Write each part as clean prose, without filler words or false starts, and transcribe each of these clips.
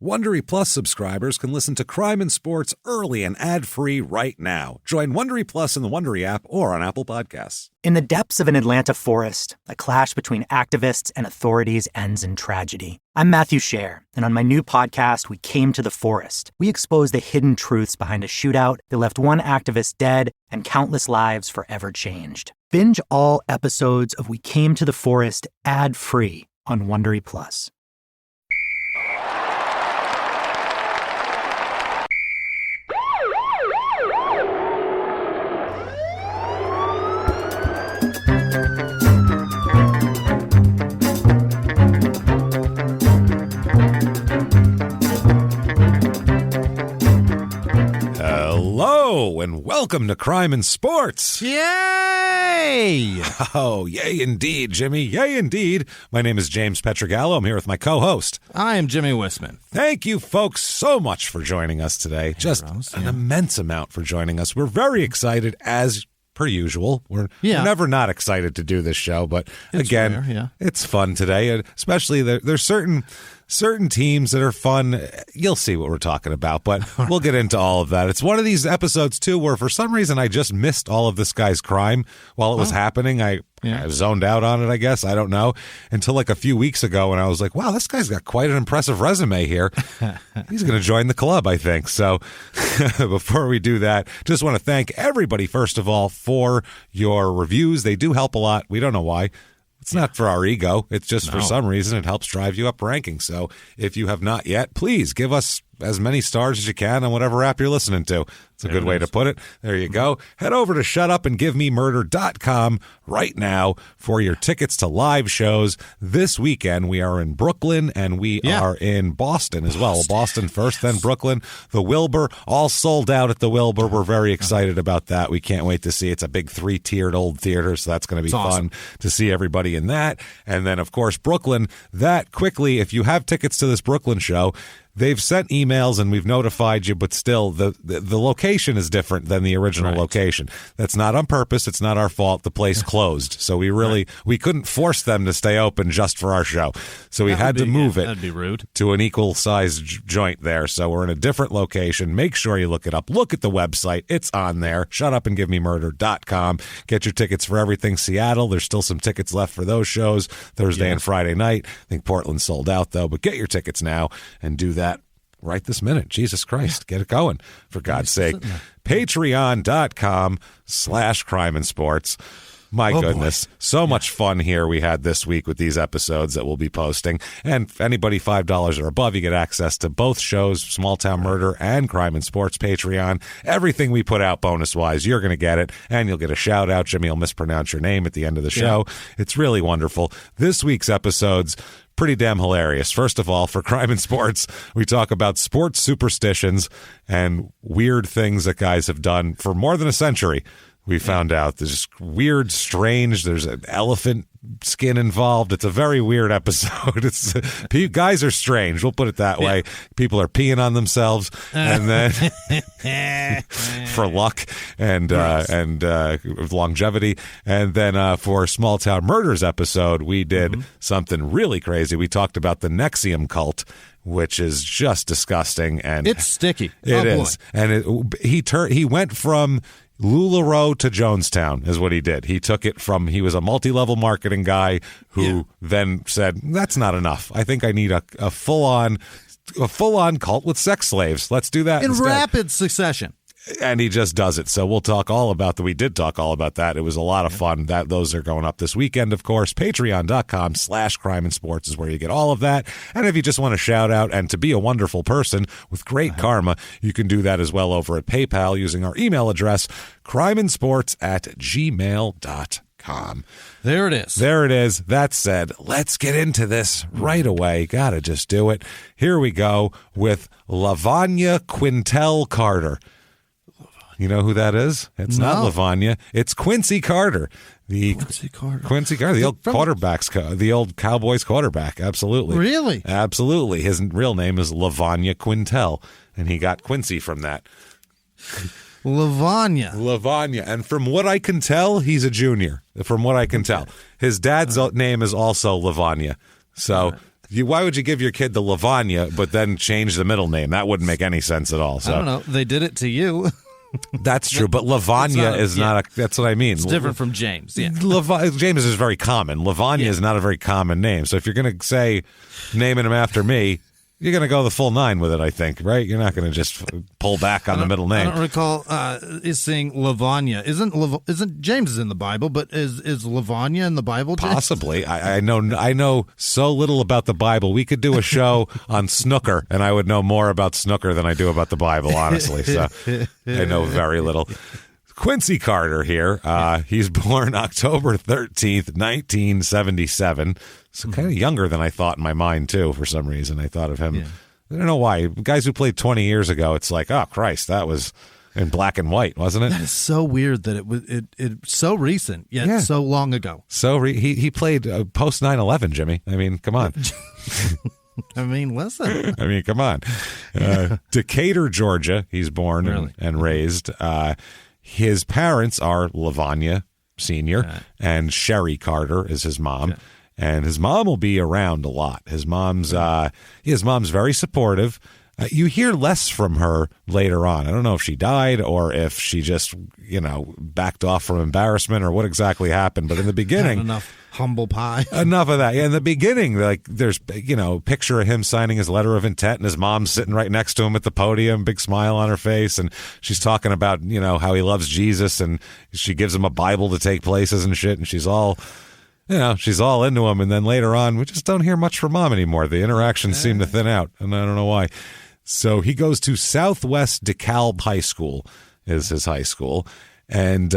Wondery Plus subscribers can listen to Crime and Sports early and ad-free right now. Join Wondery Plus in the Wondery app or on Apple Podcasts. In the depths of an Atlanta forest, a clash between activists and authorities ends in tragedy. I'm Matthew Scher, and on my new podcast, We Came to the Forest, we expose the hidden truths behind a shootout that left one activist dead and countless lives forever changed. Binge all episodes of We Came to the Forest ad-free on Wondery Plus. Hello, and welcome to Crime and Sports. Yay! Oh, yay indeed, Jimmy. Yay indeed. My name is James Pietragallo. I'm here with my co-host. I am Jimmie Whisman. Thank you, folks, so much for joining us today. Just an immense amount for joining us. We're very excited, as per usual. We're never not excited to do this show, but it's fun today, and especially there's certain teams that are fun. You'll see what we're talking about, but we'll get into all of that. It's one of these episodes, too, where for some reason I just missed all of this guy's crime while it was happening. I zoned out on it, I guess. I don't know. Until like a few weeks ago, and I was like, wow, this guy's got quite an impressive resume here. He's going to join the club, I think. So before we do that, just want to thank everybody, first of all, for your reviews. They do help a lot. We don't know why. It's not for our ego. It's just for some reason it helps drive you up rankings. So if you have not yet, please give us as many stars as you can on whatever app you're listening to. It's a good way to put it. There you go. Head over to shutupandgivememurder.com right now for your tickets to live shows. This weekend, we are in Brooklyn, and we are in Boston as well. Boston first, then Brooklyn. The Wilbur, all sold out at the Wilbur. We're very excited about that. We can't wait to see. It's a big 3-tiered old theater, so that's going to be fun to see everybody in that. And then, of course, Brooklyn, that quickly, if you have tickets to this Brooklyn show, they've sent emails and we've notified you, but still the location is different than the original location. That's not on purpose. It's not our fault. The place closed. So we couldn't force them to stay open just for our show. So we had to move it that'd be rude. To an equal sized joint there. So we're in a different location. Make sure you look it up. Look at the website. It's on there. Shutupandgivememurder.com. Get your tickets for everything Seattle. There's still some tickets left for those shows Thursday and Friday night. I think Portland sold out though, but get your tickets now and do that right this minute. Jesus Christ, get it going, for God's sake. Patreon.com/crime and sports. My goodness, so much fun here we had this week with these episodes that we'll be posting. And anybody $5 or above, you get access to both shows, Small Town Murder and Crime and Sports Patreon. Everything we put out bonus-wise, you're going to get it, and you'll get a shout-out. Jimmy will mispronounce your name at the end of the show. It's really wonderful. This week's episodes, pretty damn hilarious. First of all, for Crime and Sports, we talk about sports superstitions and weird things that guys have done for more than a century. We found out there's just weird, strange. There's an elephant skin involved. It's a very weird episode. Guys are strange. We'll put it that way. People are peeing on themselves, and then for luck and longevity. And then for Small Town Murders episode, we did something really crazy. We talked about the Nexium cult, which is just disgusting, and it's sticky. It is, and he went from LuLaRoe to Jonestown is what he did. He took it from, he was a multi-level marketing guy who then said, that's not enough. I think I need a full-on cult with sex slaves. Let's do that in instead. Rapid succession. And he just does it. So we did talk all about that. It was a lot of fun. Those are going up this weekend, of course. Patreon.com/crime and sports is where you get all of that. And if you just want to shout out and to be a wonderful person with great karma, you can do that as well over at PayPal using our email address, crimeandsports@gmail.com. There it is. There it is. That said, let's get into this right away. Gotta just do it. Here we go with Lavanya Quintel Carter. You know who that is? It's not Lavanya. It's Quincy Carter. Quincy Carter, the old the old Cowboys quarterback. Absolutely. Really? Absolutely. His real name is Lavanya Quintel, and he got Quincy from that. Lavanya. And from what I can tell, he's a junior. From what I can tell. His dad's name is also Lavanya. So Why would you give your kid the Lavanya, but then change the middle name? That wouldn't make any sense at all. So I don't know. They did it to you. That's true, but Lavanya is not a. That's what I mean. It's different from James. Yeah, James is very common. Lavanya is not a very common name. So if you're going to say naming him after me, you're going to go the full 9 with it, I think, right? You're not going to just pull back on the middle name. I don't recall is saying Lavanya. Isn't James is in the Bible, but is Lavanya in the Bible, James? Possibly. I know so little about the Bible. We could do a show on snooker, and I would know more about snooker than I do about the Bible, honestly. So I know very little. Quincy Carter here. He's born October 13th, 1977. So kind of younger than I thought in my mind, too, for some reason. I thought of him. Yeah. I don't know why. Guys who played 20 years ago, it's like, oh, Christ, that was in black and white, wasn't it? That is so weird that it's so recent, yet so long ago. So he played post 9/11, Jimmy. I mean, come on. I mean, listen. I mean, come on. Decatur, Georgia, he's born and raised. His parents are Lavanya Sr. and Sherry Carter is his mom. Okay. And his mom will be around a lot. His mom's very supportive. You hear less from her later on. I don't know if she died or if she just, backed off from embarrassment or what exactly happened. But in the beginning, enough humble pie. Enough of that. Yeah, in the beginning, like there's, picture of him signing his letter of intent and his mom sitting right next to him at the podium, big smile on her face. And she's talking about, how he loves Jesus and she gives him a Bible to take places and shit. And she's all into him. And then later on, we just don't hear much from mom anymore. The interactions seem to thin out, and I don't know why. So he goes to Southwest DeKalb High School, is his high school. And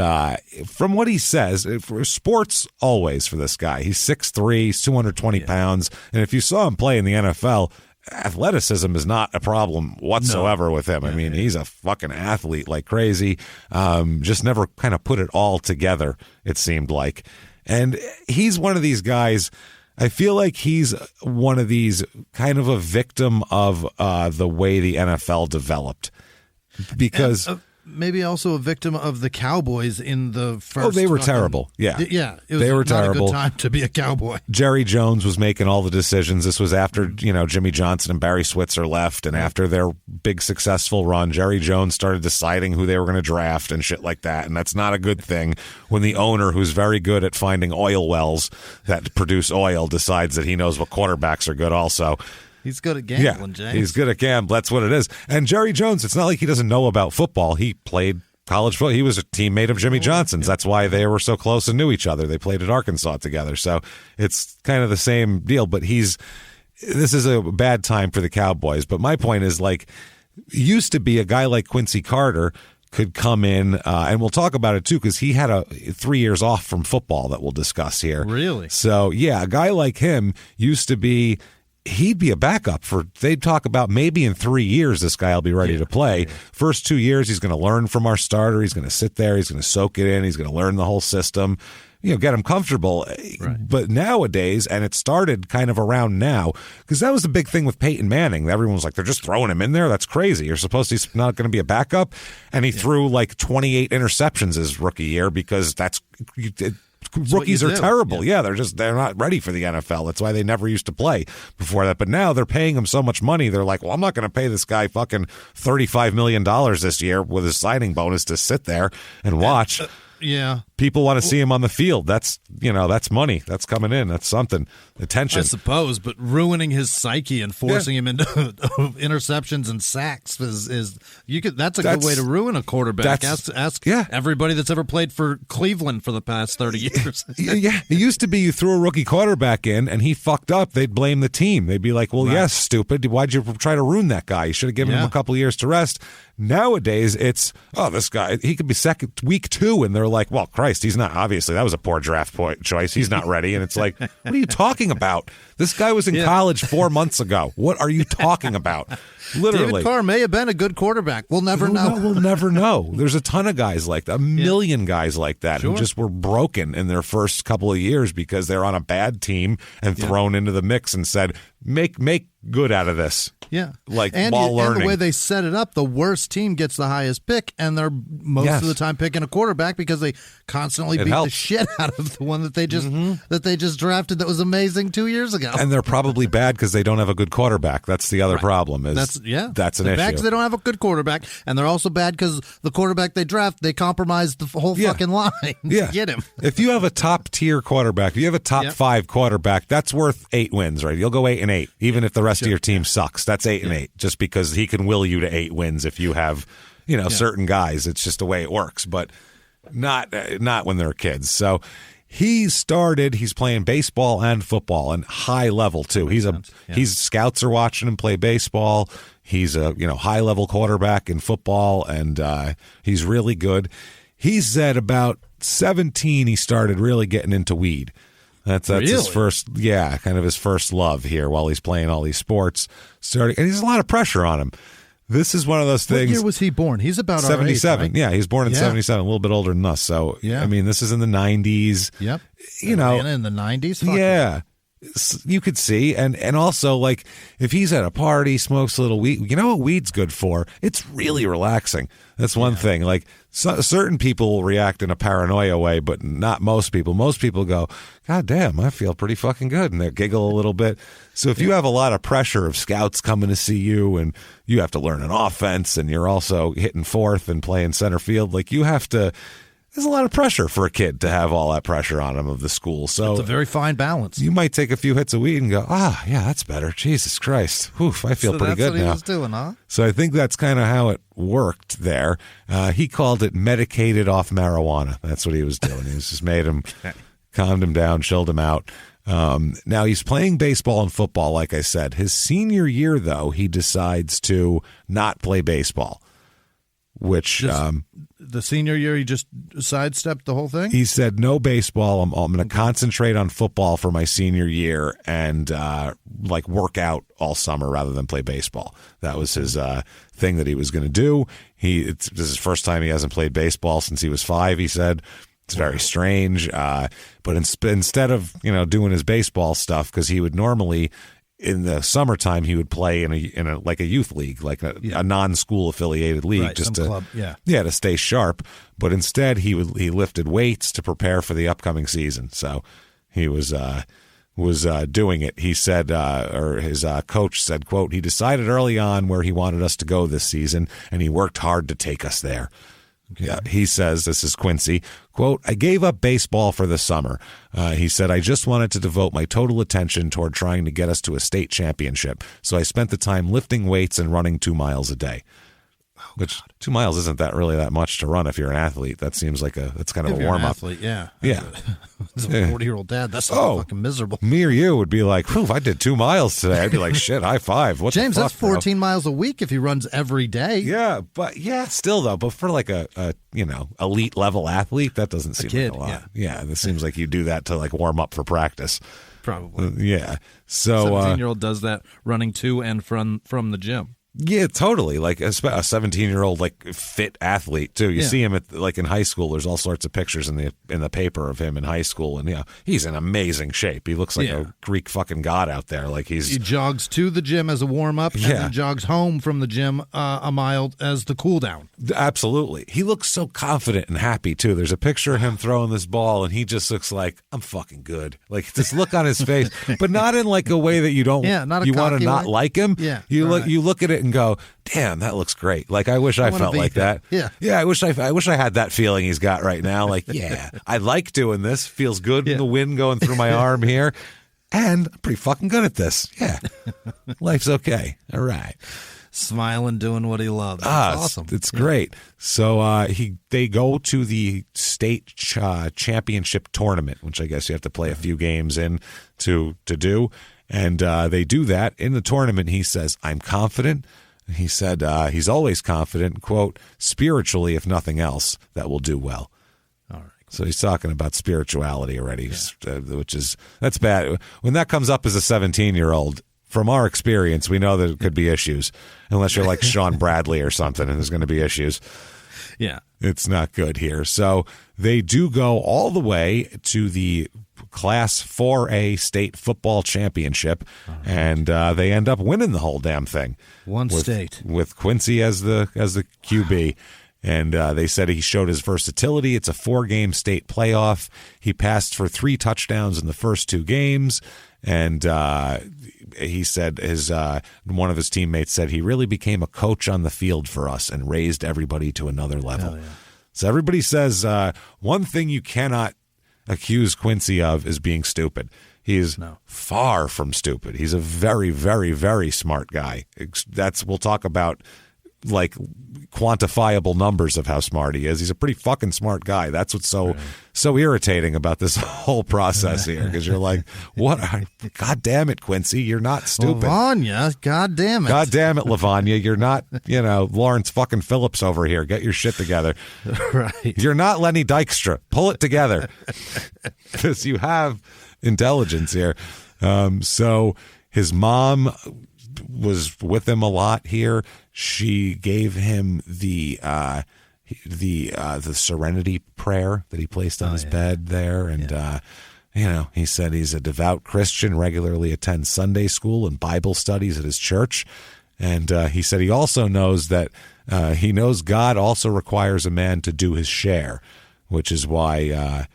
from what he says, for sports always for this guy. He's 6'3", he's 220 pounds. And if you saw him play in the NFL, athleticism is not a problem whatsoever with him. I mean, he's a fucking athlete like crazy. Just never kind of put it all together, it seemed like. And he's one of these guys, I feel like he's one of these kind of a victim of the way the NFL developed. Because maybe also a victim of the Cowboys in the first. Oh, they were terrible. Yeah. Yeah. It was they were not terrible. A good time to be a Cowboy. Jerry Jones was making all the decisions. This was after, Jimmy Johnson and Barry Switzer left. And after their big successful run, Jerry Jones started deciding who they were going to draft and shit like that. And that's not a good thing when the owner, who's very good at finding oil wells that produce oil, decides that he knows what quarterbacks are good also. He's good at gambling, James. He's good at gambling. That's what it is. And Jerry Jones, it's not like he doesn't know about football. He played college football. He was a teammate of Jimmy Johnson's. That's why they were so close and knew each other. They played at Arkansas together. So it's kind of the same deal. But this is a bad time for the Cowboys. But my point is, used to be a guy like Quincy Carter could come in, and we'll talk about it too, because he had 3 years off from football that we'll discuss here. Really? So, yeah, a guy like him used to be... He'd be a backup they'd talk about maybe in 3 years this guy will be ready to play. Yeah. First 2 years, he's going to learn from our starter. He's going to sit there. He's going to soak it in. He's going to learn the whole system, get him comfortable. Right. But nowadays, and it started kind of around now, because that was the big thing with Peyton Manning. Everyone was like, they're just throwing him in there. That's crazy. You're supposed to, he's not going to be a backup. And he threw 28 interceptions his rookie year because rookies are terrible. Yeah, they're not ready for the NFL. That's why they never used to play before that. But now they're paying him so much money. They're like, well, I'm not going to pay this guy fucking $35 million this year with his signing bonus to sit there and watch. Yeah. People want to see him on the field. That's money. That's coming in. That's something. Attention. I suppose, but ruining his psyche and forcing him into interceptions and sacks that's a good way to ruin a quarterback. Ask everybody that's ever played for Cleveland for the past 30 years. Yeah. It used to be you threw a rookie quarterback in and he fucked up. They'd blame the team. They'd be like, well, yes, stupid. Why'd you try to ruin that guy? You should have given him a couple of years to rest. Nowadays, it's, this guy, he could be week 2, and they're like, well, Christ, he's not. Obviously, that was a poor draft choice. He's not ready. And it's like, what are you talking about? This guy was in college 4 months ago. What are you talking about? Literally. David Carr may have been a good quarterback. We'll never know. We'll never know. There's a ton of guys like that, a million guys like that who just were broken in their first couple of years because they're on a bad team and thrown into the mix and said, make good out of this. Yeah. While learning. And the way they set it up, the worst team gets the highest pick, and they're most of the time picking a quarterback because they constantly beat the shit out of the one that they just drafted that was amazing 2 years ago. ago. And they're probably bad because they don't have a good quarterback. That's the other problem. That's an issue. They're bad because they don't have a good quarterback, and they're also bad because the quarterback they draft, they compromise the whole fucking line to get him. If you have a top-tier quarterback, if you have a top-5 quarterback, that's worth 8 wins, right? You'll go 8-8, even if the rest of your team sucks. That's 8-8, just because he can will you to 8 wins if you have, certain guys. It's just the way it works, but not when they're kids. So he's playing baseball and football and high level too. He's scouts are watching him play baseball. He's a high level quarterback in football, and he's really good. He's at about 17. He started really getting into weed. That's really? His first, kind of his first love here while he's playing all these sports. And he's a lot of pressure on him. This is one of those things. What year was he born? He's about 77. Our age, right? Yeah, he was born in 77, a little bit older than us. So, I mean, this is in the 90s. Yep. In the 90s? You could see. And also, like, if he's at a party, smokes a little weed, you know what weed's good for? It's really relaxing. That's one thing. Like, certain people will react in a paranoia way, but not most people. Most people go, God damn, I feel pretty fucking good. And they giggle a little bit. So if you have a lot of pressure of scouts coming to see you and you have to learn an offense and you're also hitting fourth and playing center field, like there's a lot of pressure for a kid to have all that pressure on him of the school. So it's a very fine balance. You might take a few hits of weed and go, that's better. Jesus Christ. Oof, I feel pretty good now. That's what he was doing, huh? So I think that's kind of how it worked there. He called it medicated off marijuana. That's what he was doing. He was just calmed him down, chilled him out. Now he's playing baseball and football, like I said. His senior year, though, he decides to not play baseball, which the senior year he just sidestepped the whole thing. He said, "No baseball. I'm going to concentrate on football for my senior year and work out all summer rather than play baseball." That was his thing that he was going to do. This is his first time he hasn't played baseball since he was 5. He said. It's very strange, but instead of doing his baseball stuff, because he would normally in the summertime he would play in a like a youth league, like a non-school affiliated league, right, just club. to stay sharp. But instead he lifted weights to prepare for the upcoming season. So he was doing it. He said, or his coach said, quote, "He decided early on where he wanted us to go this season, and he worked hard to take us there." Okay. Yeah, he says, this is Quincy, quote, "I gave up baseball for the summer." He said, "I just wanted to devote my total attention toward trying to get us to a state championship. So I spent the time lifting weights and running 2 miles a day." Which 2 miles isn't really that much to run if you're an athlete. That seems like that's kind of a warm up. Athlete, yeah. As a 40-year-old dad, that's fucking miserable. Me or you would be like, "Whew, I did 2 miles today." I'd be like, "Shit, high five." What James, the fuck, that's 14 miles a week if he runs every day. Yeah, but still though. But for like a elite level athlete, that doesn't seem like a lot. Yeah, this seems like you do that to like warm up for practice. Probably. Yeah. So 17-year-old does that running to and from the gym. Yeah, totally. Like a 17-year-old, like fit athlete too. You see him at in high school. There's all sorts of pictures in the paper of him in high school, and he's in amazing shape. He looks like a Greek fucking god out there. Like he jogs to the gym as a warm up, and then jogs home from the gym a mile as the cool down. Absolutely, he looks so confident and happy too. There's a picture of him throwing this ball, and he just looks like, "I'm fucking good." Like this look on his face, but not in like a way that you don't. Not a you want to way. not like him. Yeah, you look at it and go, "Damn, that looks great." Like I wish I felt like that. Yeah. I wish I had that feeling he's got right now. Like, I like doing this. Feels good in the wind going through my arm here, and I'm pretty fucking good at this. Yeah, life's okay. All right, smiling, doing what he loves. That's awesome. It's great. So they go to the state championship tournament, which I guess you have to play a few games in to do. And they do that. In the tournament, he says, "I'm confident." He said he's always confident, quote, "spiritually, if nothing else, that will do well." All right. So he's talking about spirituality already, that's bad. When that comes up as a 17-year-old, from our experience, we know that it could be issues, unless you're like Sean Bradley or something, and there's going to be issues. Yeah. It's not good here. So they do go all the way to the Class 4A state football championship, and they end up winning the whole damn thing. State with Quincy as the QB, And they said he showed his versatility. It's a 4-game state playoff. He passed for 3 touchdowns in the first 2 games. And he said one of his teammates said he really became a coach on the field for us and raised everybody to another level. Yeah. So everybody says one thing you cannot accuse Quincy of is being stupid. He is far from stupid. He's a very, very, very smart guy. We'll talk about like quantifiable numbers of how smart he is. He's a pretty fucking smart guy. That's what's so irritating about this whole process here, because you're like, what? God damn it, Quincy, you're not stupid. Lavanya, God damn it. God damn it, Lavanya, you're not, Lawrence fucking Phillips over here. Get your shit together. Right. You're not Lenny Dykstra. Pull it together. Because you have intelligence here. So his mom was with him a lot here. She gave him the serenity prayer that he placed on his bed there, and he said he's a devout Christian, regularly attends Sunday school and Bible studies at his church, and he said he also knows that he knows God also requires a man to do his share, which is why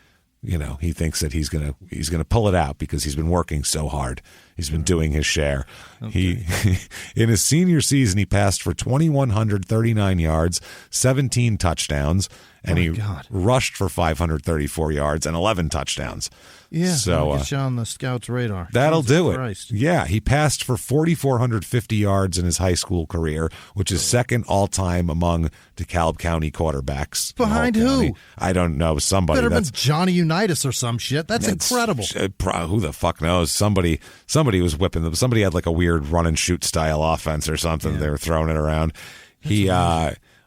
he thinks that he's gonna pull it out because he's been working so hard. He's been doing his share. Okay. He in his senior season, he passed for 2,139 yards, 17 touchdowns, and rushed for 534 yards and 11 touchdowns. Yeah, so get you on the scouts' radar. That'll Jesus do it. Christ. Yeah, he passed for 4,450 yards in his high school career, which is second all-time among DeKalb County quarterbacks. Behind who? I don't know. Somebody. Better been Johnny Unitas or some shit. That's incredible. Who the fuck knows? Somebody was whipping them. Somebody had like a weird run-and-shoot style offense or something. Yeah. They were throwing it around. That's he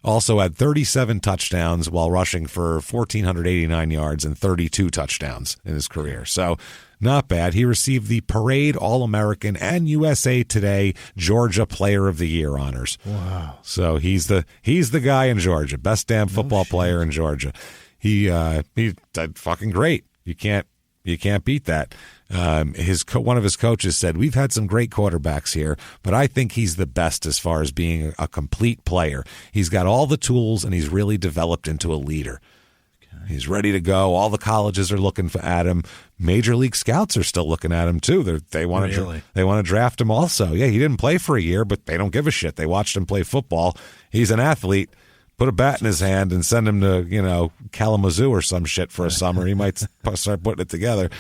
also had 37 touchdowns while rushing for 1,489 yards and 32 touchdowns in his career. So not bad. He received the Parade All-American and USA Today Georgia Player of the Year honors. Wow. So he's the guy in Georgia. Best damn football player in Georgia. He did fucking great. You can't beat that. One of his coaches said, "We've had some great quarterbacks here, but I think he's the best as far as being a complete player. He's got all the tools, and he's really developed into a leader. Okay. He's ready to go. All the colleges are looking at him. Major league scouts are still looking at him too. They want to draft him also. Yeah, he didn't play for a year, but they don't give a shit. They watched him play football. He's an athlete. Put a bat in his hand and send him to, Kalamazoo or some shit for a summer. He might start putting it together."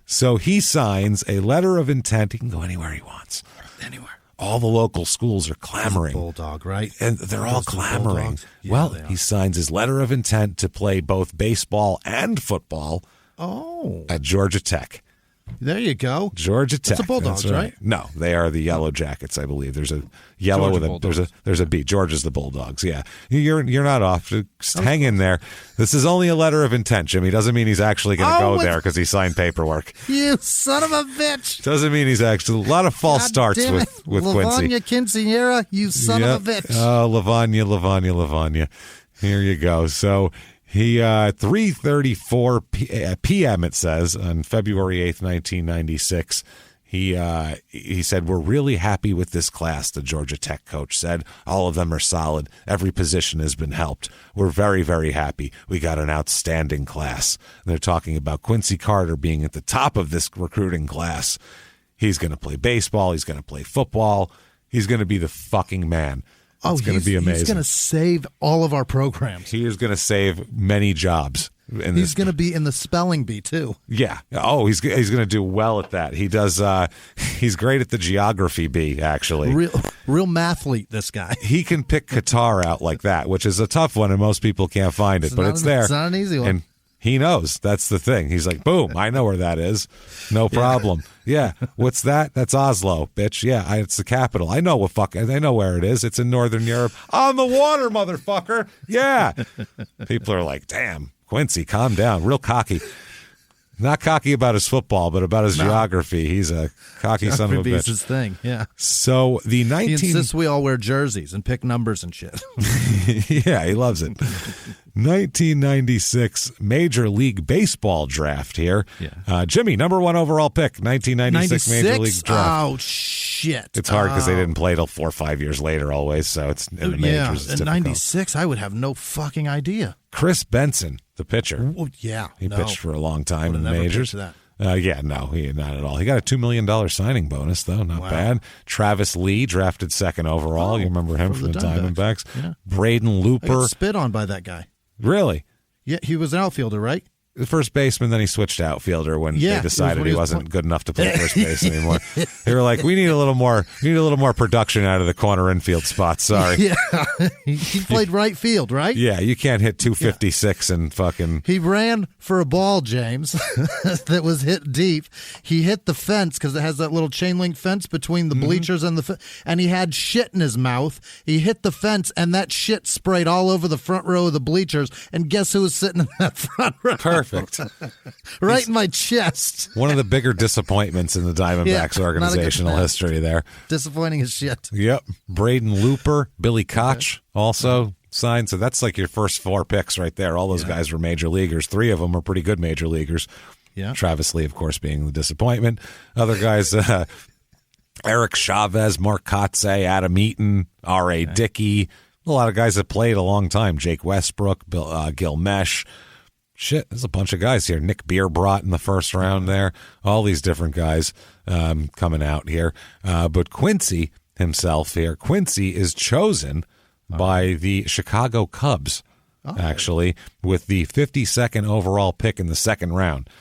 So he signs a letter of intent. He can go anywhere he wants. Anywhere. All the local schools are clamoring. Bulldog, right? And they're all clamoring. Yeah, he signs his letter of intent to play both baseball and football at Georgia Tech. There you go. Georgia Tech. That's the Bulldogs, right? No, they are the Yellow Jackets, I believe. There's a yellow there's a B. Georgia's the Bulldogs. Yeah, you're not off. Just hang in there. This is only a letter of intent, Jimmy. Doesn't mean he's actually going to go there because he signed paperwork. You son of a bitch. Doesn't mean he's actually. A lot of false starts with Quincy. Lavanya Quinceañera, you son of a bitch. Oh, Lavanya. Here you go. So. He 3:34 p.m. it says on February 8th, 1996. He said, "We're really happy with this class," the Georgia Tech coach said. "All of them are solid. Every position has been helped. We're very, very happy. We got an outstanding class." And they're talking about Quincy Carter being at the top of this recruiting class. He's going to play baseball. He's going to play football. He's going to be the fucking man. It's going to be amazing. He's going to save all of our programs. He is going to save many jobs. He's going to be in the spelling bee, too. Yeah. Oh, he's going to do well at that. He does. He's great at the geography bee, actually. Real mathlete, this guy. He can pick Qatar out like that, which is a tough one, and most people can't find it, but it's there. It's not an easy one. And he knows. That's the thing. He's like, boom, I know where that is. No problem. Yeah. What's that? That's Oslo, bitch. Yeah, it's the capital. I know I know where it is. It's in Northern Europe. On the water, motherfucker. Yeah. People are like, damn, Quincy, calm down. Real cocky. Not cocky about his football, but about his geography. He's a cocky son of a bitch. His thing, yeah. So the He insists we all wear jerseys and pick numbers and shit. Yeah, he loves it. 1996 Major League Baseball draft here. Yeah. Jimmie, number 1 overall pick, 1996 Major League draft. Oh, shit. It's hard because they didn't play till 4 or 5 years later always, so it's in the majors. In 96, I would have no fucking idea. Chris Benson, the pitcher. Oh, yeah. He pitched for a long time in the never majors. That. Not at all. He got a $2 million signing bonus, though. Not bad. Travis Lee, drafted 2nd overall. You remember him from the Diamondbacks. Yeah. Braden Looper. I got spit on by that guy. Really? Yeah, he was an outfielder, right? The first baseman, then he switched to outfielder when they decided he wasn't good enough to play first base anymore. They were like, we need a little more production out of the corner infield spot. Sorry. Yeah. He played right field, right? Yeah, you can't hit 256 and fucking... He ran for a ball, James, that was hit deep. He hit the fence because it has that little chain link fence between the bleachers and and he had shit in his mouth. He hit the fence and that shit sprayed all over the front row of the bleachers. And guess who was sitting in that front row? Perfect. Right in my chest. One of the bigger disappointments in the Diamondbacks organizational history there. Disappointing as shit. Yep. Braden Looper, Billy Koch also signed. So that's like your first 4 picks right there. All those guys were major leaguers. 3 of them were pretty good major leaguers. Yeah. Travis Lee, of course, being the disappointment. Other guys, Eric Chavez, Mark Kotze, Adam Eaton, R.A. Dickey. A lot of guys that played a long time. Jake Westbrook, Gil Mesh. Shit, there's a bunch of guys here. Nick Beerbrought in the first round there. All these different guys coming out here. But Quincy himself here, Quincy is chosen by the Chicago Cubs, actually, with the 52nd overall pick in the 2nd round.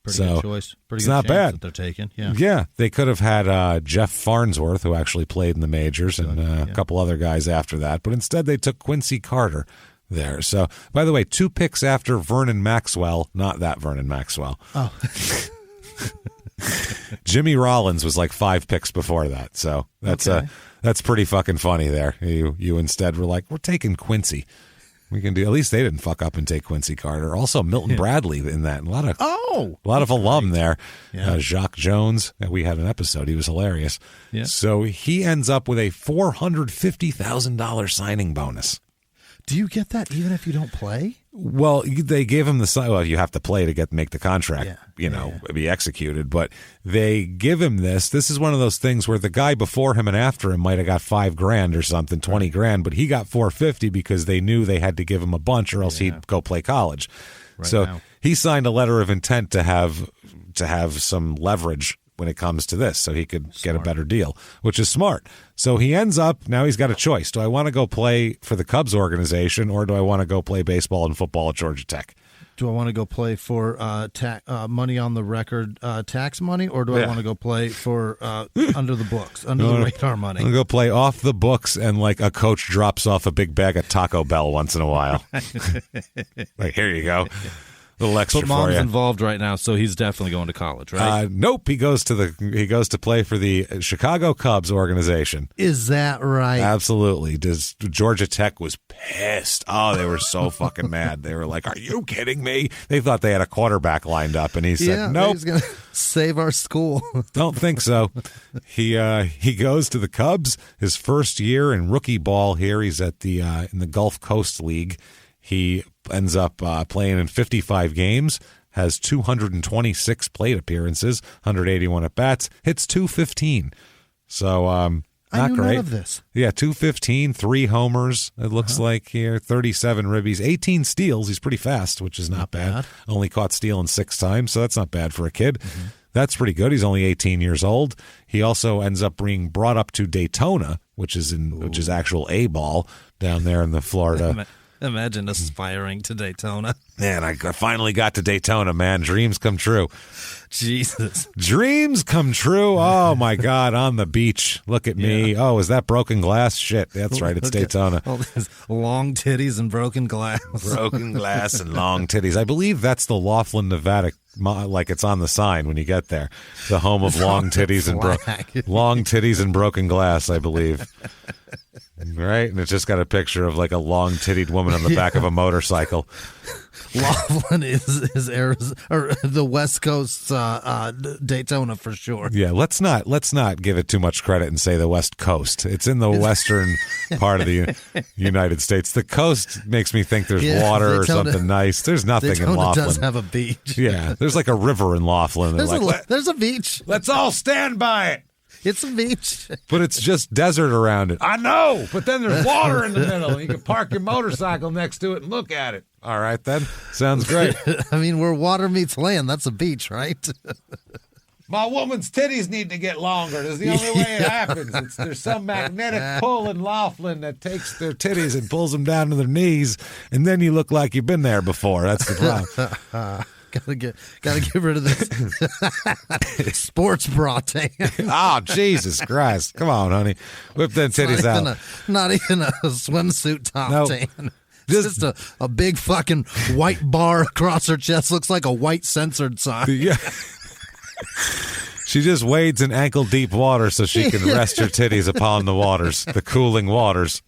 Pretty good choice. Pretty it's good not bad. That they're taking. Yeah. Yeah, they could have had Jeff Farnsworth, who actually played in the majors, and a couple other guys after that. But instead, they took Quincy Carter there. So, by the way, 2 picks after Vernon Maxwell, not that Vernon Maxwell. Oh. Jimmy Rollins was like 5 picks before that. So that's pretty fucking funny there. You instead were like, we're taking Quincy. We can do, at least they didn't fuck up and take Quincy Carter. Also Milton Bradley in that. A lot of alum there. Yeah. Jacques Jones. We had an episode. He was hilarious. Yeah. So he ends up with a $450,000 signing bonus. Do you get that even if you don't play? Well, they gave him you have to play to make the contract, be executed. But they give him this. This is one of those things where the guy before him and after him might have got $5,000 or something, $20,000, but he got $450 because they knew they had to give him a bunch or else he'd go play college. He signed a letter of intent to have some leverage when it comes to this, so he could get a better deal, which is smart. So he ends up, now he's got a choice. Do I want to go play for the Cubs organization, or do I want to go play baseball and football at Georgia Tech? Do I want to go play for money on the record tax money, or do I want to go play for under the books, under the radar money? I'm going to go play off the books, and like a coach drops off a big bag of Taco Bell once in a while. Like, here you go. A little extra but mom's for you. Involved right now, so he's definitely going to college, right? Nope, he goes to play for the Chicago Cubs organization. Is that right? Absolutely. Georgia Tech was pissed. Oh, they were so fucking mad. They were like, "Are you kidding me?" They thought they had a quarterback lined up, and he said, "Nope, he's going to save our school." Don't think so. He goes to the Cubs. His first year in rookie ball here. He's at the in the Gulf Coast League. He ends up playing in 55 games, has 226 plate appearances, 181 at-bats, hits .215. So, not great. None of this. Yeah, .215, 3 homers, it looks like here, 37 ribbies, 18 steals. He's pretty fast, which is not bad. Only caught stealing 6 times, so that's not bad for a kid. Mm-hmm. That's pretty good. He's only 18 years old. He also ends up being brought up to Daytona, which is actual A-ball down there in the Florida. Imagine aspiring to Daytona. Man, I finally got to Daytona, man. Dreams come true. Jesus. Dreams come true. Oh, my God. On the beach. Look at me. Oh, is that broken glass? Shit. That's right. It's Daytona. All these long titties and broken glass. Broken glass and long titties. I believe that's the Laughlin, Nevada, like it's on the sign when you get there. The home of long titties and broken glass, I believe. Right? And it's just got a picture of like a long-tittied woman on the back of a motorcycle. Laughlin is the West Coast Daytona for sure. Yeah, let's not give it too much credit and say the West Coast. It's in the western part of the United States. The coast makes me think there's water Daytona, or something nice. There's nothing Daytona in Laughlin. Does have a beach. Yeah, there's like a river in Laughlin. There's a beach. Let's all stand by it. It's a beach. But it's just desert around it. I know, but then there's water in the middle. You can park your motorcycle next to it and look at it. All right, then. Sounds great. I mean, where water meets land, that's a beach, right? My woman's titties need to get longer. That's the only way it happens. There's some magnetic pull in Laughlin that takes their titties and pulls them down to their knees, and then you look like you've been there before. That's the problem. Gotta get rid of this sports bra tan. Oh, Jesus Christ. Come on, honey. Whip them titties out. Not even a swimsuit top tan. Just a big fucking white bar across her chest. Looks like a white censored sign. Yeah. She just wades in ankle-deep water so she can rest her titties upon the waters, the cooling waters.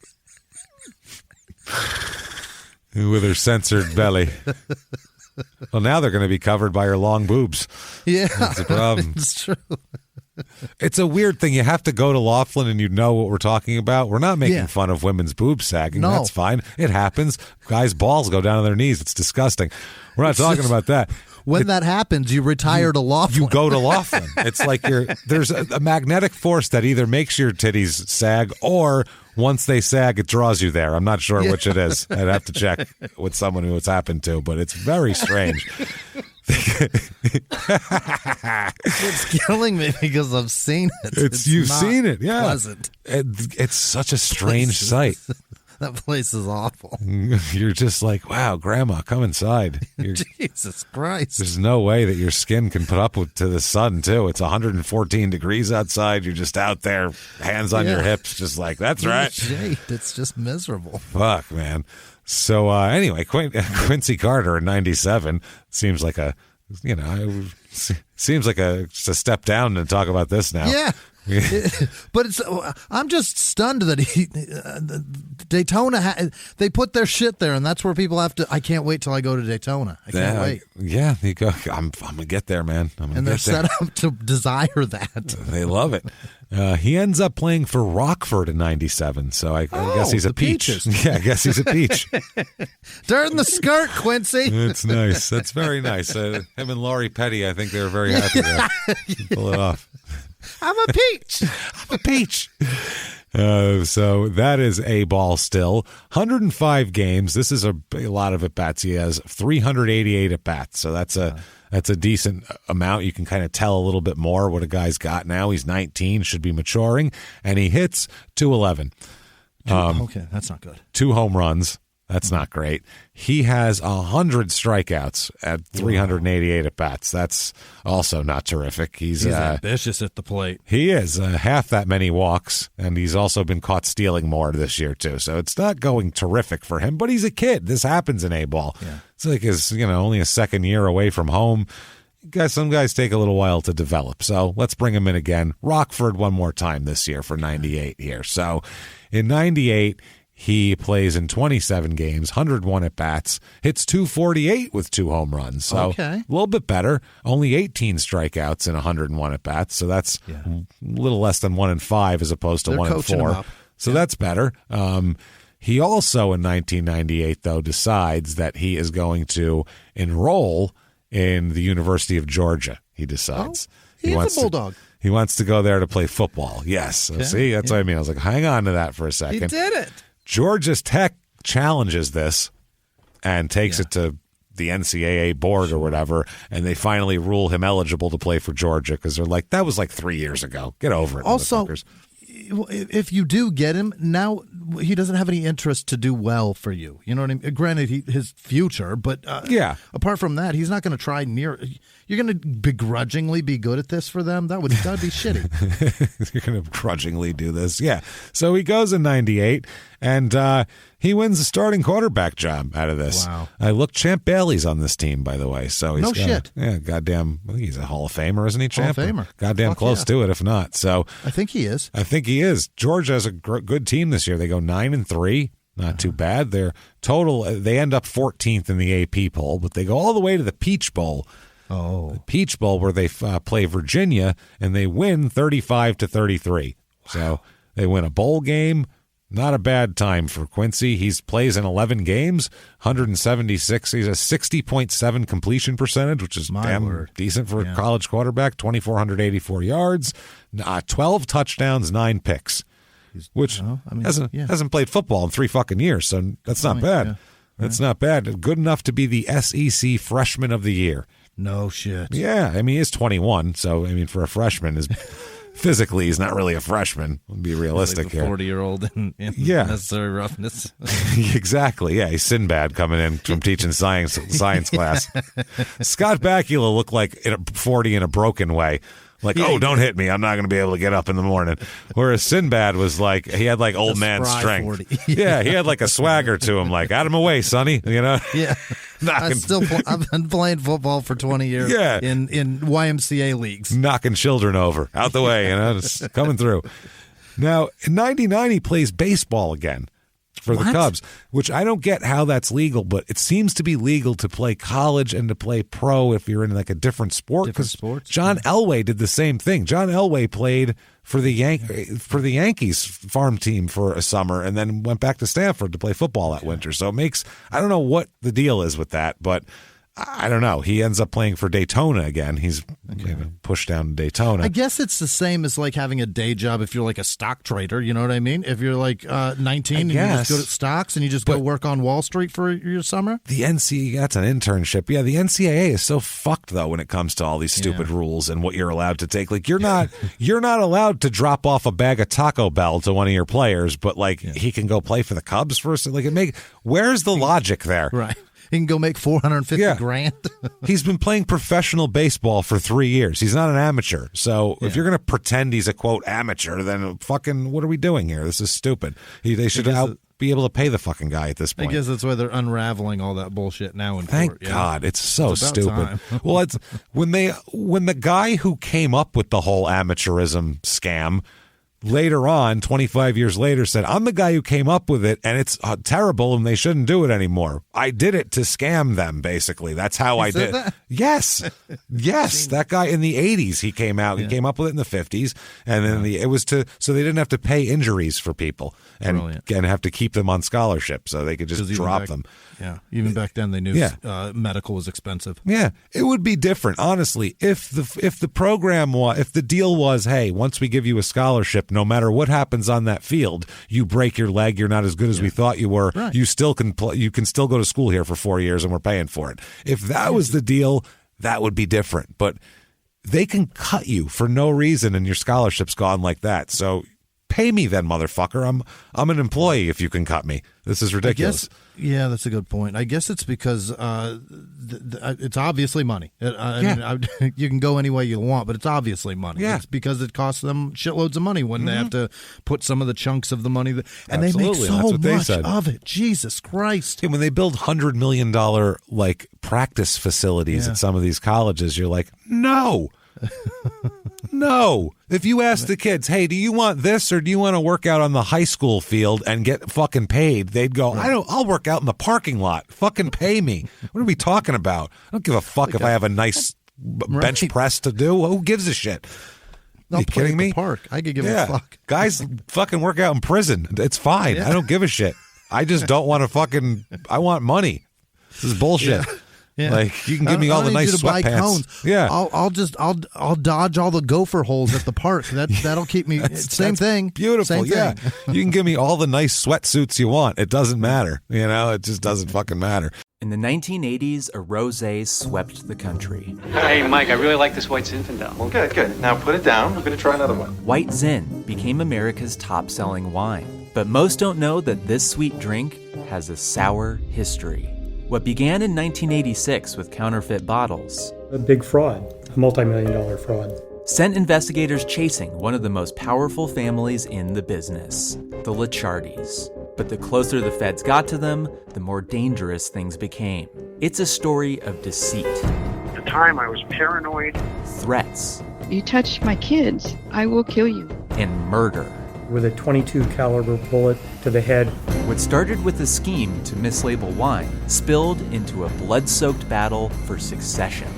With her censored belly. Well, now they're going to be covered by her long boobs. Yeah. That's the problem. It's true. It's a weird thing. You have to go to Laughlin and you know what we're talking about. We're not making fun of women's boobs sagging. No. That's fine. It happens. Guys' balls go down to their knees. It's disgusting. We're not talking about that. When that happens, you retire to Laughlin. You go to Laughlin. It's like there's a magnetic force that either makes your titties sag or once they sag, it draws you there. I'm not sure which it is. I'd have to check with someone who it's happened to, but it's very strange. It's killing me because I've seen it. You've seen it, yeah. Pleasant. It's such a strange sight. That place is awful. You're just like, wow, Grandma, come inside. Jesus Christ. There's no way that your skin can put up to the sun, too. It's 114 degrees outside. You're just out there, hands on your hips, just like, that's right. It's just miserable. Fuck, man. So anyway, Quincy Carter in 97 seems like just a step down to talk about this now. Yeah. But I'm just stunned that Daytona, they put their shit there, and that's where people have to. I can't wait till I go to Daytona. I can't wait. Yeah, you go. I'm gonna get there, man. They're set up to desire that. They love it. He ends up playing for Rockford in 97, so I guess he's a peach. Peaches. Yeah, I guess he's a peach. Turn the skirt, Quincy. It's nice. That's very nice. Him and Laurie Petty, I think they were very happy there. Pull it off. I'm a peach. I'm a peach. So that is a ball still. 105 games. This is a lot of at-bats. He has 388 at-bats. So that's a decent amount. You can kind of tell a little bit more what a guy's got now. He's 19, should be maturing, and he hits 211. Okay, that's not good. 2 home runs. That's not great. He has 100 strikeouts at 388 at-bats. That's also not terrific. He's ambitious at the plate. He is. Half that many walks, and he's also been caught stealing more this year, too. So it's not going terrific for him, but he's a kid. This happens in A-ball. Yeah. It's like his, only a second year away from home. Some guys take a little while to develop. So let's bring him in again. Rockford one more time this year for 98 here. So in 98, he plays in 27 games, 101 at-bats, hits 248 with 2 home runs. So a little bit better. Only 18 strikeouts in 101 at-bats. So that's a little less than 1 in 5 as opposed to 1 in 4. So that's better. He also in 1998, though, decides that he is going to enroll in the University of Georgia, he decides. He's a Bulldog. He wants to go there to play football. Yes. Okay. See, that's what I mean. I was like, hang on to that for a second. He did it. Georgia Tech challenges this and takes it to the NCAA board or whatever, and they finally rule him eligible to play for Georgia because they're like, that was like 3 years ago. Get over it. Also, if you do get him, now he doesn't have any interest to do well for you. You know what I mean? Granted, his future, but apart from that, he's not going to try near. You're going to begrudgingly be good at this for them? That would be shitty. You're going to begrudgingly do this. Yeah. So he goes in 98, And he wins the starting quarterback job out of this. Wow. Look, Champ Bailey's on this team, by the way. So he's shit. Yeah, goddamn. I think he's a Hall of Famer, isn't he, Champ? Hall of Famer. Goddamn close to it, if not. So I think he is. Georgia has a good team this year. They go 9-3. Not too bad. Their total, they end up 14th in the AP poll, but they go all the way to the Peach Bowl. Oh. The Peach Bowl, where they play Virginia, and they win 35-33. Wow. So they win a bowl game. Not a bad time for Quincy. He plays in 11 games, 176. He's a 60.7 completion percentage, which is damn decent for a college quarterback. 2,484 yards, 12 touchdowns, 9 picks. Which hasn't played football in 3 fucking years, so that's not bad. Yeah. That's not bad. Good enough to be the SEC Freshman of the Year. No shit. Yeah, I mean, he's 21, so, I mean, for a freshman, physically, he's not really a freshman. We'll be realistic like here. 40-year-old in necessary roughness. Exactly, yeah. He's Sinbad coming in from teaching science class. Scott Bakula looked like 40 in a broken way. Like, don't hit me. I'm not going to be able to get up in the morning. Whereas Sinbad was like, he had like old man strength. Yeah, he had like a swagger to him, like, out of my way, sonny. You know? Yeah. I've been playing football for 20 years in YMCA leagues. Knocking children over. Out the way, just coming through. Now, in 99, he plays baseball again for the Cubs, which I don't get how that's legal, but it seems to be legal to play college and to play pro if you're in like a different sport. Because John Elway did the same thing. John Elway played for the Yankees farm team for a summer and then went back to Stanford to play football that winter. So it makes, I don't know what the deal is with that, but I don't know. He ends up playing for Daytona again. He's pushed down to Daytona. I guess it's the same as like having a day job if you're like a stock trader. You know what I mean? If you're like 19 and you just go to stocks and you just go work on Wall Street for your summer. The NCAA, that's an internship. Yeah, the NCAA is so fucked though when it comes to all these stupid rules and what you're allowed to take. Like you're not allowed to drop off a bag of Taco Bell to one of your players, but like he can go play for the Cubs first. Like where's the logic there? Right. He can go make $450 grand. He's been playing professional baseball for 3 years. He's not an amateur. So if you're going to pretend he's a, quote, amateur, then fucking what are we doing here? This is stupid. They should be able to pay the fucking guy at this point. I guess that's why they're unraveling all that bullshit now in court. Thank God. It's so stupid. Well, it's when the guy who came up with the whole amateurism scam later on, 25 years later, said, I'm the guy who came up with it, and it's terrible, and they shouldn't do it anymore. I did it to scam them, basically. That's how I did it. Yes. Yes. That guy in the 80s, he came out. He came up with it in the 50s, and then it was so they didn't have to pay injuries for people and have to keep them on scholarship, so they could just drop them. Yeah. Even back then, they knew medical was expensive. Yeah. It would be different, honestly, if the deal was, hey, once we give you a scholarship, no matter what happens on that field, you break your leg, you're not as good as we thought you were. Right. You still can you can still go to school here for 4 years, and we're paying for it. If that was the deal, that would be different. But they can cut you for no reason, and your scholarship's gone like that. So pay me then, motherfucker. I'm an employee if you can cut me. This is ridiculous. Yeah, that's a good point. I guess it's because it's obviously money. I mean, you can go any way you want, but it's obviously money. Yeah. It's because it costs them shitloads of money when they have to put some of the chunks of the money. And they make so much of it. Jesus Christ. Yeah, when they build $100 million like practice facilities at some of these colleges, you're like, no. No. If you ask the kids, hey, do you want this or do you want to work out on the high school field and get fucking paid? They'd go, I'll work out in the parking lot. Fucking pay me. What are we talking about? I don't give a fuck if I have a nice bench press to do. Who gives a shit? Are you kidding me? Park. I could give a fuck. Guys fucking work out in prison. It's fine. I don't give a shit. I just don't want to I want money. This is bullshit. Yeah. Yeah. Like you can give me all the nice sweatpants. Yeah, I'll dodge all the gopher holes at the park. That'll keep me. Same thing. Beautiful. Same thing. You can give me all the nice sweatsuits you want. It doesn't matter. It just doesn't fucking matter. In the 1980s, a rosé swept the country. Hey, Mike, I really like this White Zinfandel. Well, good. Now put it down. I'm going to try another one. White Zin became America's top-selling wine. But most don't know that this sweet drink has a sour history. What began in 1986 with counterfeit bottles, a big fraud, a multi-million-dollar fraud, sent investigators chasing one of the most powerful families in the business, the Licciardis. But the closer the feds got to them, the more dangerous things became. It's a story of deceit. At the time, I was paranoid. Threats. You touch my kids, I will kill you. And murder. With a .22 caliber bullet to the head. What started with a scheme to mislabel wine spilled into a blood-soaked battle for succession.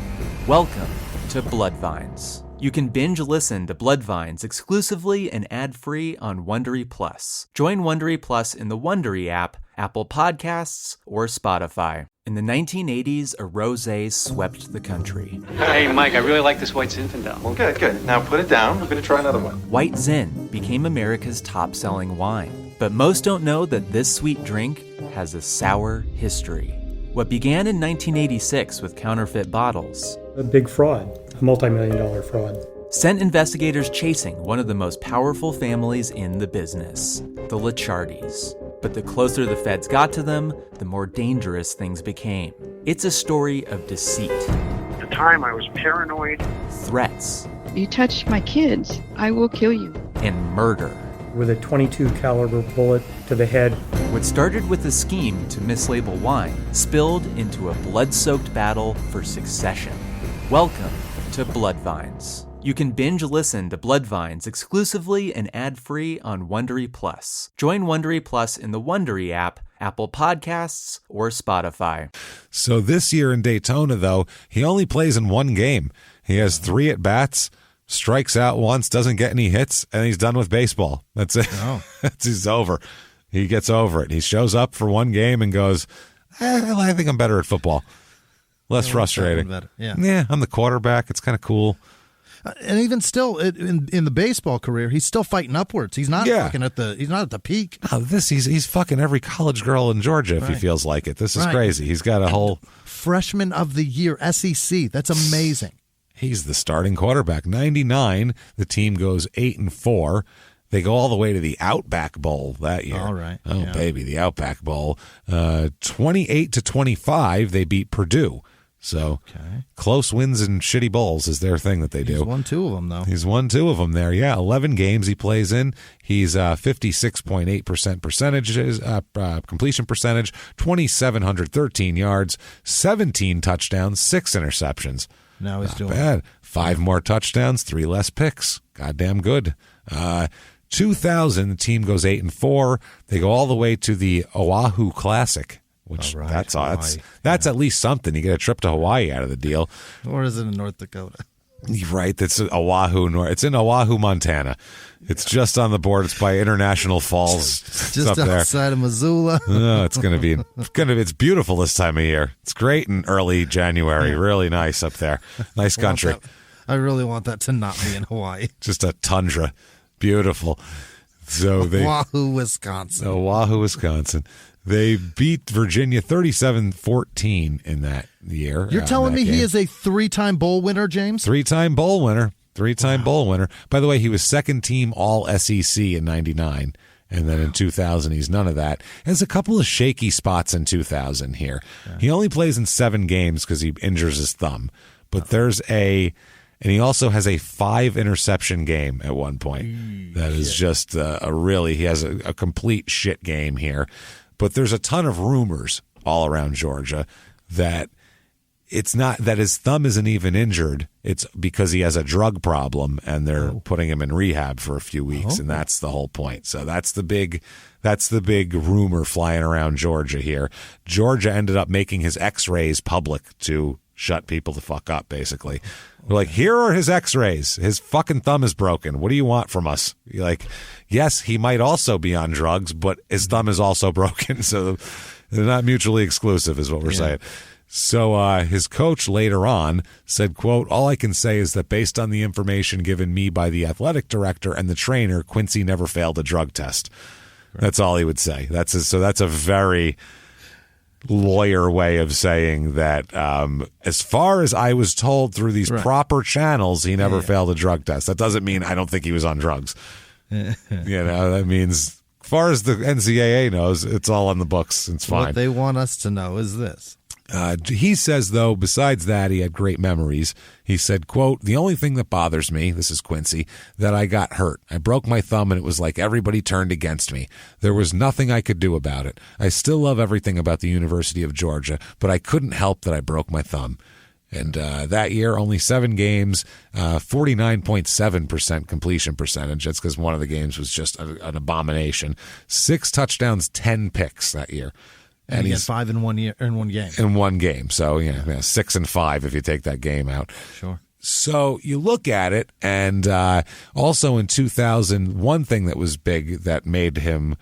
Welcome to Bloodvines. You can binge listen to Bloodvines exclusively and ad-free on Wondery Plus. Join Wondery Plus in the Wondery app, Apple Podcasts, or Spotify. In the 1980s, a rosé swept the country. Hey, Mike, I really like this White Zinfandel. Well, good. Now put it down. We're going to try another one. White Zin became America's top-selling wine. But most don't know that this sweet drink has a sour history. What began in 1986 with counterfeit bottles. A big fraud, a multi-million-dollar fraud. Sent investigators chasing one of the most powerful families in the business, the Licciardis. But the closer the feds got to them, the more dangerous things became. It's a story of deceit. At the time, I was paranoid. Threats. You touch my kids, I will kill you. And murder. With a .22 caliber bullet to the head. What started with a scheme to mislabel wine spilled into a blood-soaked battle for succession. Welcome to Bloodvines. You can binge listen to Bloodvines exclusively and ad-free on Wondery Plus. Join Wondery Plus in the Wondery app, Apple Podcasts, or Spotify. So this year in Daytona, though, he only plays in one game. He has 3 at-bats, strikes out once, doesn't get any hits, and he's done with baseball. That's it. Oh. He's over. He gets over it. He shows up for one game and goes, I think I'm better at football. Less frustrating. Yeah, I'm the quarterback. It's kind of cool. And even still, in the baseball career, he's still fighting upwards. He's not fucking he's not at the peak. Oh, he's fucking every college girl in Georgia if he feels like it. This is crazy. He's got a whole freshman of the year SEC. That's amazing. He's the starting quarterback. 99, the team goes 8-4. They go all the way to the Outback Bowl that year. All right. Oh, baby, the Outback Bowl. 28-25, they beat Purdue. So close wins and shitty bowls is their thing that they do. He's won 2 of them, though. He's won 2 of them there, yeah. 11 games he plays in. He's 56.8% completion percentage, 2,713 yards, 17 touchdowns, 6 interceptions. Now he's doing bad. 5 more touchdowns, 3 less picks. Goddamn good. 2000, the team goes 8-4. They go all the way to the Oahu Classic. Which that's at least something. You get a trip to Hawaii out of the deal. Or is it in North Dakota? Right, that's Oahu. It's in Oahu, Montana. It's just on the border. It's by International Falls. Just outside of Missoula. Oh, it's it's beautiful this time of year. It's great in early January. Really nice up there. Nice country. I really want that to not be in Hawaii. Just a tundra. Beautiful. So Oahu, Wisconsin. They beat Virginia 37-14 in that year. You're telling me he is a 3-time bowl winner, James? 3-time bowl winner. 3-time bowl winner. By the way, he was second team all SEC in 99. And then in 2000, he's none of that. Has a couple of shaky spots in 2000 here. Yeah. He only plays in 7 games because he injures his thumb. But and he also has a 5 interception game at one point. That is just he has a complete shit game here. But there's a ton of rumors all around Georgia that it's not that his thumb isn't even injured. It's because he has a drug problem and they're putting him in rehab for a few weeks. And that's the whole point. So that's the big rumor flying around Georgia here. Georgia ended up making his x-rays public to shut people the fuck up, basically. We're like, here are his x-rays. His fucking thumb is broken. What do you want from us? You're like, yes, he might also be on drugs, but his thumb is also broken. So they're not mutually exclusive is what we're saying. So his coach later on said, quote, all I can say is that based on the information given me by the athletic director and the trainer, Quincy never failed a drug test. Right. That's all he would say. So that's a very lawyer way of saying that as far as I was told through these proper channels, he never failed a drug test. That doesn't mean I don't think he was on drugs. That means as far as the NCAA knows, it's all on the books. It's fine. What they want us to know is this. He says, though, besides that, he had great memories. He said, quote, "The only thing that bothers me," this is Quincy, "that I got hurt. I broke my thumb and it was like everybody turned against me. There was nothing I could do about it. I still love everything about the University of Georgia, but I couldn't help that I broke my thumb." And that year, only 7 games, 49.7% completion percentage. That's because one of the games was just an abomination. 6 touchdowns, 10 picks that year. And he had 5 in one game. In one game. So, 6 and 5 if you take that game out. Sure. So you look at it, and also in 2000, one thing that was big that made him,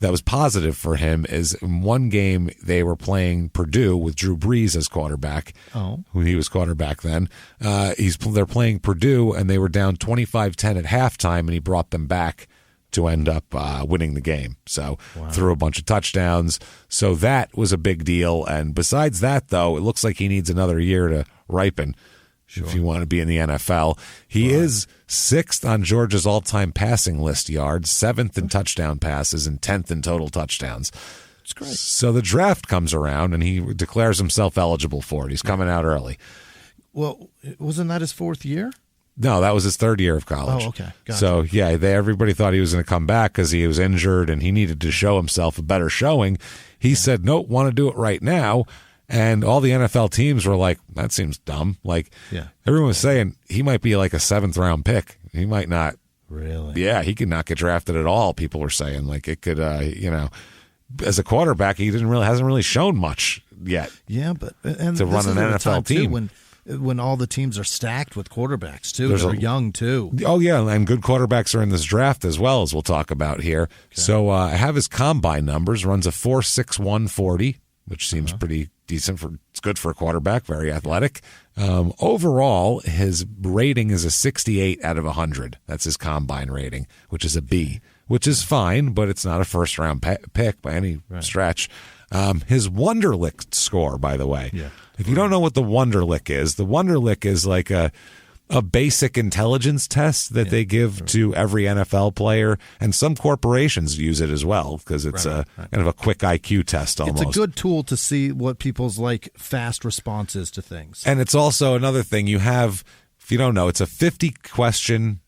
that was positive for him, is in one game they were playing Purdue with Drew Brees as quarterback. Oh. When he was quarterback then. They're playing Purdue, and they were down 25-10 at halftime, and he brought them back to end up winning the game. So threw a bunch of touchdowns. So that was a big deal. And besides that, though, it looks like he needs another year to ripen if you want to be in the NFL. He is 6th on Georgia's all-time passing list yards, 7th in touchdown passes, and 10th in total touchdowns. That's great. So the draft comes around, and he declares himself eligible for it. He's coming out early. Well, wasn't that his 4th year? No, that was his 3rd year of college. Oh, okay. Gotcha. So, everybody thought he was going to come back because he was injured and he needed to show himself a better showing. He said, nope, want to do it right now. And all the NFL teams were like, that seems dumb. Like, everyone was saying he might be like a 7th-round pick. He might not. Really? Yeah, he could not get drafted at all, people were saying. Like, it could, as a quarterback, he hasn't really shown much yet. Yeah, but to run an NFL team. Too, when all the teams are stacked with quarterbacks, too. They're young, too. Oh, yeah, and good quarterbacks are in this draft as well, as we'll talk about here. Okay. So I have his combine numbers. Runs a 4.61 40, which seems pretty decent. It's good for a quarterback, very athletic. Overall, his rating is a 68 out of 100. That's his combine rating, which is a B, which is fine, but it's not a first-round pick by any stretch. His Wonderlic score, by the way. Yeah. If you don't know what the Wonderlic is like a basic intelligence test that they give to every NFL player, and some corporations use it as well because it's kind of a quick IQ test almost. It's a good tool to see what people's fast responses to things. And it's also another thing you have, if you don't know, it's a 50-question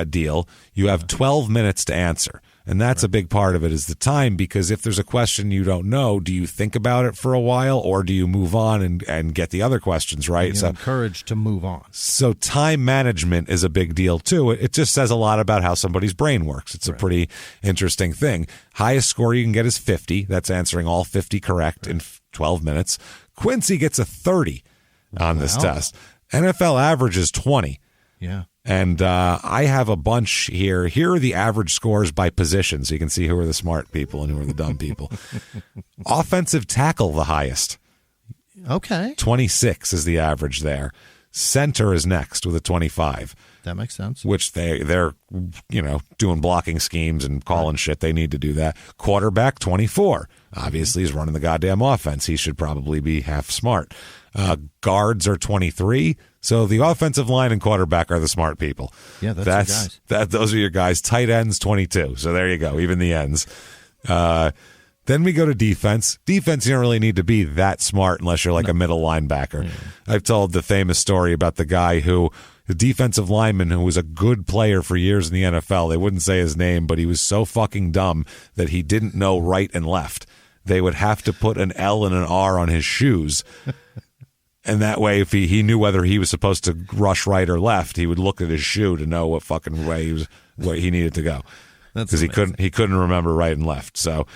deal. You have 12 minutes to answer. And that's a big part of it is the time, because if there's a question you don't know, do you think about it for a while or do you move on and get the other questions right? You're encouraged to move on. So time management is a big deal too. It just says a lot about how somebody's brain works. It's a pretty interesting thing. Highest score you can get is 50. That's answering all 50 correct in 12 minutes. Quincy gets a 30 on this test. NFL average is 20. Yeah. And I have a bunch here. Here are the average scores by position, so you can see who are the smart people and who are the dumb people. Offensive tackle, the highest. Okay. 26 is the average there. Center is next with a 25. That makes sense. Which they're doing blocking schemes and calling shit. They need to do that. Quarterback, 24. Obviously, he's running the goddamn offense. He should probably be half smart. Guards are 23. So the offensive line and quarterback are the smart people. Yeah, that's guys. Those are your guys. Tight ends, 22. So there you go, even the ends. Then we go to defense. Defense, you don't really need to be that smart unless you're like a middle linebacker. Yeah. I've told the famous story about the guy the defensive lineman who was a good player for years in the NFL. They wouldn't say his name, but he was so fucking dumb that he didn't know right and left. They would have to put an L and an R on his shoes. And that way, if he knew whether he was supposed to rush right or left, he would look at his shoe to know what fucking way he needed to go. Because he couldn't remember right and left. So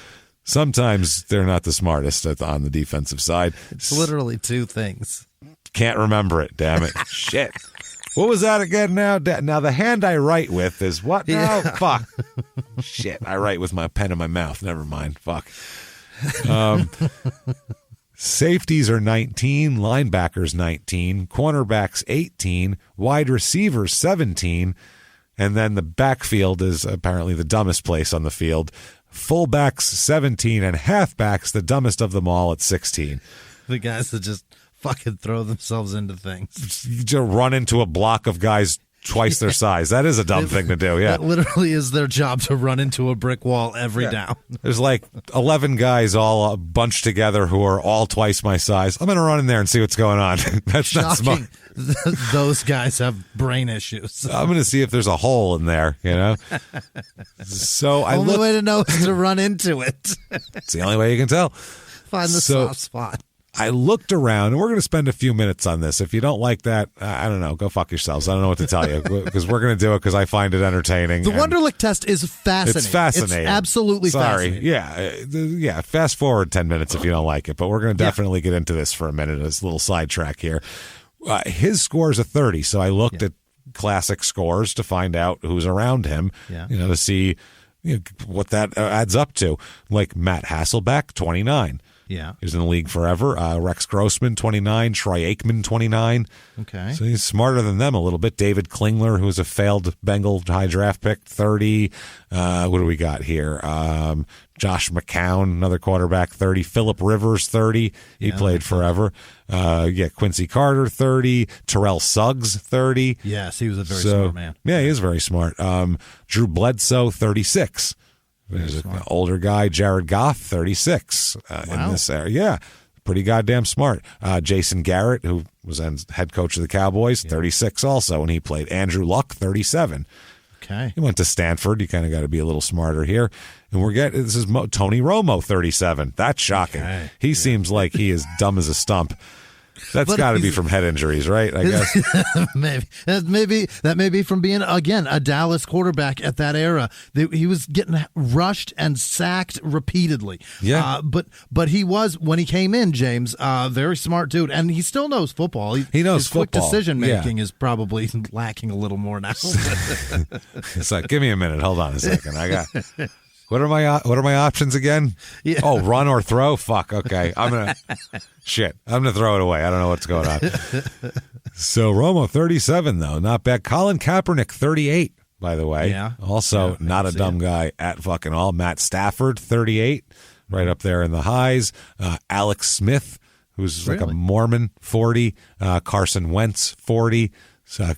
sometimes they're not the smartest on the defensive side. It's literally two things. Can't remember it. Damn it! Shit. What was that again? Now the hand I write with is what now? Yeah. Fuck. Shit. I write with my pen in my mouth. Never mind. Fuck. Safeties are 19, linebackers 19, cornerbacks 18, wide receivers 17, and then the backfield is apparently the dumbest place on the field. Fullbacks 17 and halfbacks the dumbest of them all at 16. The guys that just fucking throw themselves into things. You just run into a block of guys twice their size. That is a dumb thing to do, yeah. That literally is their job, to run into a brick wall every down. There's like 11 guys all bunched together who are all twice my size. I'm going to run in there and see what's going on. That's not smart. Those guys have brain issues. I'm going to see if there's a hole in there, So only way to know is to run into it. It's the only way you can tell. Find the soft spot. I looked around, and we're going to spend a few minutes on this. If you don't like that, I don't know. Go fuck yourselves. I don't know what to tell you, because we're going to do it because I find it entertaining. The Wonderlic test is fascinating. It's fascinating. It's absolutely fascinating. Yeah. Fast forward 10 minutes if you don't like it, but we're going to definitely get into this for a minute. This little sidetrack here. His score is a 30, so I looked at classic scores to find out who's around him, to see what that adds up to. Like Matt Hasselbeck, 29. Yeah. He was in the league forever. Rex Grossman, 29. Troy Aikman, 29. Okay. So he's smarter than them a little bit. David Klingler, who was a failed Bengal high draft pick, 30. What do we got here? Josh McCown, another quarterback, 30. Phillip Rivers, 30. He played forever. Quincy Carter, 30. Terrell Suggs, 30. Yes, he was a very smart man. Yeah, he is very smart. Drew Bledsoe, 36. There's an older guy, Jared Goff, 36 in this area. Yeah, pretty goddamn smart. Jason Garrett, who was head coach of the Cowboys, 36 also, and he played. Andrew Luck, 37. Okay. He went to Stanford. You kind of got to be a little smarter here. And this is Tony Romo, 37. That's shocking. Okay. He seems like he is dumb as a stump. That's got to be from head injuries, right? I guess maybe that may be from being again a Dallas quarterback at that era. He was getting rushed and sacked repeatedly. Yeah, but he was, when he came in, James, very smart dude, and he still knows football. He knows his quick football. Decision making is probably lacking a little more now. It's like, give me a minute. Hold on a second. I got. What are my options again? Yeah. Oh, run or throw? Fuck. Okay. I'm gonna throw it away. I don't know what's going on. So Romo, 37 though, not bad. Colin Kaepernick, 38. By the way, also not a dumb guy at fucking all. Matt Stafford, 38, right up there in the highs. Alex Smith, who's like a Mormon, 40. Carson Wentz, 40.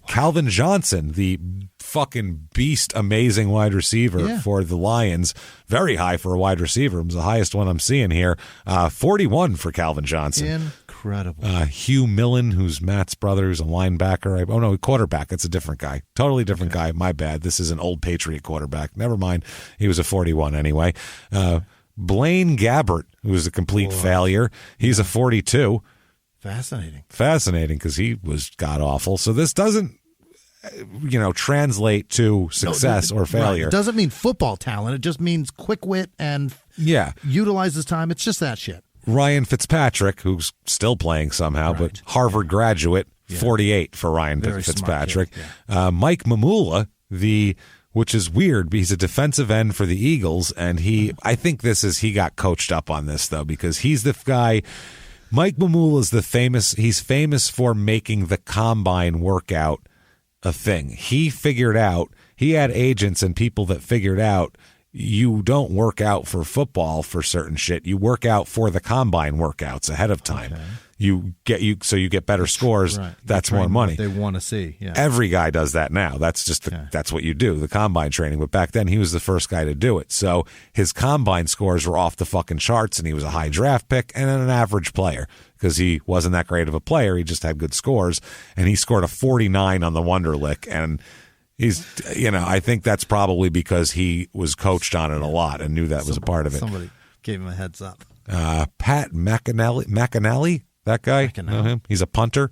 Calvin Johnson, the fucking beast, amazing wide receiver for the Lions. Very high for a wide receiver. It was the highest one I'm seeing here. 41 for Calvin Johnson. Incredible. Hugh Millen, who's Matt's brother, who's a linebacker. Quarterback. It's a different guy. Totally different guy. My bad. This is an old Patriot quarterback. Never mind. He was a 41 anyway. Blaine Gabbert, who was a complete failure. He's a 42. Fascinating, because he was god-awful. So this doesn't, translate to success or failure. Right. It doesn't mean football talent. It just means quick wit and utilizes time. It's just that shit. Ryan Fitzpatrick, who's still playing somehow, but Harvard graduate, 48 for Ryan Fitzpatrick. Mike Mamula, which is weird, because he's a defensive end for the Eagles, and I think he got coached up on this, though, because he's the guy. Mike Mamula is he's famous for making the combine workout a thing. He had agents and people that figured out you don't work out for football for certain shit. You work out for the combine workouts ahead of time. Okay. You get better scores. Right. That's more money. They want to see. Yeah. Every guy does that now. That's just that's what you do, the combine training. But back then he was the first guy to do it. So his combine scores were off the fucking charts, and he was a high draft pick and an average player because he wasn't that great of a player. He just had good scores, and he scored a 49 on the Wonderlic. And he's, I think that's probably because he was coached on it a lot and knew that was a part of it. Somebody gave him a heads up. Pat McAnally. That guy, know him? He's a punter.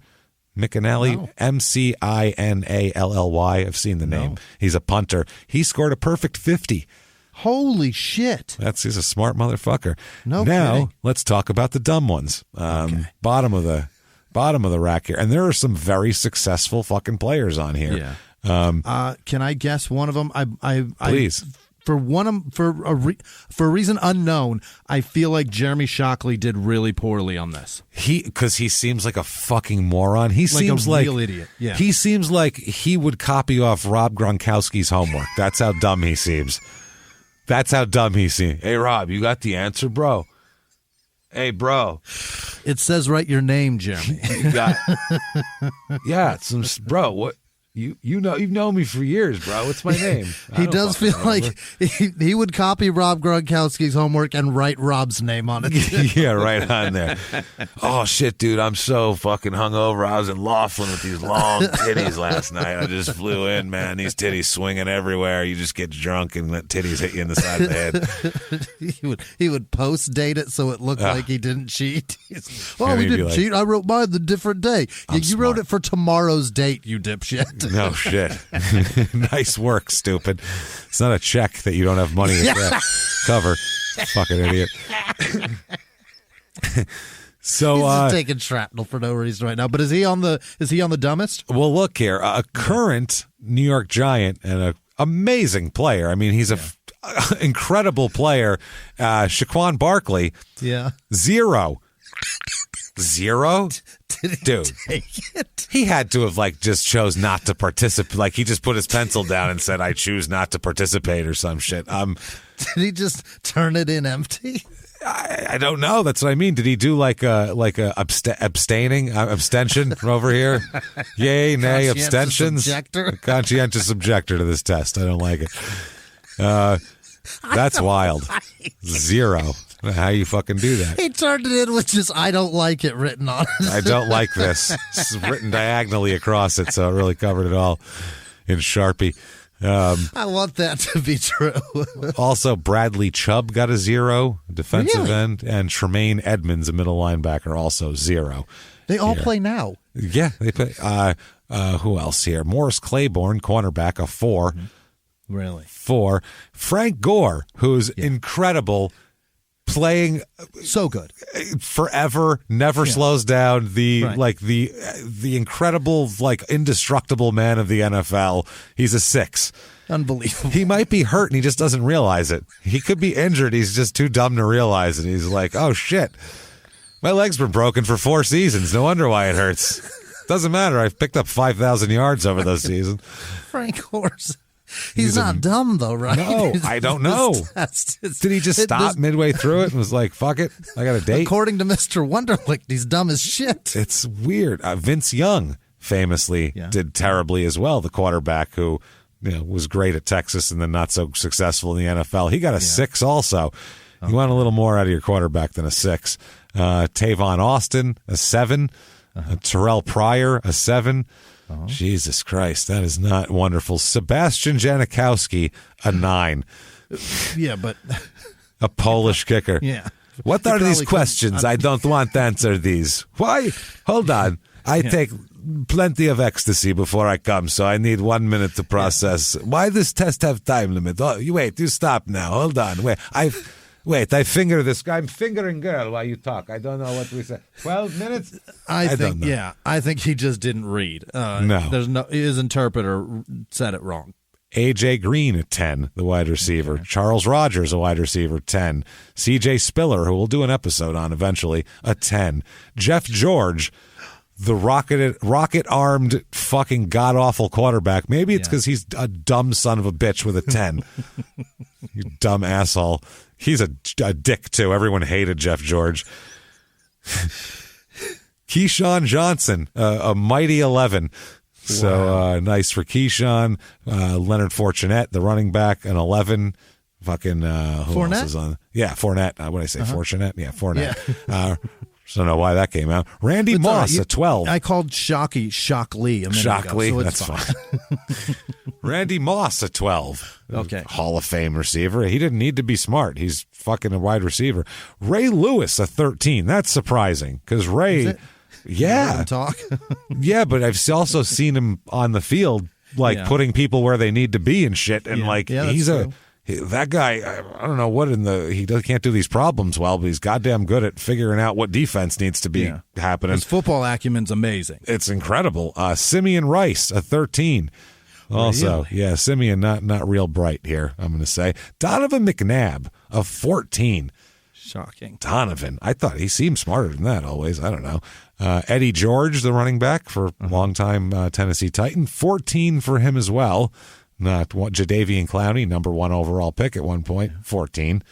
McAnally, no. McInally. I've seen the name. No. He's a punter. He scored a perfect 50. Holy shit! He's a smart motherfucker. No now kidding. Let's talk about the dumb ones. Bottom of the rack here, and there are some very successful fucking players on here. Yeah. Can I guess one of them? Please. For a reason unknown, I feel like Jeremy Shockley did really poorly on this. Because he seems like a fucking moron. He seems like a real idiot. Yeah. He seems like he would copy off Rob Gronkowski's homework. That's how dumb he seems. Hey, Rob, you got the answer, bro? Hey, bro. It says write your name, Jeremy. Yeah, bro. What? You know, you've known me for years, bro. What's my name? He does feel like he would copy Rob Gronkowski's homework and write Rob's name on it. Yeah, right on there. Oh, shit, dude. I'm so fucking hungover. I was in Laughlin with these long titties last night. I just flew in, man. These titties swinging everywhere. You just get drunk and let titties hit you in the side of the head. He would post-date it so it looked like he didn't cheat. Oh, we didn't cheat. I wrote mine the different day. You wrote it for tomorrow's date, you dipshit. No shit. Nice work, stupid. It's not a check that you don't have money to cover. Fucking idiot. So he's just taking shrapnel for no reason right now. But is he on the dumbest? Well, look here. A current New York Giant and an amazing player. I mean, he's an incredible player. Shaquan Barkley. Yeah. 0. Dude, he had to have just chose not to participate. Like he just put his pencil down and said, "I choose not to participate" or some shit. Did he just turn it in empty? I don't know. That's what I mean. Did he do like a abstention over here? Yay, nay, abstentions. Conscientious objector to this test. I don't like it. That's wild. 0. How you fucking do that? He turned it in with just "I don't like it" written on it. I don't like this. It's written diagonally across it, so it really covered it all in Sharpie. I want that to be true. Also, Bradley Chubb got a 0, defensive end, and Tremaine Edmonds, a middle linebacker, also 0. They all play now. Yeah, they play. Who else here? Morris Claiborne, cornerback, a 4. Mm-hmm. Really? 4. Frank Gore, who's incredible. Playing so good forever, never slows down. The incredible, indestructible man of the NFL. He's a 6. Unbelievable. He might be hurt and he just doesn't realize it. He could be injured. He's just too dumb to realize it. He's like, oh shit, my leg's been broken for 4 seasons. No wonder why it hurts. Doesn't matter. I've picked up 5,000 yards over those seasons. Frank Gore's. He's not dumb, though, right? No, I don't know. Did he just stop midway through it and was like, fuck it, I got a date? According to Mr. Wonderlick, he's dumb as shit. It's weird. Vince Young famously did terribly as well, the quarterback who was great at Texas and then not so successful in the NFL. He got a 6 also. Okay. You want a little more out of your quarterback than a 6. Tavon Austin, a 7. Terrell Pryor, a 7. Uh-huh. Jesus Christ, that is not wonderful. Sebastian Janikowski, a 9. Yeah, but a Polish kicker. Yeah. What are these questions? I don't want to answer these. Why? Hold on. I take plenty of ecstasy before I come, so I need 1 minute to process. Why does test have time limit? Oh, you stop now. Hold on. I finger this guy. I'm fingering girl while you talk. I don't know what we said. 12 minutes? I think he just didn't read. No. His interpreter said it wrong. A.J. Green at 10, the wide receiver. Okay. Charles Rogers, a wide receiver, 10. C.J. Spiller, who we'll do an episode on eventually, a 10. Jeff George, the rocket-armed fucking god-awful quarterback. Maybe it's because he's a dumb son of a bitch with a 10. You dumb asshole. He's a dick, too. Everyone hated Jeff George. Keyshawn Johnson, a mighty 11. So nice for Keyshawn. Leonard Fournette, the running back, an 11. Fucking who Fournette? else is on? Yeah, Fournette. What did I say? Fournette? Yeah, Fournette. Yeah. So I don't know why that came out. Randy Moss, a 12. I called Shock Lee a minute ago. Lee, so that's fine. Randy Moss, a 12. Okay. Hall of Fame receiver. He didn't need to be smart. He's fucking a wide receiver. Ray Lewis, a 13. That's surprising because Ray, talk. Yeah, but I've also seen him on the field, putting people where they need to be and shit. And he's that guy, I don't know what he can't do these problems well, but he's goddamn good at figuring out what defense needs to be happening. His football acumen's amazing. It's incredible. Simeon Rice, a 13. Also, really? Simeon not real bright here, I'm going to say. Donovan McNabb, a 14. Shocking. Donovan. I thought he seemed smarter than that always. I don't know. Eddie George, the running back for longtime Tennessee Titan, 14 for him as well. Not Jadeveon Clowney, number 1 overall pick at one point, 14.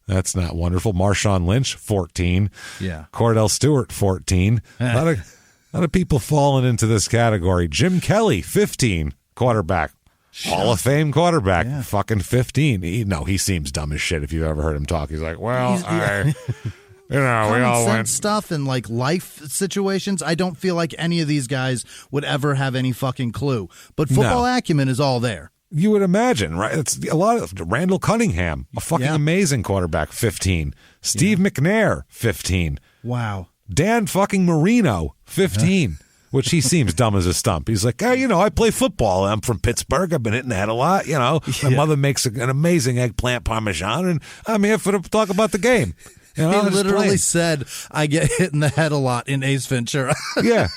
That's not wonderful. Marshawn Lynch, 14. Yeah. Cordell Stewart, 14. A A lot of people falling into this category. Jim Kelly, 15, quarterback. Hall of Fame quarterback, fucking 15. He seems dumb as shit if you've ever heard him talk. He's like, well, we all went stuff in like life situations. I don't feel like any of these guys would ever have any fucking clue. But football acumen is all there. You would imagine, right? It's a lot of Randall Cunningham, a fucking amazing quarterback, 15. Steve McNair, 15. Wow. Dan fucking Marino, 15. Which he seems dumb as a stump. He's like, hey, I play football. I'm from Pittsburgh. I've been hitting the head a lot. My mother makes an amazing eggplant parmesan, and I'm here to talk about the game. He literally said, I get hit in the head a lot in Ace Ventura. Yeah,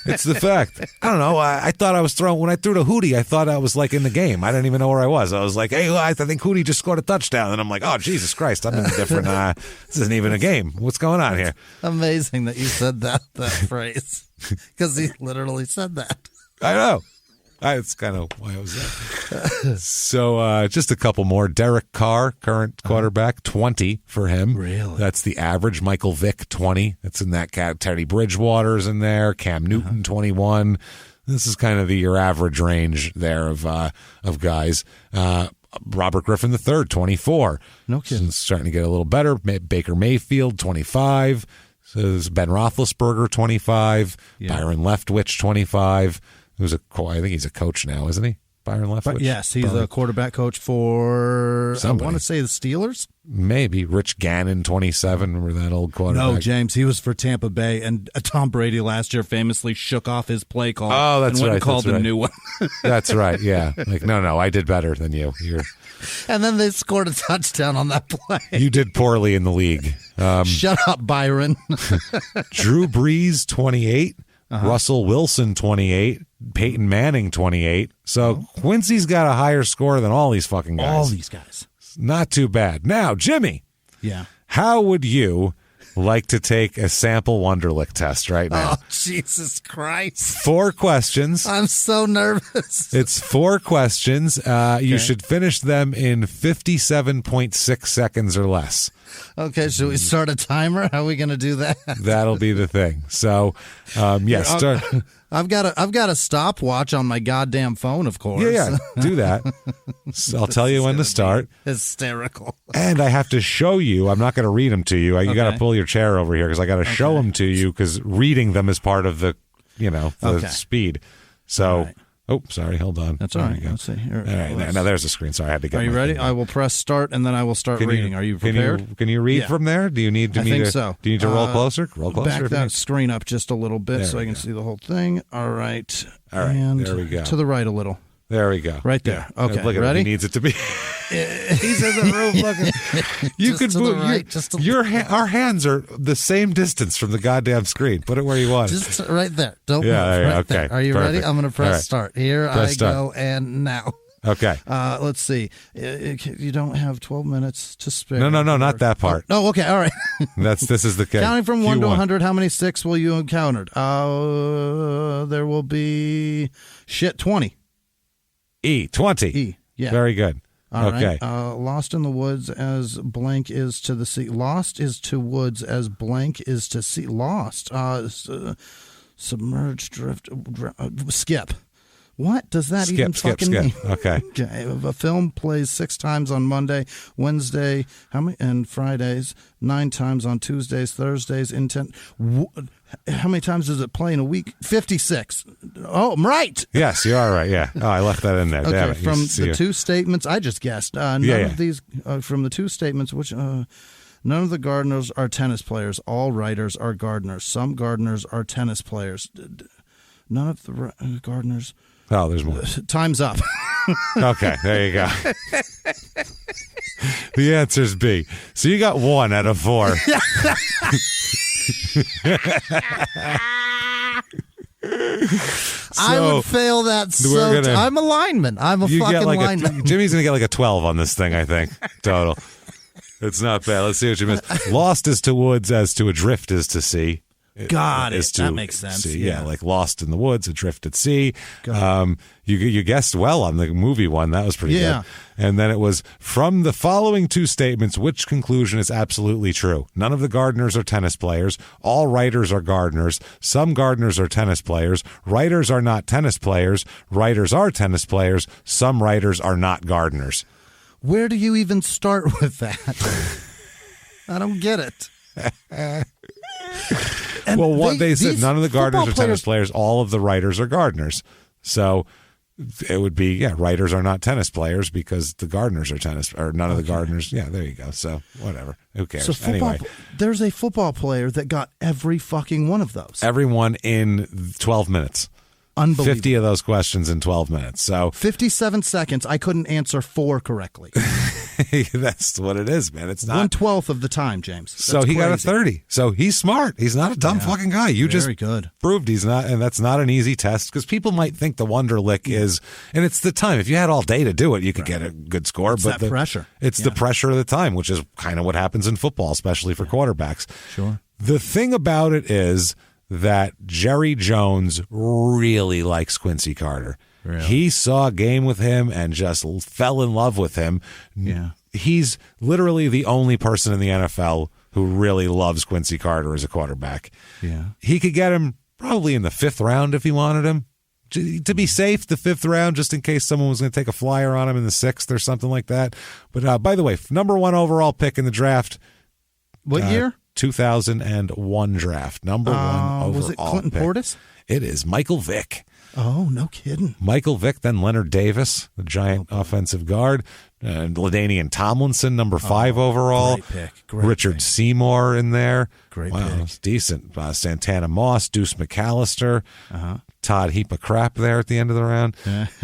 it's the fact. I don't know. I thought I was throwing, when I threw to Hootie, I thought I was like in the game. I didn't even know where I was. I was like, hey, I think Hootie just scored a touchdown. And I'm like, oh, Jesus Christ, I'm in a different, this isn't even a game. What's going on here? Amazing that you said that phrase. Because he literally said that. I know. It's kind of why I was there. So just a couple more. Derek Carr, current quarterback, 20 for him. Really? That's the average. Michael Vick, 20. That's in that cat. Teddy Bridgewater's in there. Cam Newton, 21. This is kind of your average range there of guys. Robert Griffin III, 24. No kidding. It's starting to get a little better. Baker Mayfield, 25. So there's Ben Roethlisberger, 25. Yeah. Byron Leftwich, 25. I think he's a coach now, isn't he? Byron Leftwich? Yes, he's a quarterback coach for, somebody. I want to say the Steelers? Maybe. Rich Gannon, 27. Remember that old quarterback? No, James, he was for Tampa Bay, and Tom Brady last year famously shook off his play call. Oh, that's and right. And called a new one. That's right, yeah. Like, no, I did better than you. And then they scored a touchdown on that play. You did poorly in the league. Shut up, Byron. Drew Brees, 28. Russell Wilson, 28. Peyton Manning, 28. So Quincy's got a higher score than all these fucking guys. All these guys. Not too bad. Now, Jimmie. Yeah. How would you like to take a sample Wonderlic test right now? Oh, Jesus Christ. 4 questions. I'm so nervous. It's 4 questions. You should finish them in 57.6 seconds or less. Okay, should we start a timer? How are we going to do that? That'll be the thing. So, start. I've got a stopwatch on my goddamn phone, of course. Yeah, do that. So I'll tell you when to start. Hysterical. And I have to show you. I'm not going to read them to you. You got to pull your chair over here because I got to show them to you because reading them is part of the, speed. So. Right. Oh, sorry. Hold on. That's all right. Let's see. Here, all right. Now there's the screen. Sorry, I had to get. Are you ready? I will press start, and then I will start reading. Are you prepared? Can you read from there? Do you need? I think so. Do you need to roll closer? Roll closer. Back that screen up just a little bit so I can see the whole thing. All right. And there we go. To the right a little. There we go. Right there. Yeah. Okay. Look at ready? He needs it to be. He's in the room looking. You could move. Our hands are the same distance from the goddamn screen. Put it where you want. Just right there. Don't move. Okay. There. Are you ready? I'm going to press start. Here press go, and now. Okay. Let's see. You don't have 12 minutes to spare. No, not that part. Oh, okay. All right. This is the case. Counting from 1 to 100, how many 6 will you encounter? There will be 20. 20. E. Yeah. Very good. All okay. Right. Lost in the woods as blank is to the sea. Lost is to woods as blank is to sea. Lost. Submerged, drift, skip. What does that even fucking mean? Okay. A film plays 6 times on Monday, Wednesday, and Fridays, 9 times on Tuesdays, Thursdays, how many times does it play in a week? 56. Oh, I'm right. Yes, you are right. Yeah. Oh, I left that in there. Okay, damn it. From the 2 statements, I just guessed. None of these, from the 2 statements, which none of the gardeners are tennis players. All writers are gardeners. Some gardeners are tennis players. None of the gardeners. Oh, there's more. Time's up. Okay, there you go. The answer's B. So you got 1 out of 4. I would fail that I'm a lineman. I'm a fucking lineman. Jimmy's going to get like a 12 on this thing, I think, total. It's not bad. Let's see what you missed. Lost is to woods as to adrift is to sea. Got it. That makes sense. Sea. Yeah, like Lost in the Woods, Adrift at Sea. You guessed well on the movie one. That was pretty good. And then it was, from the following two statements, which conclusion is absolutely true? None of the gardeners are tennis players. All writers are gardeners. Some gardeners are tennis players. Writers are not tennis players. Writers are tennis players. Some writers are not gardeners. Where do you even start with that? I don't get it. Well, what they said, none of the gardeners are tennis players. All of the writers are gardeners. So it would be, writers are not tennis players because the gardeners are tennis, or none of the gardeners. Yeah, there you go. So whatever. Who cares? So anyway, there's a football player that got every fucking one of those. Everyone in 12 minutes. Unbelievable. 50 of those questions in 12 minutes. So 57 seconds. I couldn't answer 4 correctly. That's what it is, man. It's not 1/12 of the time, James. That's so he crazy. got a 30. So he's smart. He's not a dumb fucking guy. You just proved he's not, and that's not an easy test because people might think the Wonderlic is, and it's the time. If you had all day to do it, you could get a good score. It's but that pressure. It's the pressure of the time, which is kind of what happens in football, especially for quarterbacks. Sure. The thing about it is that Jerry Jones really likes Quincy Carter. Really? He saw a game with him and just fell in love with him. Yeah. He's literally the only person in the NFL who really loves Quincy Carter as a quarterback. Yeah. He could get him probably in the 5th round if he wanted him. To be safe, the 5th round, just in case someone was going to take a flyer on him in the 6th or something like that. But by the way, number 1 overall pick in the draft. What year? 2001 draft. Number 1 overall was it Clinton pick. Portis? It is Michael Vick. Oh, no kidding. Michael Vick, then Leonard Davis, the giant offensive guard. LaDainian Tomlinson, number 5 overall. Great pick. Great Richard pick. Seymour in there. Great wow, pick. It's decent. Santana Moss, Deuce McAllister, Todd Heap of Crap there at the end of the round.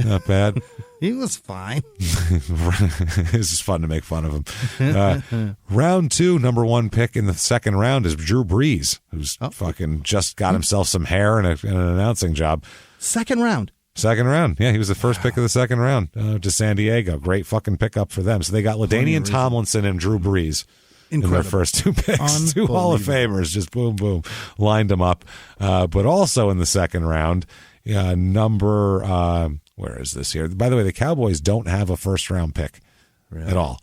Not bad. He was fine. This is fun to make fun of him. Round 2, number 1 pick in the 2nd round is Drew Brees, who's fucking just got himself some hair and an announcing job. 2nd round. 2nd round. Yeah, he was the first pick of the 2nd round to San Diego. Great fucking pickup for them. So they got LaDainian Tomlinson and Drew Brees in their first 2 picks. 2 Hall of Famers, just boom, boom, lined them up. But also in the 2nd round, where is this here? By the way, the Cowboys don't have a first-round pick at all.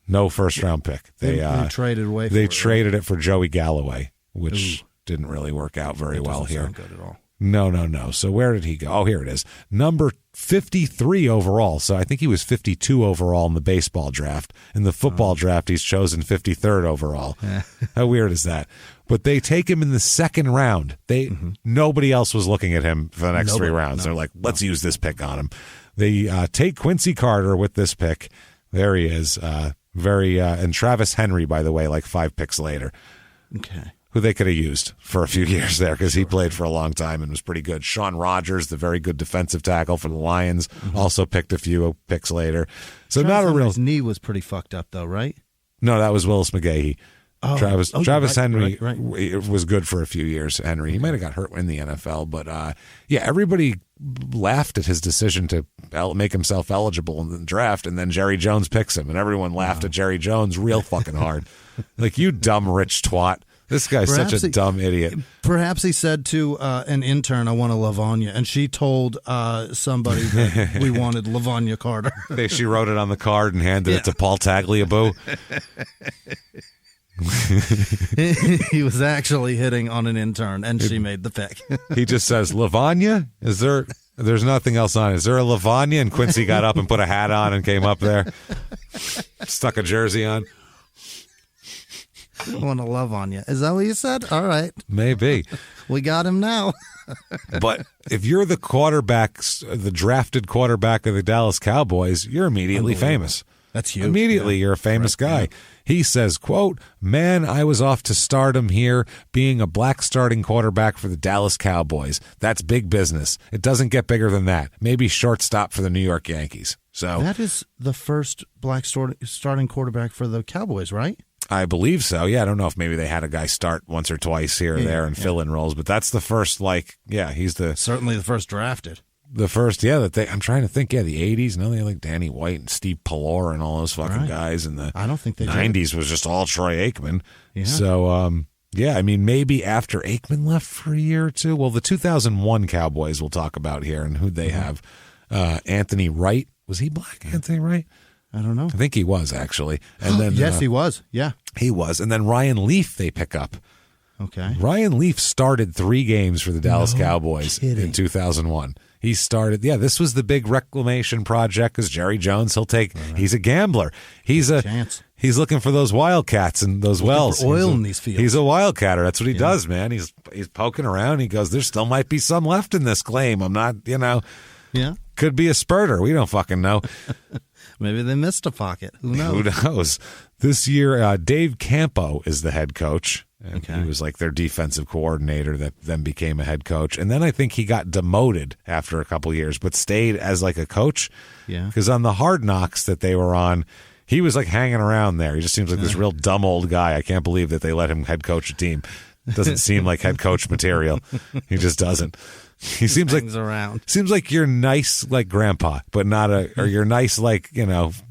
No first-round pick. They traded away. They traded it for Joey Galloway, which didn't really work out very well here. Sound good at all. No. So where did he go? Oh, here it is. Number 53 overall. So I think he was 52 overall in the baseball draft. In the football draft, he's chosen 53rd overall. How weird is that? But they take him in the 2nd round. Nobody else was looking at him for the next 3 rounds. They're like, let's use this pick on him. They take Quincy Carter with this pick. There he is. And Travis Henry, by the way, like 5 picks later. Okay. Who they could have used for a few years there because he played for a long time and was pretty good. Sean Rogers, the very good defensive tackle for the Lions, also picked a few picks later. So Travis not a real. Henry's knee was pretty fucked up though, right? No, that was Willis McGahee. Travis Henry right. was good for a few years. Henry, he might have got hurt in the NFL, but everybody laughed at his decision to make himself eligible in the draft, and then Jerry Jones picks him, and everyone laughed at Jerry Jones real fucking hard. Like, you dumb rich twat. This guy's such a dumb idiot. Perhaps he said to an intern, I want a lasagna, and she told somebody that we wanted lasagna Carter. She wrote it on the card and handed it to Paul Tagliabue. He was actually hitting on an intern, and she made the pick. He just says, lasagna? There's nothing else on it. Is there a lasagna? And Quincy got up and put a hat on and came up there. Stuck a jersey on. I want to love on you. Is that what you said? All right. Maybe. We got him now. But if you're the drafted quarterback of the Dallas Cowboys, you're immediately famous. That's huge. Immediately, you're a famous guy. Yeah. He says, quote, man, I was off to stardom here being a black starting quarterback for the Dallas Cowboys. That's big business. It doesn't get bigger than that. Maybe shortstop for the New York Yankees. So that is the first black starting quarterback for the Cowboys, right? I believe so. Yeah, I don't know if maybe they had a guy start once or twice here or there and fill in roles, but that's the first, he's certainly the first drafted. The first, I'm trying to think, the 80s. No, they had like Danny White and Steve Pallor and all those fucking guys. And the I don't think they 90s was just all Troy Aikman. Yeah. So, Yeah, I mean, maybe after Aikman left for a year or two. Well, the 2001 Cowboys we'll talk about here and who they have. Anthony Wright. Was he black, Anthony Wright? I don't know. I think he was, actually. And then yes, he was. Yeah. He was. And then Ryan Leaf they pick up. Okay. Ryan Leaf started 3 games for the Dallas Cowboys in 2001. He started, this was the big reclamation project because Jerry Jones, he's a gambler. He's looking for those wildcats and those wells. Oil in these fields. He's a wildcatter. That's what he does, man. He's poking around. He goes, there still might be some left in this claim. I'm not, Yeah. Could be a spurter. We don't fucking know. Maybe they missed a pocket. Who knows? Who knows? This year, Dave Campo is the head coach. And he was like their defensive coordinator that then became a head coach. And then I think he got demoted after a couple years, but stayed as like a coach. Yeah. Because on the Hard Knocks that they were on, he was like hanging around there. He just seems like this real dumb old guy. I can't believe that they let him head coach a team. Doesn't seem like head coach material. He just doesn't. He seems like you're nice like grandpa, but not or you're nice like,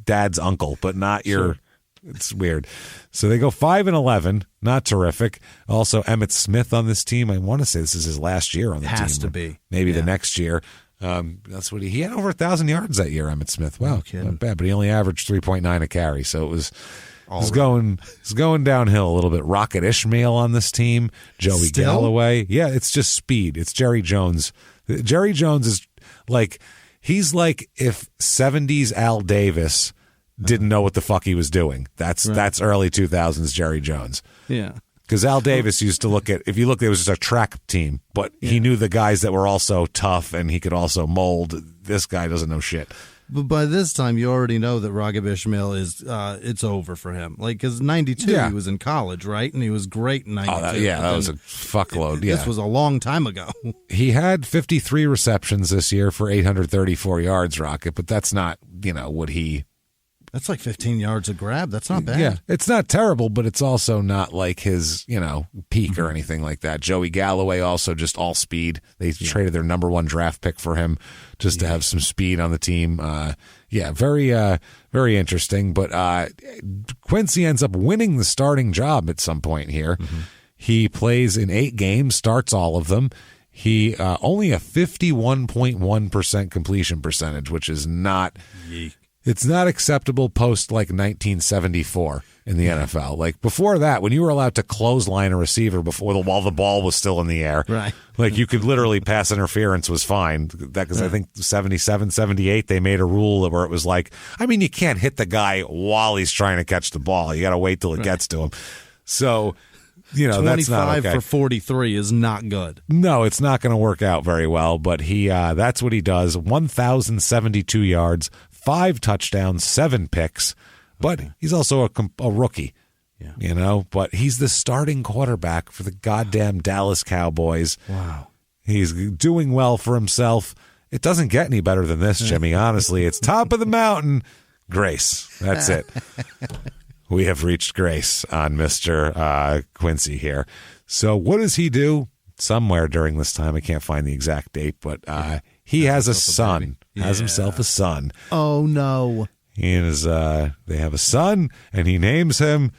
dad's uncle, but not your. Sure. It's weird. So they go 5-11, not terrific. Also, Emmitt Smith on this team. I want to say this is his last year on the team. Has to be. Maybe the next year. That's what he had over 1,000 yards that year, Emmitt Smith. Wow, not bad. But he only averaged 3.9 a carry, so it was going downhill a little bit. Rocket Ishmael on this team. Joey Galloway. Yeah, it's just speed. It's Jerry Jones. Jerry Jones is like he's like if 70s Al Davis didn't know what the fuck he was doing. That's early 2000s Jerry Jones. Yeah. Because Al Davis used to look at, if you look, it was just a track team, but he knew the guys that were also tough and he could also mold. This guy doesn't know shit. But by this time, you already know that Rocket Ishmael is, it's over for him. Like, because 92, he was in college, right? And he was great in 92. That was a fuckload. Yeah. This was a long time ago. He had 53 receptions this year for 834 yards, Rocket, but that's not, what he... That's like 15 yards a grab. That's not bad. Yeah, it's not terrible, but it's also not like his, peak or anything like that. Joey Galloway also just all speed. They traded their number 1 draft pick for him just to have some speed on the team. Very, very interesting. But Quincy ends up winning the starting job at some point here. Mm-hmm. He plays in 8 games, starts all of them. He only a 51.1% completion percentage, which is not... Yeek. It's not acceptable post like 1974 in the NFL. Like before that, when you were allowed to clothesline a receiver while the ball was still in the air, right? Like you could literally pass interference was fine. Because I think 77, 78, they made a rule where it was like, you can't hit the guy while he's trying to catch the ball. You got to wait till it gets to him. So, that's not okay. 25 for 43 is not good. No, it's not going to work out very well. But that's what he does. 1,072 yards. 5 touchdowns, 7 picks, but he's also a rookie, but he's the starting quarterback for the goddamn Dallas Cowboys. Wow. He's doing well for himself. It doesn't get any better than this, Jimmy. Honestly, it's top of the mountain. Grace. That's it. We have reached grace on Mr. Quincy here. So what does he do? Somewhere during this time, I can't find the exact date, but he has a son. Has himself a son. Oh no! They have a son, and he names him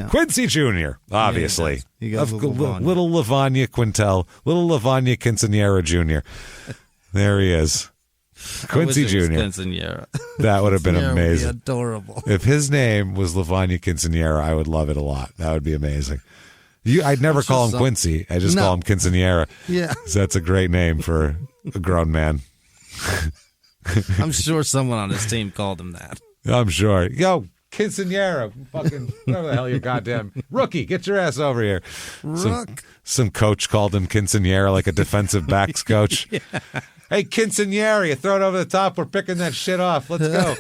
Quincy Jr. Obviously, he goes little Lavagna Quintel, little Lavagna Quinceañera Jr. There he is, Quincy Jr. Quinceañera. That would have been amazing. Would be adorable. If his name was Lavagna Quinceañera, I would love it a lot. That would be amazing. I'd never call him Quincy. I just call him Quinceañera. Yeah, that's a great name for a grown man. I'm sure someone on his team called him that. I'm sure. Yo, Quinceañera, fucking whatever the hell you goddamn rookie, get your ass over here. Some coach called him Quinceañera, like a defensive backs coach. Yeah. Hey, Quinceañera, you throw it over the top. We're picking that shit off. Let's go.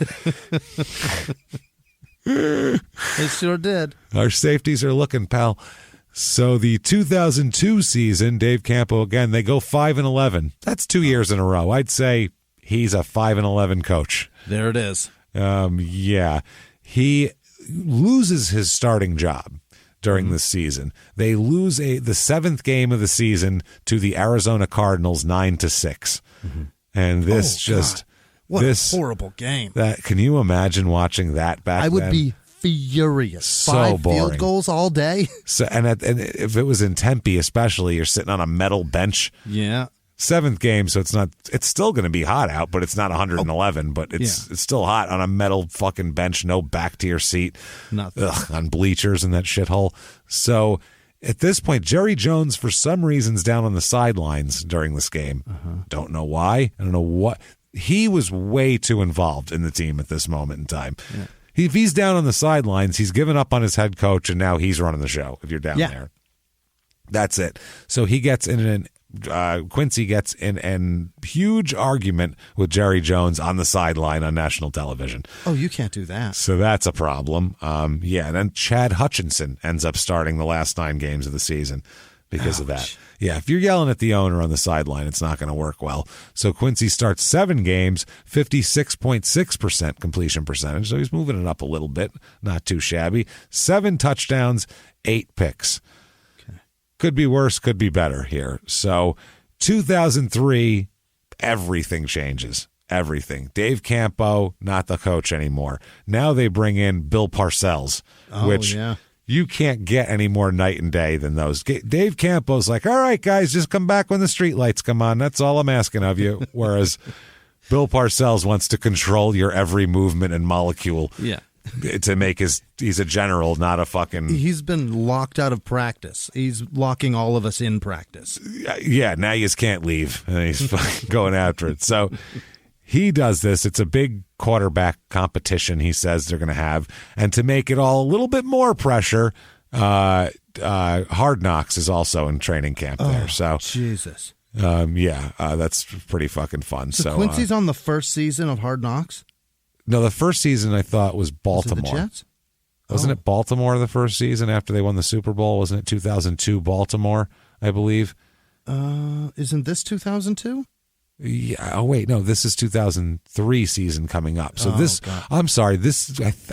It sure did. Our safeties are looking, pal. So the 2002 season, Dave Campo, again, they go 5-11. That's 2 years in a row. I'd say he's a 5-11 coach. There it is. He loses his starting job during this season. They lose the 7th game of the season to the Arizona Cardinals 9-6. Mm-hmm. And this what a horrible game. Can you imagine watching that back then? I would be furious. So 5 boring. field goals all day. So and if it was in Tempe, especially, you're sitting on a metal bench. Yeah. 7th game, so it's still going to be hot out, but it's not 111, but it's still hot on a metal fucking bench, no back to your seat. Nothing. On bleachers in that shithole. So at this point, Jerry Jones, for some reason's down on the sidelines during this game. Don't know why. I don't know what. He was way too involved in the team at this moment in time. Yeah. If he's down on the sidelines, he's given up on his head coach, and now he's running the show if you're down there. That's it. So he gets in Quincy gets in a huge argument with Jerry Jones on the sideline on national television. Oh, you can't do that. So that's a problem. And then Chad Hutchinson ends up starting the last 9 games of the season because of that. Yeah, if you're yelling at the owner on the sideline, it's not going to work well. So Quincy starts 7 games, 56.6% completion percentage. So he's moving it up a little bit, not too shabby. 7 touchdowns, 8 picks. Could be worse, could be better here. So 2003, everything changes. Everything. Dave Campo, not the coach anymore. Now they bring in Bill Parcells, which you can't get any more night and day than those. Dave Campo's like, all right, guys, just come back when the street lights come on. That's all I'm asking of you. Whereas Bill Parcells wants to control your every movement and molecule. Yeah. To make he's a general, not a fucking. He's been locked out of practice. He's locking all of us in practice. Yeah, now you just can't leave, and he's fucking going after it. So he does this. It's a big quarterback competition. He says they're going to have, and to make it all a little bit more pressure, Hard Knocks is also in training camp there. So Jesus. That's pretty fucking fun. So Quincy's on the first season of Hard Knocks. No, the first season I thought was Baltimore. Was it the Jets? Wasn't it Baltimore the first season after they won the Super Bowl? Wasn't it 2002 Baltimore, I believe? Isn't this 2002? Yeah. Oh, wait. No, this is 2003 season coming up. So I'm sorry.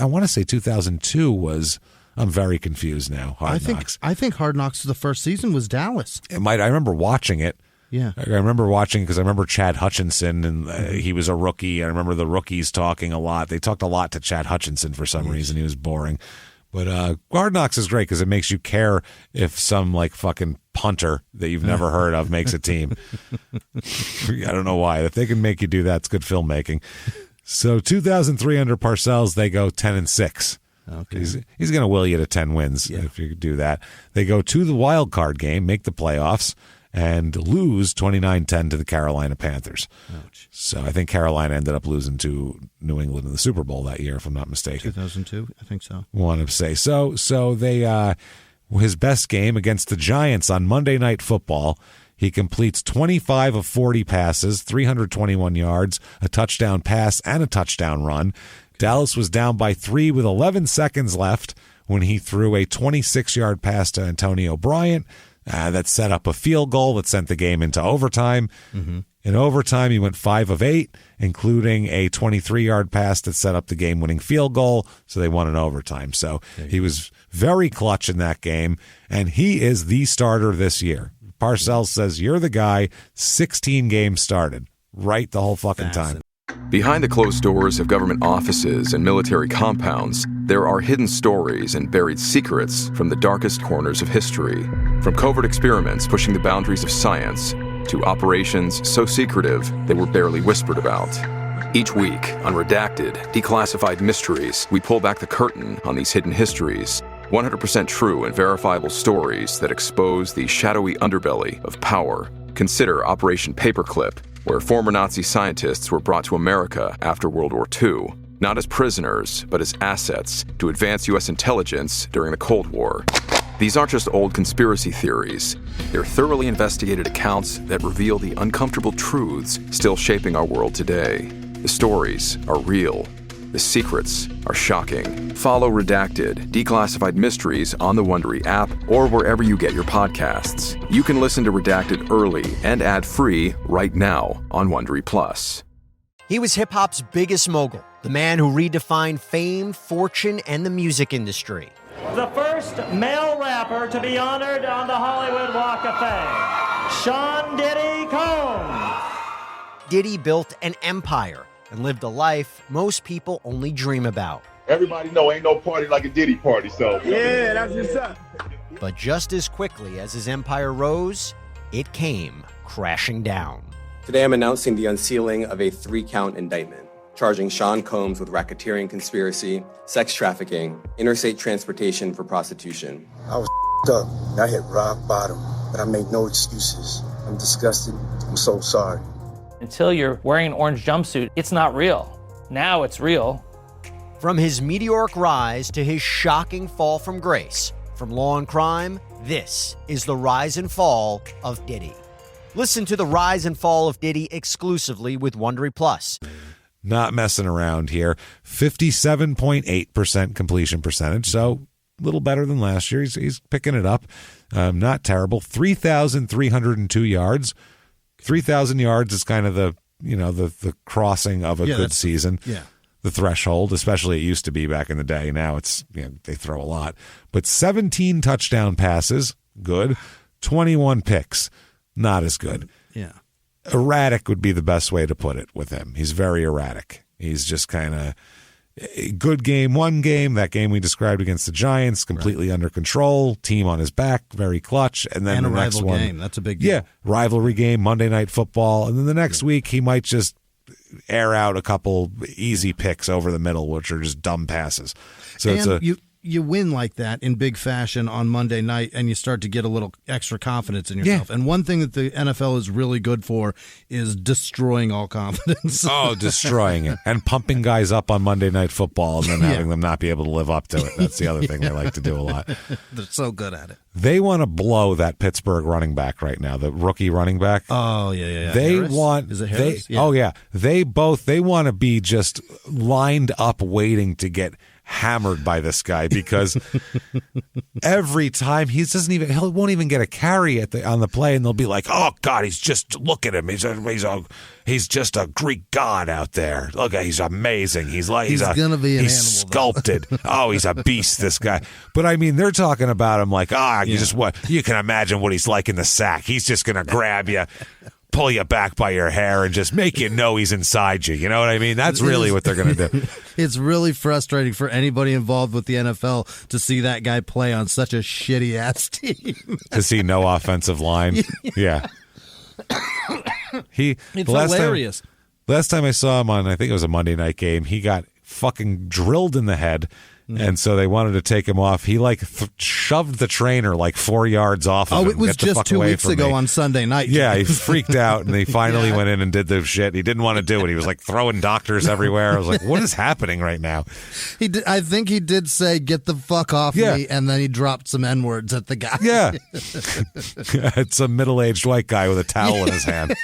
I want to say 2002 was. I'm very confused now. Hard Knocks. I think Hard Knocks the first season was Dallas. It might. I remember watching it. Yeah, I remember watching because I remember Chad Hutchinson, and he was a rookie. I remember the rookies talking a lot. They talked a lot to Chad Hutchinson for some reason. He was boring. But Hard Knocks is great because it makes you care if some like fucking punter that you've never heard of makes a team. I don't know why. If they can make you do that, it's good filmmaking. So 2003 under Parcells, they go 10-6. Okay. He's going to will you to 10 wins if you do that. They go to the wild card game, make the playoffs, and lose 29-10 to the Carolina Panthers. Ouch. So I think Carolina ended up losing to New England in the Super Bowl that year, if I'm not mistaken. 2002, I think so. Want to say so. So they his best game against the Giants on Monday Night Football. He completes 25 of 40 passes, 321 yards, a touchdown pass, and a touchdown run. Dallas was down by 3 with 11 seconds left when he threw a 26-yard pass to Antonio Bryant. That set up a field goal that sent the game into overtime. Mm-hmm. In overtime, he went 5 of 8, including a 23-yard pass that set up the game-winning field goal, so they won in overtime. So he was very clutch in that game, and he is the starter this year. Parcells says, you're the guy, 16 games started, right the whole fucking time. Behind the closed doors of government offices and military compounds, there are hidden stories and buried secrets from the darkest corners of history. From covert experiments pushing the boundaries of science to operations so secretive they were barely whispered about. Each week, on Redacted, Declassified Mysteries, we pull back the curtain on these hidden histories. 100% true and verifiable stories that expose the shadowy underbelly of power. Consider Operation Paperclip, where former Nazi scientists were brought to America after World War II, not as prisoners, but as assets to advance U.S. intelligence during the Cold War. These aren't just old conspiracy theories. They're thoroughly investigated accounts that reveal the uncomfortable truths still shaping our world today. The stories are real. The secrets are shocking. Follow Redacted, Declassified Mysteries on the Wondery app or wherever you get your podcasts. You can listen to Redacted early and ad-free right now on Wondery Plus. He was hip-hop's biggest mogul, the man who redefined fame, fortune, and the music industry. The first male rapper to be honored on the Hollywood Walk of Fame, Sean Diddy Combs. Diddy built an empire and lived a life most people only dream about. everybody know ain't no party like a Diddy party, so. Yeah, that's what's up. But just as quickly as his empire rose, it came crashing down. Today I'm announcing the unsealing of a 3-count indictment, charging Sean Combs with racketeering conspiracy, sex trafficking, interstate transportation for prostitution. I was up. I hit rock bottom, but I made no excuses. I'm disgusted. I'm so sorry. Until you're wearing an orange jumpsuit, it's not real. Now it's real. From his meteoric rise to his shocking fall from grace, from law and crime, this is the rise and fall of Diddy. Listen to the rise and fall of Diddy exclusively with Wondery Plus. Not messing around here. 57.8% completion percentage, so a little better than last year. He's picking it up. Not terrible. 3,302 yards. 3,000 yards is kind of the crossing of a good season. Yeah. The threshold, especially it used to be back in the day. Now it's, they throw a lot. But 17 touchdown passes, good. 21 picks, not as good. Yeah. Erratic would be the best way to put it with him. He's very erratic. He's just kind of good game, one game. That game we described against the Giants, completely under control, team on his back, very clutch. And then the next one. Game. That's a big deal. Yeah, rivalry game, Monday Night Football. And then the next week he might just air out a couple easy picks over the middle, which are just dumb passes. So you win like that in big fashion on Monday night, and you start to get a little extra confidence in yourself. Yeah. And one thing that the NFL is really good for is destroying all confidence. Oh, destroying it. And pumping guys up on Monday Night Football and then having them not be able to live up to it. That's the other thing they like to do a lot. They're so good at it. They want to blow that Pittsburgh running back right now, the rookie running back. Oh, yeah. They Harris? want. Is it Harris? Oh, yeah. They want to be just lined up waiting to get hammered by this guy because every time he won't even get a carry on the play, and they'll be like, "Oh God, look at him. He's just a Greek god out there. Look, he's amazing. He's gonna be an he's animal, sculpted. Oh, he's a beast. This guy." But I mean, they're talking about him like, you can imagine what he's like in the sack. He's just gonna grab you, pull you back by your hair, and just make you know he's inside you. You know what I mean? That's really what they're going to do. It's really frustrating for anybody involved with the NFL to see that guy play on such a shitty-ass team. To see no offensive line. Yeah. It's hilarious. Last time I saw him on, I think it was a Monday night game, he got fucking drilled in the head. And so they wanted to take him off. He shoved the trainer 4 yards off of him. Oh, it was just 2 weeks ago on Sunday night. Yeah, he freaked out, and they finally went in and did the shit. He didn't want to do it. He was throwing doctors everywhere. I was like, what is happening right now? I think he did say, "Get the fuck off me," and then he dropped some N-words at the guy. Yeah. It's a middle-aged white guy with a towel in his hand.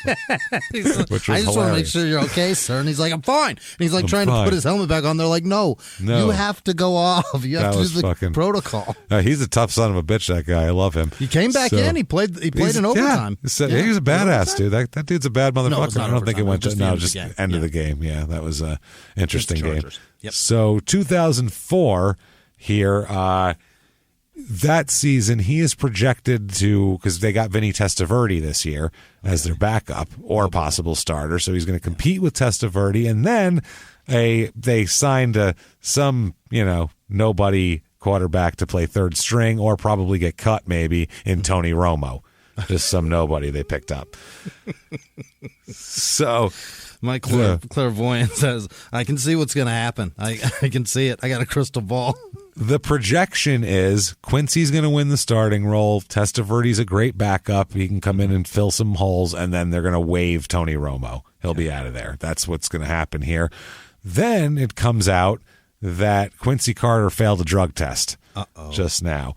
Which was I just hilarious. want to make sure you're okay, sir. And he's like, "I'm fine." And he's trying to put his helmet back on. They're like, no, you have to go off. You have to do the protocol. He's a tough son of a bitch, that guy. I love him. He came back in. He played in overtime. Yeah. He was a badass, dude. That dude's a bad motherfucker. No, I don't think it went just end of the game. Yeah, that was an interesting game. Yep. So 2004 here, that season, he is projected to, because they got Vinny Testaverde this year as their backup or possible starter. So he's going to compete with Testaverde, and then they signed some nobody quarterback to play third string or probably get cut maybe in Tony Romo. Just some nobody they picked up. So my clairvoyant says, I can see what's going to happen. I can see it. I got a crystal ball. The projection is Quincy's going to win the starting role. Testaverde's a great backup. He can come in and fill some holes, and then they're going to waive Tony Romo. He'll be out of there. That's what's going to happen here. Then it comes out that Quincy Carter failed a drug test just now.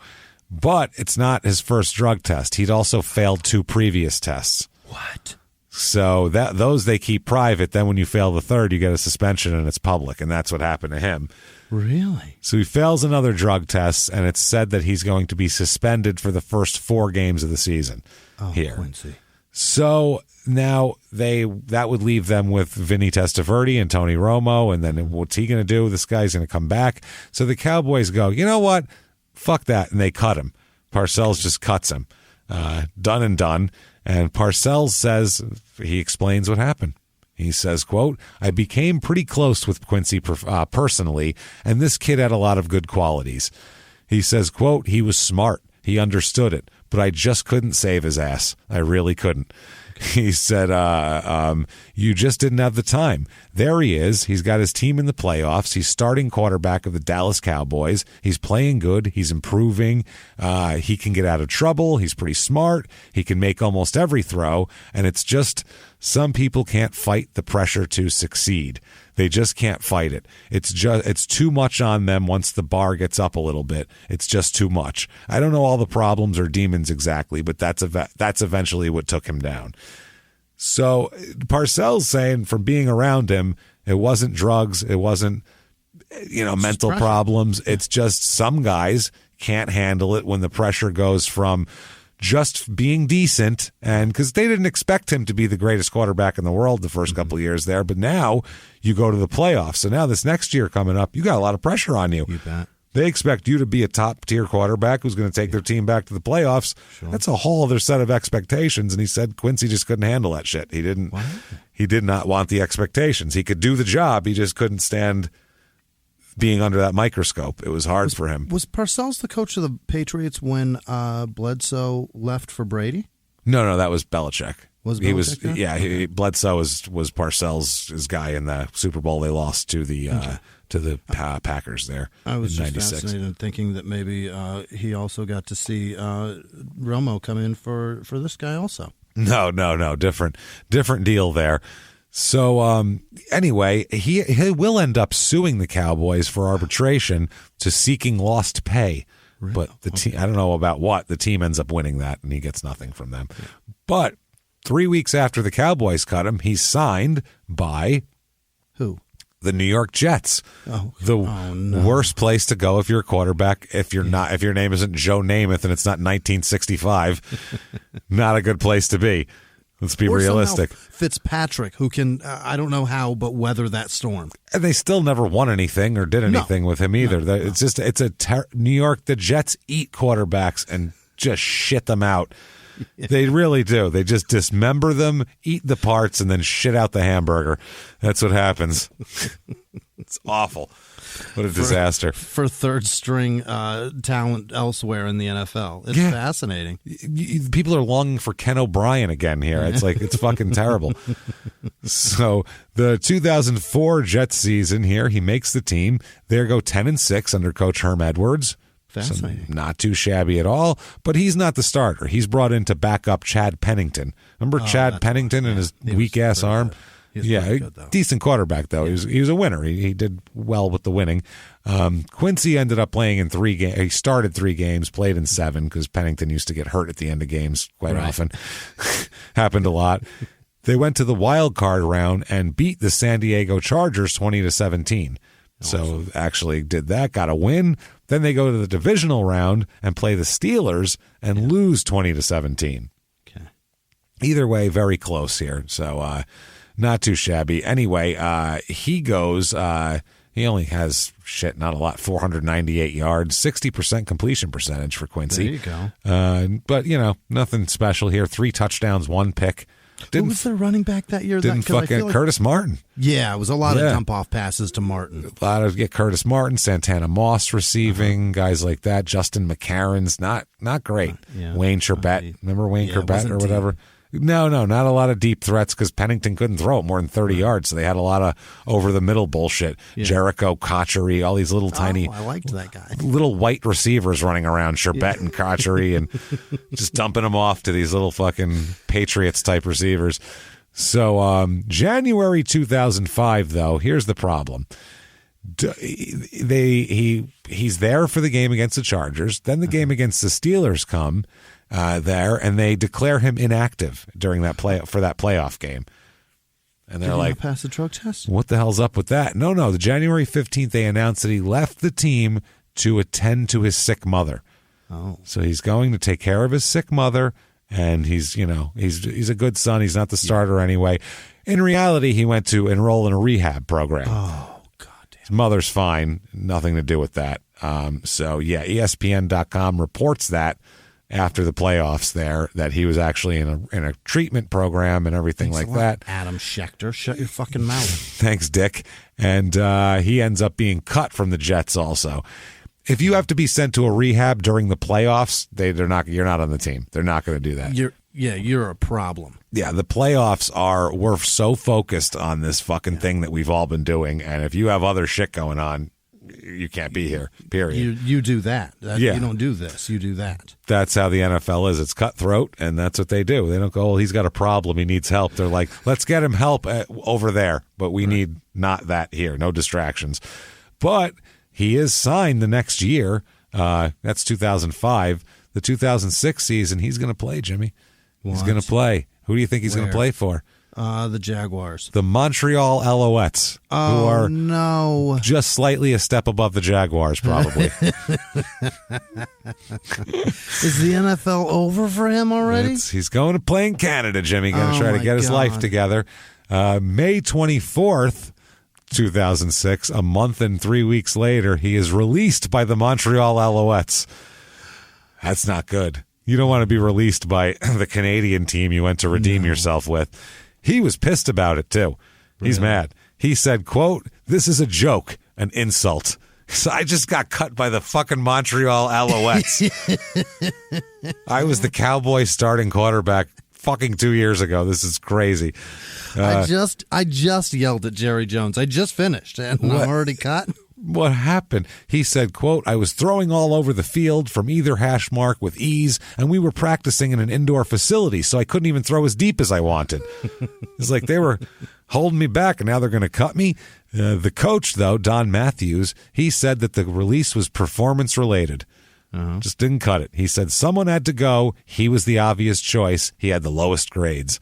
But it's not his first drug test. He'd also failed 2 previous tests. What? So those they keep private. Then when you fail the third, you get a suspension and it's public. And that's what happened to him. Really? So he fails another drug test, and it's said that he's going to be suspended for the first 4 games of the season here. Quincy. So now that would leave them with Vinny Testaverde and Tony Romo, and then what's he going to do? This guy's going to come back. So the Cowboys go, you know what? Fuck that, and they cut him. Parcells just cuts him. Done and done. And Parcells says, he explains what happened. He says, quote, I became pretty close with Quincy personally, and this kid had a lot of good qualities. He says, quote, he was smart. He understood it, but I just couldn't save his ass. I really couldn't. He said, you just didn't have the time. There he is. He's got his team in the playoffs. He's starting quarterback of the Dallas Cowboys. He's playing good. He's improving. He can get out of trouble. He's pretty smart. He can make almost every throw. And it's just some people can't fight the pressure to succeed. They just can't fight it. It's too much on them once the bar gets up a little bit. It's just too much. I don't know all the problems or demons exactly, but that's eventually what took him down. So Parcells saying from being around him, it wasn't drugs, it wasn't mental problems. It's just some guys can't handle it when the pressure goes from just being decent, and because they didn't expect him to be the greatest quarterback in the world the first couple of years there, but now you go to the playoffs. So now this next year coming up, you got a lot of pressure on you. You bet. They expect you to be a top-tier quarterback who's going to take their team back to the playoffs. Sure. That's a whole other set of expectations, and he said Quincy just couldn't handle that shit. He didn't. What? He did not want the expectations. He could do the job. He just couldn't stand being under that microscope. It was hard for him. Was Parcells the coach of the Patriots when Bledsoe left for Brady? No, that was Belichick. He was Bledsoe was Parcells' guy in the Super Bowl they lost to the Packers there. I was in just 96. fascinated thinking that maybe he also got to see Romo come in for this guy also. No, different deal there. So anyway, he will end up suing the Cowboys for arbitration to seeking lost pay. Really? But the team, I don't know about what, the team ends up winning that and he gets nothing from them. Yeah. But 3 weeks after the Cowboys cut him, he's signed by who? The New York Jets. Worst place to go if you're a quarterback, if your name isn't Joe Namath and it's not 1965. Not a good place to be. Let's be realistic. Fitzpatrick, who can, I don't know how, but weather that storm. And they still never won anything or did anything with him either. No. New York, the Jets eat quarterbacks and just shit them out. Yeah. They really do. They just dismember them, eat the parts, and then shit out the hamburger. That's what happens. It's awful. What a disaster. For third-string talent elsewhere in the NFL. It's fascinating. People are longing for Ken O'Brien again here. It's like, it's fucking terrible. So the 2004 Jets season here, he makes the team. They go 10-6 under Coach Herm Edwards. Fascinating. So not too shabby at all, but he's not the starter. He's brought in to back up Chad Pennington. Remember Chad Pennington and his weak-ass arm? Good, decent quarterback, though. Yeah. He was a winner. He did well with the winning. Quincy ended up playing in 3 games. He started 3 games, played in 7 because Pennington used to get hurt at the end of games quite often. Happened a lot. They went to the wild card round and beat the San Diego Chargers 20-17. So actually did that, got a win. Then they go to the divisional round and play the Steelers and lose 20-17. Okay. Either way, very close here. So not too shabby. Anyway, he goes, he only has not a lot, 498 yards, 60% completion percentage for Quincy. There you go. But, nothing special here. 3 touchdowns, 1 pick. Who was their running back that year? Curtis Martin. Yeah, it was a lot of dump-off passes to Martin. A lot of Curtis Martin, Santana Moss receiving, guys like that. Justin McCarron's not great. Wayne Charbet. Remember Wayne Charbet or whatever? No, not a lot of deep threats because Pennington couldn't throw it more than 30 yards, so they had a lot of over-the-middle bullshit. Yeah. Jericho, Kochery, all these little tiny... I liked that guy. Little white receivers running around, Charbet and Kochery, and just dumping them off to these little fucking Patriots-type receivers. So January 2005, though, here's the problem. He's there for the game against the Chargers. Then the game against the Steelers come there, and they declare him inactive during that playoff game. And they're like, pass the drug test? What the hell's up with that? No. The January 15th, they announced that he left the team to attend to his sick mother. Oh, so he's going to take care of his sick mother, and he's a good son. He's not the starter anyway. In reality, he went to enroll in a rehab program. Oh, goddamn. His mother's fine. Nothing to do with that. ESPN.com reports that. after the playoffs there that he was actually in a treatment program and everything like that. Adam Schechter, shut your fucking mouth. Thanks, Dick. And he ends up being cut from the Jets also. If you have to be sent to a rehab during the playoffs, you're not on the team. They're not going to do that. You're a problem. Yeah, the playoffs we're so focused on this fucking thing that we've all been doing, and if you have other shit going on, you can't be here, period. You do that. You don't do this. You do that. That's how the NFL is. It's cutthroat, and that's what they do. They don't go, he's got a problem. He needs help. They're like, let's get him help over there, but we need not that here. No distractions. But he is signed the next year. That's 2005. The 2006 season, he's going to play, Jimmy. He's going to play. Who do you think he's going to play for? The Jaguars. The Montreal Alouettes, who are just slightly a step above the Jaguars, probably. Is the NFL over for him already? He's going to play in Canada, Jimmy. Going to try to get his life together. May 24th, 2006, a month and 3 weeks later, he is released by the Montreal Alouettes. That's not good. You don't want to be released by the Canadian team you went to redeem yourself with. He was pissed about it, too. He's mad. He said, quote, "This is a joke, an insult. So I just got cut by the fucking Montreal Alouettes. I was the Cowboys starting quarterback fucking 2 years ago. This is crazy." I just yelled at Jerry Jones. I just finished, and I'm already cut. What happened? He said, quote, "I was throwing all over the field from either hash mark with ease, and we were practicing in an indoor facility, so I couldn't even throw as deep as I wanted." It's like they were holding me back, and now they're going to cut me. The coach, though, Don Matthews, he said that the release was performance-related. Just didn't cut it. He said someone had to go. He was the obvious choice. He had the lowest grades.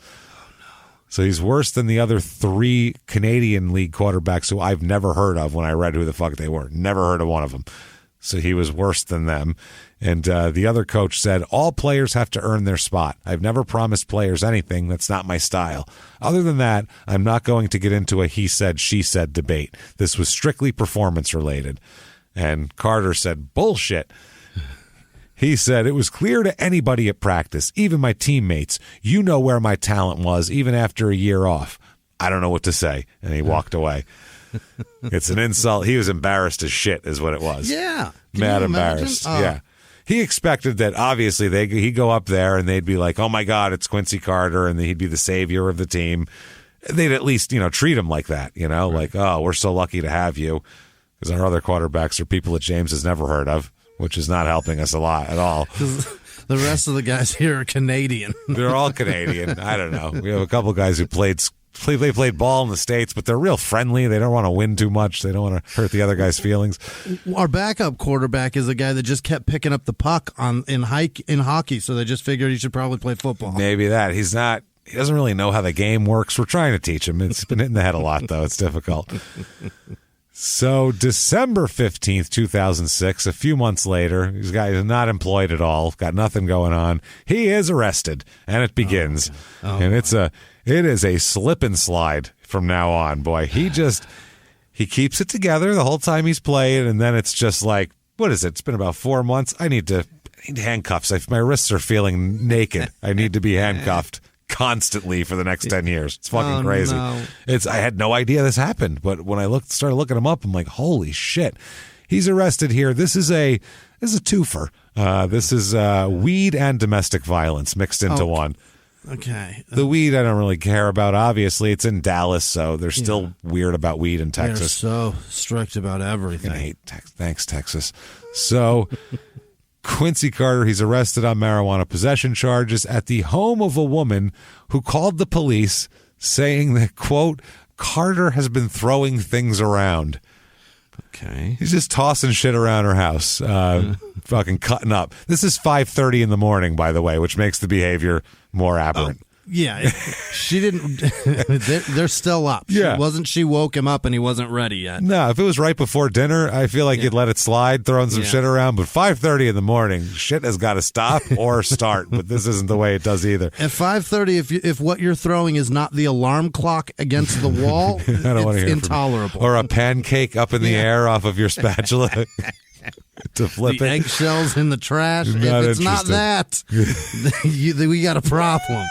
So he's worse than the other three Canadian League quarterbacks who I've never heard of when I read who the fuck they were. Never heard of one of them. So he was worse than them. And the other coach said, "All players have to earn their spot. I've never promised players anything. That's not my style. Other than that, I'm not going to get into a he said, she said debate. This was strictly performance related." And Carter said, "Bullshit." He said, "It was clear to anybody at practice, even my teammates, you know where my talent was, even after a year off. I don't know what to say." And he walked away. It's an insult. He was embarrassed as shit is what it was. Yeah. Mad embarrassed. Yeah. He expected that, obviously, he'd go up there and they'd be like, "Oh, my God, it's Quincy Carter," and he'd be the savior of the team. They'd at least, treat him like that, like, "Oh, we're so lucky to have you," because our other quarterbacks are people that James has never heard of, which is not helping us a lot at all. The rest of the guys here are Canadian. They're all Canadian. I don't know. We have a couple guys who played ball in the States, but they're real friendly. They don't want to win too much. They don't want to hurt the other guy's feelings. Our backup quarterback is a guy that just kept picking up the puck in hockey, so they just figured he should probably play football. Maybe that. He doesn't really know how the game works. We're trying to teach him. It's been hitting the head a lot, though. It's difficult. So December 15th, 2006, a few months later, this guy is not employed at all, got nothing going on. He is arrested, and it begins. And it is a slip and slide from now on, boy. He keeps it together the whole time he's playing, and then it's just like, what is it? It's been about 4 months. I need handcuffs. My wrists are feeling naked. I need to be handcuffed constantly for the next 10 years. It's fucking crazy. No. I had no idea this happened, but when I started looking him up, I'm like, holy shit. He's arrested here. This is a twofer. This is weed and domestic violence mixed into one. Okay. The weed I don't really care about. Obviously, it's in Dallas, so they're still weird about weed in Texas. They're so strict about everything. I hate Thanks, Texas. So Quincy Carter, he's arrested on marijuana possession charges at the home of a woman who called the police saying that, quote, "Carter has been throwing things around." Okay. He's just tossing shit around her house, fucking cutting up. This is 5:30 in the morning, by the way, which makes the behavior more aberrant. Yeah, she didn't. They're still up. Yeah. She woke him up and he wasn't ready yet. No, if it was right before dinner, I feel like you'd let it slide, throwing some shit around. But 5:30 in the morning, shit has got to stop or start. But this isn't the way it does either. At 5:30, if what you're throwing is not the alarm clock against the wall, I don't want to hear intolerable. Or a pancake up in the air off of your spatula. to flip the it. Eggshells in the trash. If it's not that, we got a problem.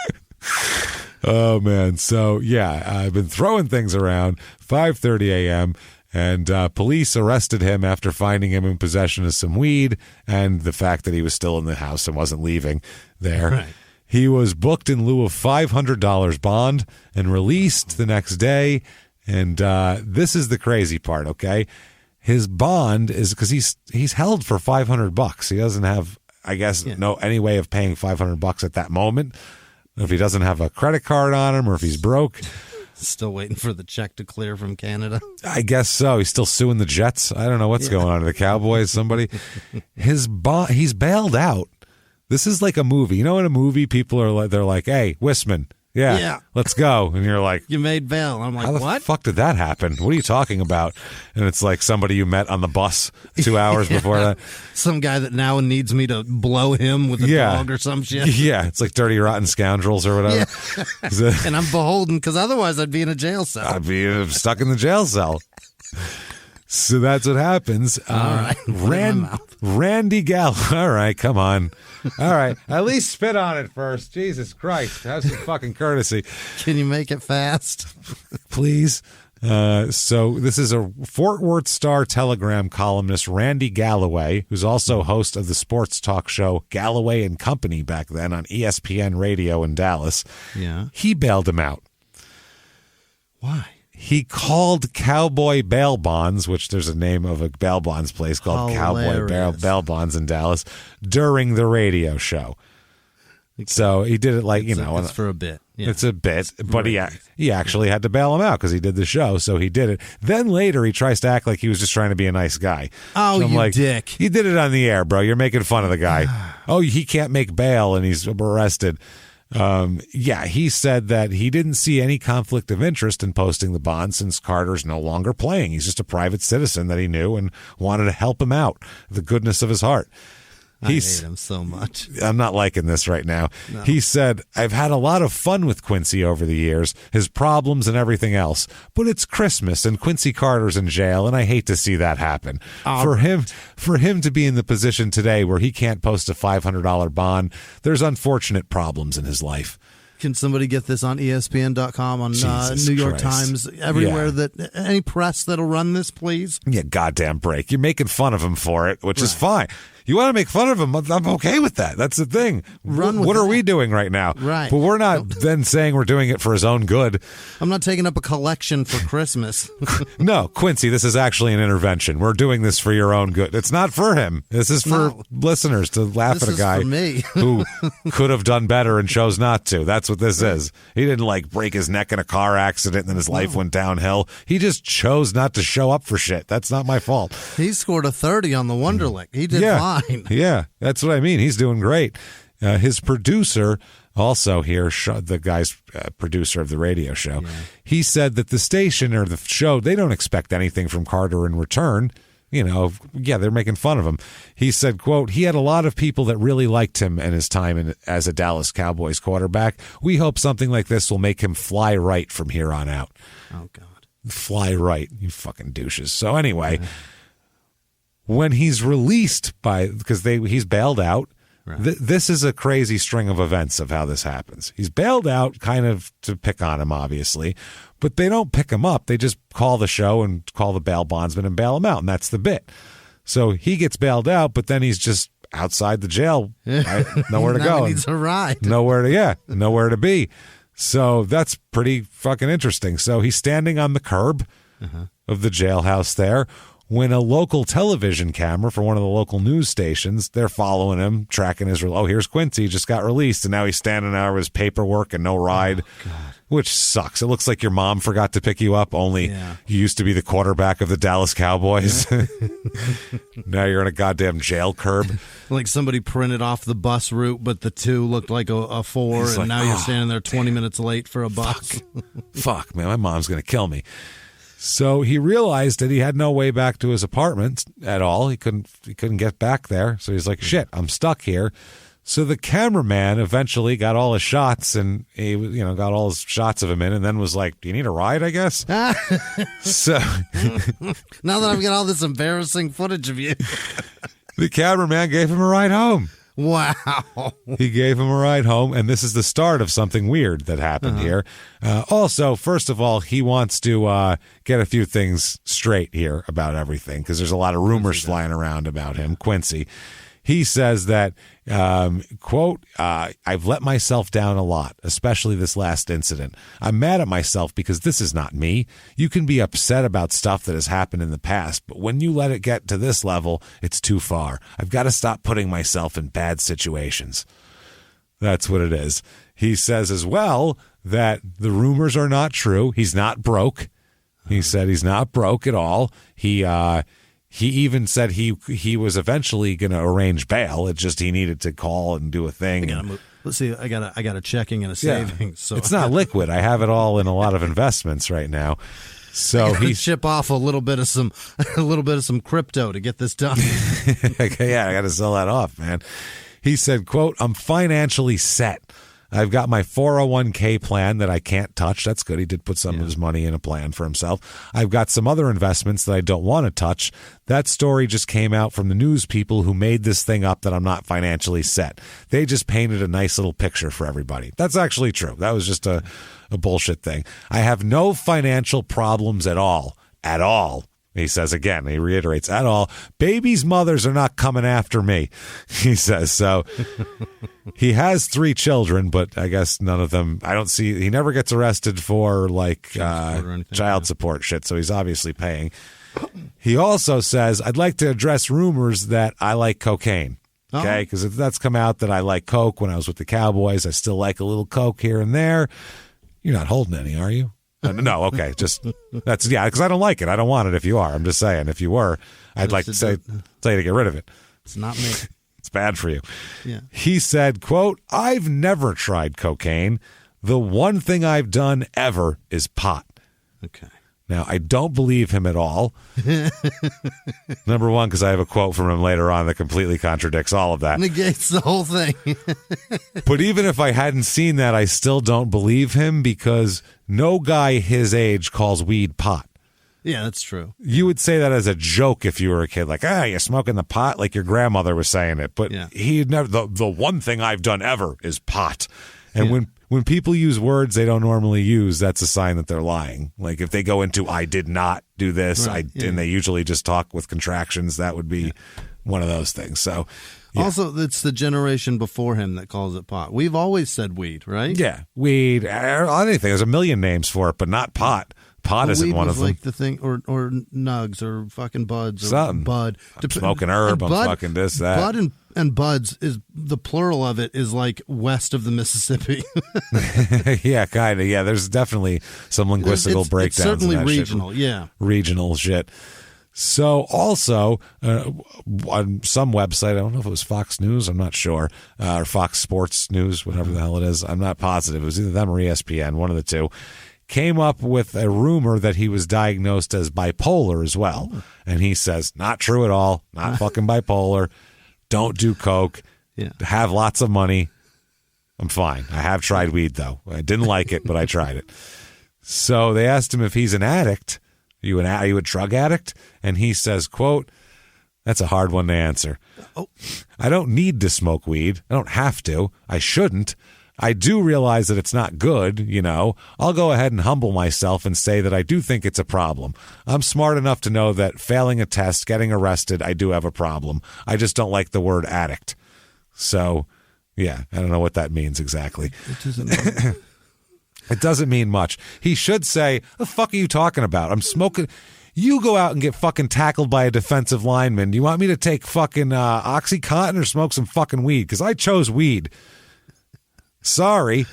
Oh, man. So, yeah, I've been throwing things around. 5:30 a.m., and police arrested him after finding him in possession of some weed and the fact that he was still in the house and wasn't leaving there. Right. He was booked in lieu of $500 bond and released the next day. And this is the crazy part, okay? His bond is because he's held for $500. He doesn't have, I guess, any way of paying $500 at that moment. If he doesn't have a credit card on him or if he's broke. Still waiting for the check to clear from Canada. I guess so. He's still suing the Jets. I don't know what's going on to the Cowboys. Somebody, he's bailed out. This is like a movie. You know, in a movie, people are like, they're like, "Hey, Whisman, yeah, let's go," and you're like, "You made bail." I'm like, "How "What? the fuck did that happen? What are you talking about?" And it's like somebody you met on the bus 2 hours before that. Some guy that now needs me to blow him with a dog or some shit. Yeah, it's like Dirty Rotten Scoundrels or whatever. Yeah. And I'm beholden because otherwise I'd be in a jail cell. I'd be stuck in the jail cell. So that's what happens. All right. Randy Gallo. All right, come on. All right. At least spit on it first. Jesus Christ. Have some fucking courtesy. Can you make it fast? Please. So this is a Fort Worth Star-Telegram columnist, Randy Galloway, who's also host of the sports talk show Galloway and Company back then on ESPN Radio in Dallas. Yeah. He bailed him out. Why? He called Cowboy Bail Bonds, which there's a name of a bail bonds place called Cowboy Bail Bonds in Dallas, during the radio show. So he did it like, it's for a bit. Yeah. It's a bit, but he actually had to bail him out because he did the show, so he did it. Then later he tries to act like he was just trying to be a nice guy. Oh, so I'm you dick. He did it on the air, bro. You're making fun of the guy. Oh, he can't make bail and he's arrested. He said that he didn't see any conflict of interest in posting the bond since Carter's no longer playing. He's just a private citizen that he knew and wanted to help him out, the goodness of his heart. I hate him so much. I'm not liking this right now. No. He said, "I've had a lot of fun with Quincy over the years, his problems and everything else. But it's Christmas and Quincy Carter's in jail, and I hate to see that happen. For him to be in the position today where he can't post a $500 bond, there's unfortunate problems in his life." Can somebody get this on ESPN.com, on New York Times, everywhere that any press that'll run this, please? Yeah, goddamn break. You're making fun of him for it, which is fine. You want to make fun of him, I'm okay with that. That's the thing. What are we doing right now? Right. But we're not then saying we're doing it for his own good. I'm not taking up a collection for Christmas. No, Quincy, this is actually an intervention. We're doing this for your own good. It's not for him. This is for listeners to laugh at a guy who could have done better and chose not to. That's what this is. He didn't break his neck in a car accident and then his life went downhill. He just chose not to show up for shit. That's not my fault. He scored a 30 on the Wonderlic. He did fine. Yeah, that's what I mean. He's doing great. His producer, also here, the guy's producer of the radio show, he said that the station or the show, they don't expect anything from Carter in return. They're making fun of him. He said, quote, "He had a lot of people that really liked him and his time as a Dallas Cowboys quarterback. We hope something like this will make him fly right from here on out." Oh, God. Fly right, you fucking douches. So anyway, when he's released because he's bailed out, this is a crazy string of events of how this happens. He's bailed out kind of to pick on him, obviously, but they don't pick him up. They just call the show and call the bail bondsman and bail him out, and that's the bit. So he gets bailed out, but then he's just outside the jail, right? Nowhere to go. He needs a ride. Nowhere to be. So that's pretty fucking interesting. So he's standing on the curb of the jailhouse there when a local television camera for one of the local news stations, they're following him, tracking his, here's Quincy, just got released, and now he's standing there with his paperwork and no ride, which sucks. It looks like your mom forgot to pick you up, only you used to be the quarterback of the Dallas Cowboys. Now you're on a goddamn jail curb. Like somebody printed off the bus route, but the 2 looked like a 4, and now you're standing there 20 minutes late for a bus. Fuck, man, my mom's going to kill me. So he realized that he had no way back to his apartment at all. He couldn't get back there. So he's like, shit, I'm stuck here. So the cameraman eventually got all his shots, and he, got all his shots of him in, and then was like, "Do you need a ride?" I guess. So now that I've got all this embarrassing footage of you, the cameraman gave him a ride home. Wow. He gave him a ride home, and this is the start of something weird that happened here. Also, first of all, he wants to get a few things straight here about everything, because there's a lot of rumors flying around about him, Quincy. He says that, quote, I've let myself down a lot, especially this last incident. I'm mad at myself because this is not me. You can be upset about stuff that has happened in the past, but when you let it get to this level, it's too far. I've got to stop putting myself in bad situations. That's what it is. He says as well that the rumors are not true. He's not broke. He said he's not broke at all. He even said he was eventually going to arrange bail. It's just he needed to call and do a thing. Let's see. I got a checking and a savings. So it's not liquid. I have it all in a lot of investments right now. So he ship off a little bit of some crypto to get this done. Yeah, I got to sell that off, man. He said, quote, I'm financially set. I've got my 401k plan that I can't touch. That's good. He did put some of his money in a plan for himself. I've got some other investments that I don't want to touch. That story just came out from the news people who made this thing up that I'm not financially set. They just painted a nice little picture for everybody. That's actually true. That was just a bullshit thing. I have no financial problems at all. At all. He says again, he reiterates, at all. Babies' mothers are not coming after me, he says. So he has 3 children, but I guess none of them, he never gets arrested for child support shit, so he's obviously paying. He also says, I'd like to address rumors that I like cocaine. Okay, because that's come out that I like coke when I was with the Cowboys. I still like a little coke here and there. You're not holding any, are you? No, okay, just because I don't like it. I don't want it if you are. I'm just saying, if you were, I'd like to tell you to get rid of it. It's not me. It's bad for you. Yeah. He said, quote, I've never tried cocaine. The one thing I've done ever is pot. Okay. Now, I don't believe him at all. Number one, because I have a quote from him later on that completely contradicts all of that. Negates the whole thing. But even if I hadn't seen that, I still don't believe him, because no guy his age calls weed pot. Yeah, that's true. You would say that as a joke if you were a kid, like, you're smoking the pot, like your grandmother was saying it. But he never. The one thing I've done ever is pot. And when people use words they don't normally use, that's a sign that they're lying. Like if they go into I did not do this, and they usually just talk with contractions, that would be one of those things. So also, it's the generation before him that calls it pot. We've always said weed, right? Yeah, weed, anything. There's a million names for it, but not pot. Pot isn't one of them. Like the thing, or nugs, or fucking buds, or something. Bud. I'm smoking herb. I'm fucking this, that. Bud and buds is the plural of it is like west of the Mississippi. Yeah, kind of. Yeah, there's definitely some linguistical breakdowns. It's certainly in that regional. shit. Yeah, regional shit. So also on some website, I don't know if it was Fox News, I'm not sure, or Fox Sports News, whatever the hell it is. I'm not positive. It was either them or ESPN, one of the two. Came up with a rumor that he was diagnosed as bipolar as well. And he says, not true at all. Not fucking bipolar. Don't do coke. Have lots of money. I'm fine. I have tried weed, though. I didn't like it, but I tried it. So they asked him if he's an addict. Are you a drug addict? And he says, quote, that's a hard one to answer. I don't need to smoke weed. I don't have to. I shouldn't. I do realize that it's not good, I'll go ahead and humble myself and say that I do think it's a problem. I'm smart enough to know that failing a test, getting arrested, I do have a problem. I just don't like the word addict. So, I don't know what that means exactly. It doesn't mean much. He should say, the fuck are you talking about? I'm smoking. You go out and get fucking tackled by a defensive lineman. Do you want me to take fucking OxyContin or smoke some fucking weed? Because I chose weed. Sorry.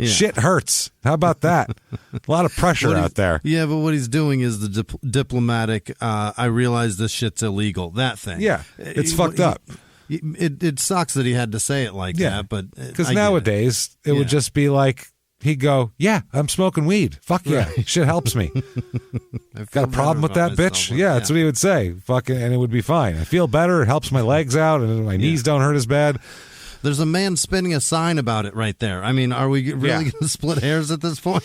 Shit hurts. How about that? A lot of pressure out there. Yeah, but what he's doing is the diplomatic, I realize this shit's illegal, that thing. Yeah, it's fucked up. It sucks that he had to say it like that, but because nowadays it would just be like, he'd go, I'm smoking weed. Fuck yeah. Shit helps me. Got a problem with that, bitch? Yeah, that's what he would say. Fucking, and it would be fine. I feel better. It helps my legs out, and my knees don't hurt as bad. There's a man spinning a sign about it right there. I mean, are we really going to split hairs at this point?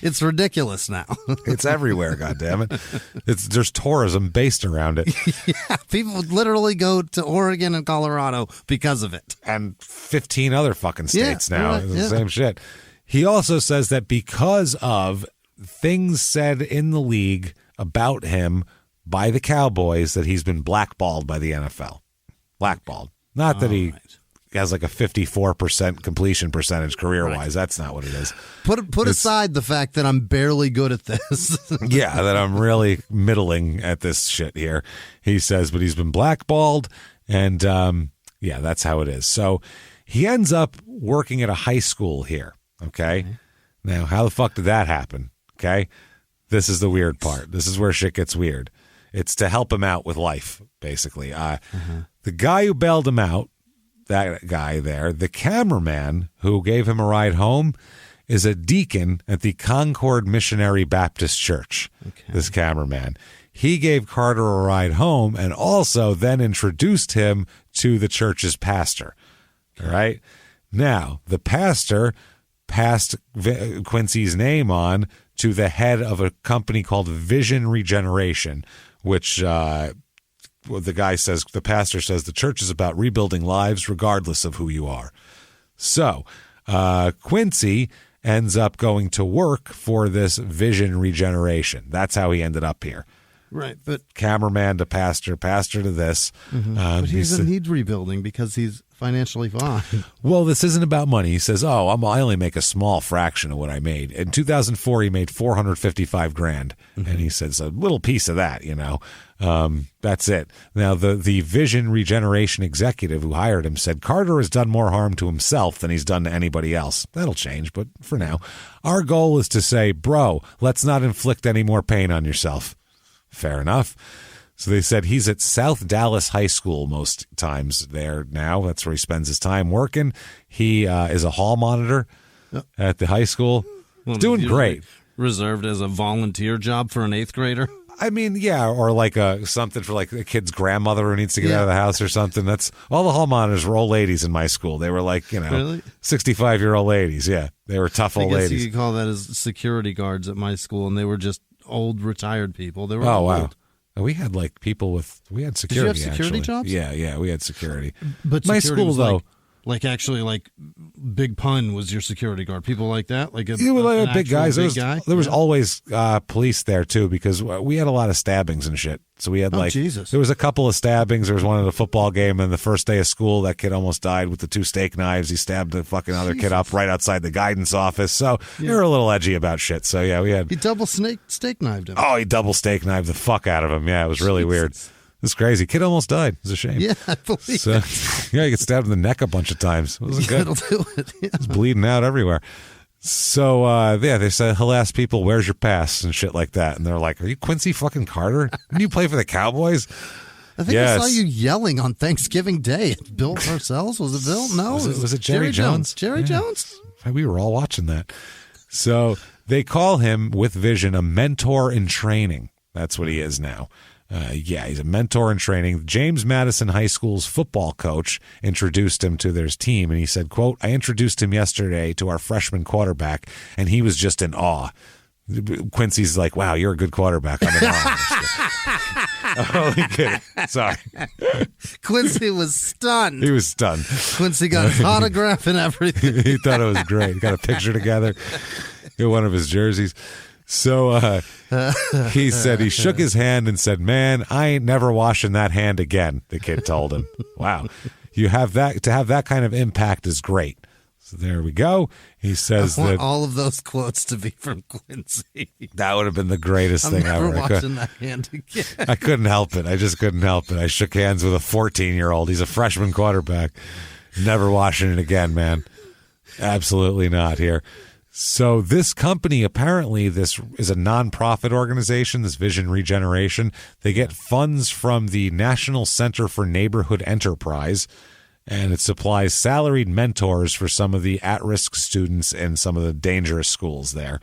It's ridiculous now. It's everywhere, goddammit. There's tourism based around it. Yeah, people literally go to Oregon and Colorado because of it. And 15 other fucking states now. Right, the same shit. He also says that because of things said in the league about him by the Cowboys, that he's been blackballed by the NFL. Blackballed. Not that he has like a 54% completion percentage career-wise. That's not what it is. Put aside the fact that I'm barely good at this. Yeah, that I'm really middling at this shit here. He says, but he's been blackballed, and that's how it is. So he ends up working at a high school here, okay? Now, how the fuck did that happen, okay? This is the weird part. This is where shit gets weird. It's to help him out with life, basically. The guy who bailed him out, that guy there, the cameraman who gave him a ride home, is a deacon at the Concord Missionary Baptist Church, this cameraman. He gave Carter a ride home and also then introduced him to the church's pastor. All right? Now, the pastor passed Quincy's name on to the head of a company called Vision Regeneration, which the pastor says the church is about rebuilding lives regardless of who you are. So Quincy ends up going to work for this Vision Regeneration. That's how he ended up here. Right, but cameraman to pastor to this. But he doesn't need rebuilding because he's financially fine. Well, this isn't about money. He says, I only make a small fraction of what I made. In 2004, he made $455,000. And he says, a little piece of that, that's it. Now, the Vision Regeneration executive who hired him said, Carter has done more harm to himself than he's done to anybody else. That'll change, but for now, our goal is to say, bro, let's not inflict any more pain on yourself. Fair enough. So they said he's at South Dallas High School most times there now. That's where he spends his time working. He is a hall monitor at the high school. Well, doing great. Reserved as a volunteer job for an 8th grader? I mean, yeah, or like something for like a kid's grandmother who needs to get out of the house or something. That's all the hall monitors were old ladies in my school. They were like, really? 65-year-old ladies. Yeah, they were tough old ladies. You could call that as security guards at my school, and they were just old retired people. They were old. Wow. We had we had security. Did you have security jobs? Yeah, we had security. But my school though, like Big Pun was your security guard. People like that, like big guys. There was always police there too because we had a lot of stabbings and shit. So we had there was a couple of stabbings. There was one at a football game, and the first day of school, that kid almost died with the 2 steak knives. He stabbed the fucking other kid up right outside the guidance office. So they were a little edgy about shit. So yeah, we had. He double steak knifed him. Oh, he double steak knifed the fuck out of him. Yeah, it was really weird. It's crazy. Kid almost died. It was a shame. Yeah, I believe it. Yeah, he got stabbed in the neck a bunch of times. It wasn't good. It'll do it. Yeah. It's bleeding out everywhere. So, they said, he'll ask people, where's your pass and shit like that. And they're like, are you Quincy fucking Carter? Didn't you play for the Cowboys? I think I saw you yelling on Thanksgiving Day at Bill Parcells. Was it Bill? No. Was it Jerry Jones? Jerry Jones? We were all watching that. So they call him, with Vision, a mentor in training. That's what he is now. He's a mentor in training. James Madison High School's football coach introduced him to their team, and he said, quote, I introduced him yesterday to our freshman quarterback, and he was just in awe. Quincy's like, wow, you're a good quarterback. I'm in awe. Only kidding. Sorry. Quincy was stunned. He was stunned. Quincy got his autograph and everything. He thought it was great. He got a picture together. Got one of his jerseys. So he said he shook his hand and said, man, I ain't never washing that hand again, the kid told him. Wow. To have that kind of impact is great. So there we go. He says I want that all of those quotes to be from Quincy. That would have been the greatest thing ever. I'm never washing that hand again. I couldn't help it. I just couldn't help it. I shook hands with a 14-year-old. He's a freshman quarterback. Never washing it again, man. Absolutely not here. So this company, apparently, this is a nonprofit organization, this Vision Regeneration. They get funds from the National Center for Neighborhood Enterprise, and it supplies salaried mentors for some of the at-risk students in some of the dangerous schools there.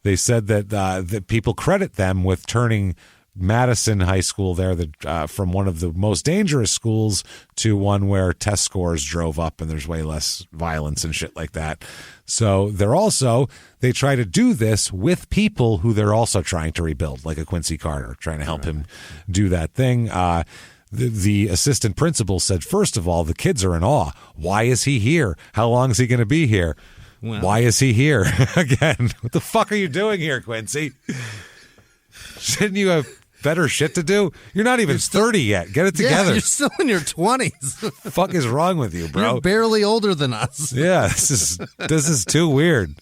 They said that people credit them with turning Madison High School there, from one of the most dangerous schools to one where test scores drove up and there's way less violence and shit like that. So they try to do this with people who they're also trying to rebuild, like a Quincy Carter, trying to help him do that thing. The assistant principal said, first of all, the kids are in awe. Why is he here? How long is he going to be here? Well, why is he here? Again, what the fuck are you doing here, Quincy? Shouldn't you have better shit to do? You're not even 30 yet. Get it together. Yeah, you're still in your 20s. Fuck is wrong with you, bro? You're barely older than us. Yeah, this is too weird.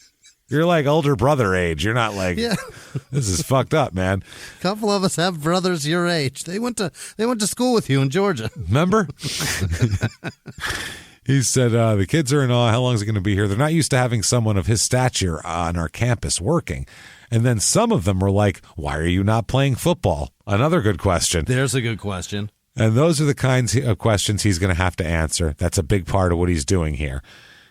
You're like older brother age. You're not like, this is fucked up, man. A couple of us have brothers your age. They went to school with you in Georgia. Remember? He said, the kids are in awe. How long is he going to be here? They're not used to having someone of his stature on our campus working. And then some of them were like, why are you not playing football? Another good question. There's a good question. And those are the kinds of questions he's going to have to answer. That's a big part of what he's doing here.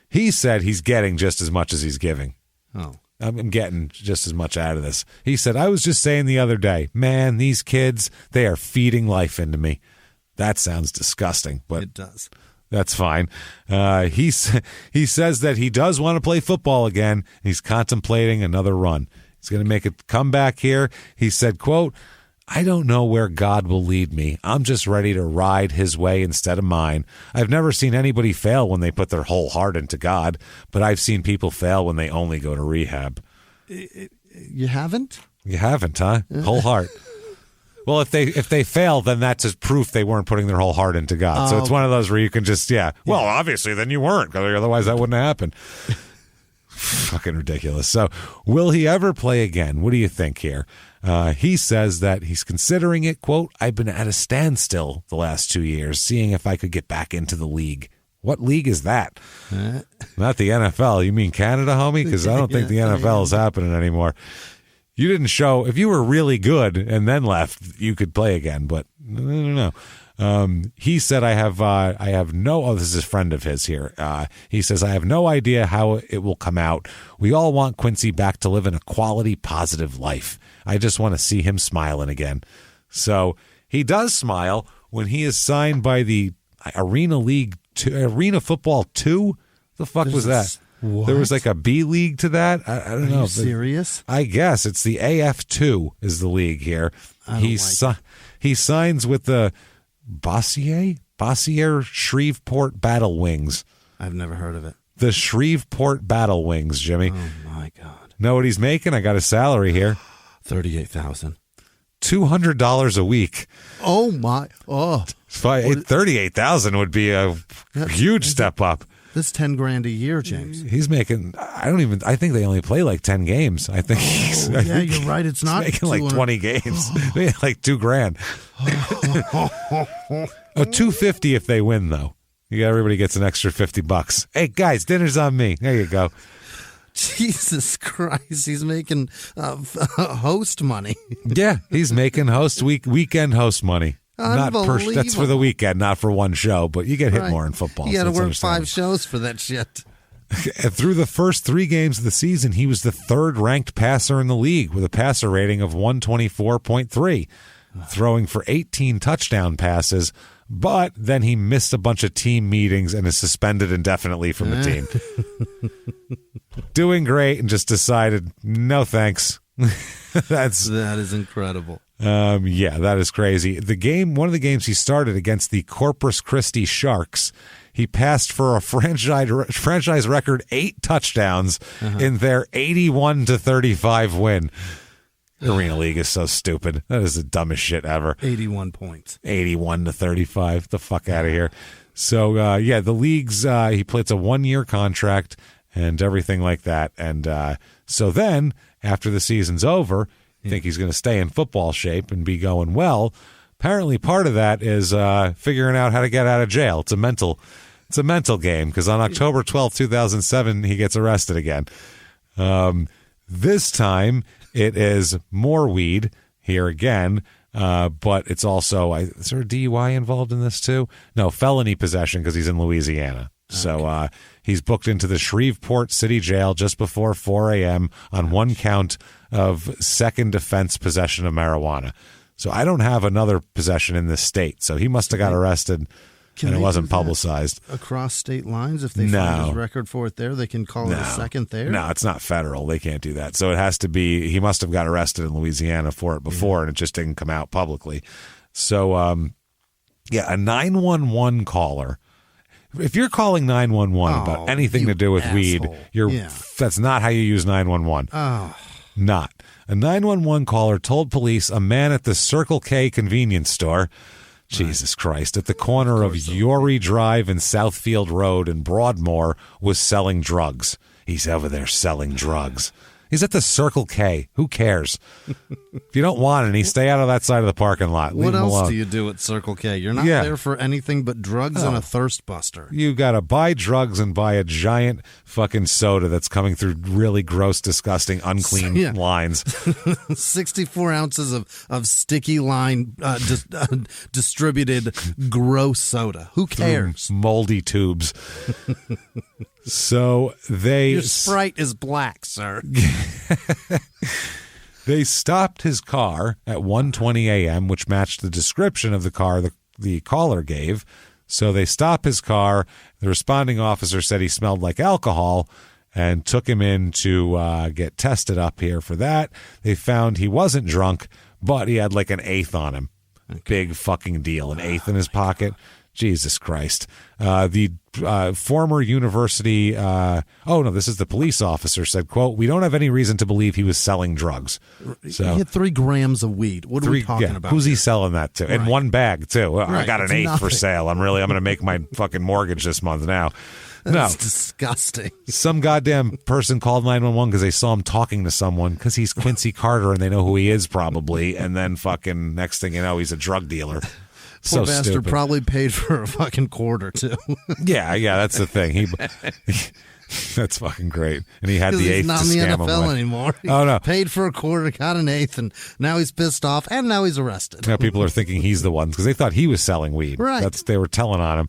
He said he's getting just as much as he's giving. Oh. I'm getting just as much out of this. He said, I was just saying the other day, man, these kids, they are feeding life into me. That sounds disgusting, but it does. That's fine. He says that he does want to play football again. He's contemplating another run. He's going to make a comeback here. He said, quote, I don't know where God will lead me. I'm just ready to ride his way instead of mine. I've never seen anybody fail when they put their whole heart into God, but I've seen people fail when they only go to rehab. You haven't? You haven't, huh? Whole heart. Well, if they fail, then that's just proof they weren't putting their whole heart into God. So it's one of those where you can just, well, obviously then you weren't, because otherwise that wouldn't happen. Fucking ridiculous. So will he ever play again? What do you think here? He says that he's considering it. Quote, I've been at a standstill the last 2 years, seeing if I could get back into the league. What league is that? Not the NFL. You mean Canada, homie? Because I don't think the NFL is happening anymore. You didn't show, if you were really good and then left, you could play again, but I don't know. He said, I have no, this is a friend of his here. He says, I have no idea how it will come out. We all want Quincy back to live in a quality, positive life. I just want to see him smiling again. So he does smile when he is signed by the Arena Football 2. The fuck was that? What? There was like a B league to that. I don't know. Are you serious? I guess it's the AF2 is the league here. He signs with the Bossier Shreveport Battle Wings. I've never heard of it. The Shreveport Battle Wings, Jimmy. Oh my God! Know what he's making? I got his salary here. $38,000. $200 a week. Oh my! Oh, $38,000 would be a huge step up. That's $10,000 a year, James. He's making. I think they only play like 10 games. I think. You're right. It's not making like 20 games. Like $2,000. $250 if they win, though. Everybody gets an extra $50. Hey guys, dinner's on me. There you go. Jesus Christ, he's making host money. Yeah, he's making weekend host money. That's for the weekend, not for one show, but you get hit more in football. You got to work 5 shows for that shit. Through the first 3 games of the season, he was the 3rd ranked passer in the league with a passer rating of 124.3, throwing for 18 touchdown passes, but then he missed a bunch of team meetings and is suspended indefinitely from the team. Doing great and just decided, no thanks. That is incredible. Yeah, that is crazy. One of the games he started against the Corpus Christi Sharks, he passed for a franchise record 8 touchdowns in their 81-35 win. Arena League is so stupid. That is the dumbest shit ever. 81 points. 81-35. The fuck out of here. So, the league's, he plays a 1-year contract and everything like that. And so then, after the season's over, I think he's going to stay in football shape and be going well. Apparently, part of that is figuring out how to get out of jail. It's a mental game because on October 12th, 2007, he gets arrested again. This time, it is more weed here again, but it's also is there a DUI involved in this too? No, felony possession because he's in Louisiana. Okay. So he's booked into the Shreveport City Jail just before 4 a.m. on 1 count of second offense possession of marijuana. So I don't have another possession in this state. So he must have got arrested. And it wasn't publicized. Across state lines, if they find his record for it there, they can call it a second there? No, it's not federal. They can't do that. So it has to be, he must have got arrested in Louisiana for it before, and it just didn't come out publicly. So, a 911 caller. If you're calling 911 about anything to do with weed, that's not how you use 911. Oh. Not. A 911 caller told police a man at the Circle K convenience store, Jesus Christ, at the corner of Yory Drive and Southfield Road in Broadmoor was selling drugs. He's over there selling drugs. He's at the Circle K. Who cares? If you don't want any, stay out of that side of the parking lot. Leave what else alone. do you do at Circle K? You're not there for anything but drugs and a thirst buster. You got to buy drugs and buy a giant fucking soda that's coming through really gross, disgusting, unclean lines. 64 ounces of sticky line distributed gross soda. Who cares? Moldy tubes. So Your Sprite is black, sir. They stopped his car at 1:20 a.m., which matched the description of the car the caller gave. So they stopped his car. The responding officer said he smelled like alcohol and took him in to get tested up here for that. They found he wasn't drunk, but he had like an eighth on him. Big fucking deal. An eighth in his pocket. Jesus Christ. The former university, this is the police officer, said, quote, "We don't have any reason to believe he was selling drugs." So, he had 3 grams of weed. What are we talking about? Who's here? he selling that to? In one bag, too. I got an eighth for sale. I'm going to make my fucking mortgage this month now. That's disgusting. Some goddamn person called 911 because they saw him talking to someone because he's Quincy Carter and they know who he is probably. And then fucking next thing you know, he's a drug dealer. Poor bastard stupid. Probably paid for a fucking quarter, too. Yeah, that's the thing. That's fucking great. And he had the eighth to scam him. He's not in the NFL anymore. Oh, no. Paid for a quarter, got an eighth, and now he's pissed off, and now he's arrested. Now people are thinking he's the one because they thought he was selling weed. Right. They were telling on him.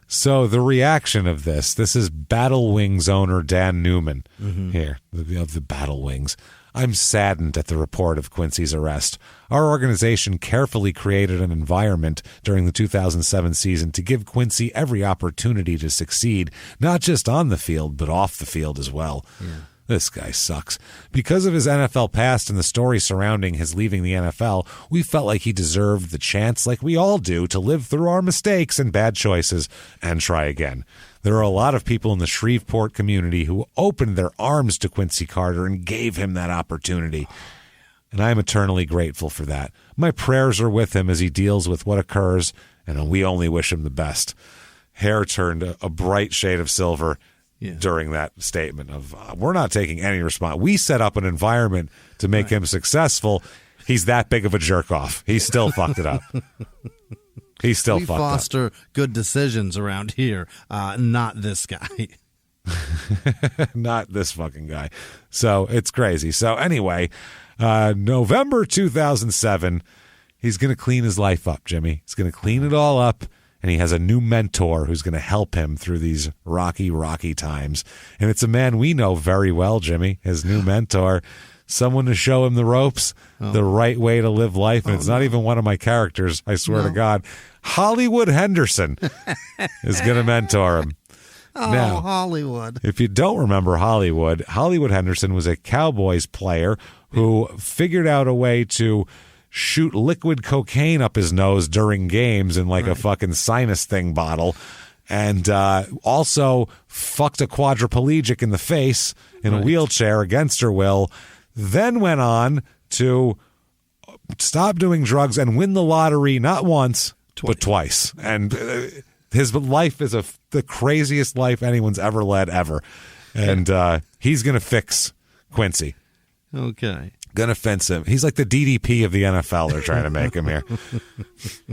So the reaction of this is Battle Wings owner Dan Newman here, of the Battle Wings. "I'm saddened at the report of Quincy's arrest. Our organization carefully created an environment during the 2007 season to give Quincy every opportunity to succeed, not just on the field, but off the field as well." Yeah. This guy sucks. Because of his NFL past and the story surrounding his leaving the NFL, we felt like he deserved the chance, like we all do, to live through our mistakes and bad choices and try again. There are a lot of people in the Shreveport community who opened their arms to Quincy Carter and gave him that opportunity. And I am eternally grateful for that. My prayers are with him as he deals with what occurs, and we only wish him the best. Hair turned a bright shade of silver during that statement of, we're not taking any response. We set up an environment to make him successful. He's that big of a jerk-off. He still fucked it up. He's still fucked up. We foster good decisions around here, not this guy. Not this fucking guy. So it's crazy. So anyway, November 2007, he's going to clean his life up, Jimmy. He's going to clean it all up. And he has a new mentor who's going to help him through these rocky times. And it's a man we know very well, Jimmy, his new mentor, someone to show him the ropes, the right way to live life. And it's not even one of my characters, I swear to God. Hollywood Henderson is going to mentor him. Now, Hollywood. If you don't remember Hollywood Henderson was a Cowboys player who figured out a way to shoot liquid cocaine up his nose during games in like a fucking sinus thing bottle, and also fucked a quadriplegic in the face in a wheelchair against her will, then went on to stop doing drugs and win the lottery not once, but twice. And his life is the craziest life anyone's ever led ever. And he's going to fix Quincy. Okay. Gonna fence him. He's like the DDP of the NFL. They're trying to make him here.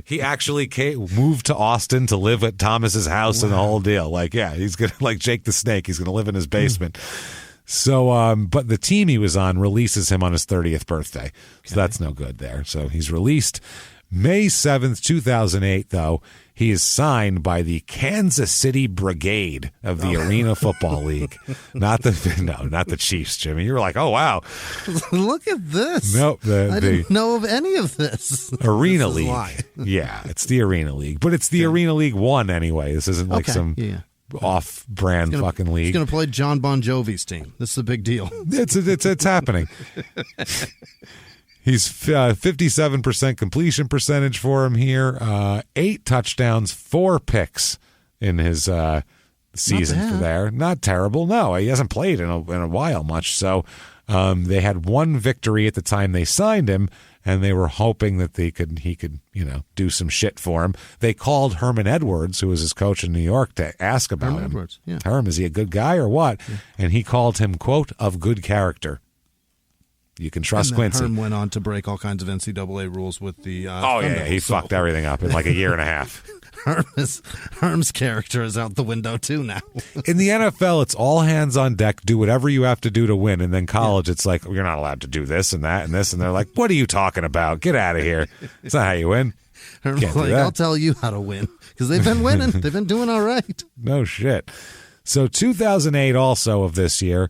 He actually moved to Austin to live at Thomas's house and the whole deal. Like, yeah, he's gonna, like Jake the Snake, he's gonna live in his basement. So, but the team he was on releases him on his 30th birthday. So that's no good there. So he's released May 7th, 2008, though. he is signed by the Kansas City Brigade of the Arena Football League. Not the Chiefs, Jimmy. You were like, oh, wow. Look at this. Nope. I didn't know of any of this. Arena League. Yeah, it's the Arena League. But it's the Arena League 1 anyway. This isn't like some off-brand fucking league. He's going to play John Bon Jovi's team. This is a big deal. It's happening. He's 57% completion percentage for him here. 8 touchdowns, 4 picks in his season for there. Not terrible. No, he hasn't played in a while much. So they had 1 victory at the time they signed him, and they were hoping that he could do some shit for him. They called Herman Edwards, who was his coach in New York, to ask about him. Edwards, yeah. Herm, is he a good guy or what? Yeah. And he called him, quote, of good character. You can trust Quincy. Herm went on to break all kinds of NCAA rules with the he fucked everything up in like a year and a half. Herm's character is out the window too now. In the NFL, it's all hands on deck. Do whatever you have to do to win. And then college, it's like, you're not allowed to do this and that and this. And they're like, what are you talking about? Get out of here. It's not how you win. Herm's like, I'll tell you how to win. Because they've been winning. They've been doing all right. No shit. So 2008 also of this year,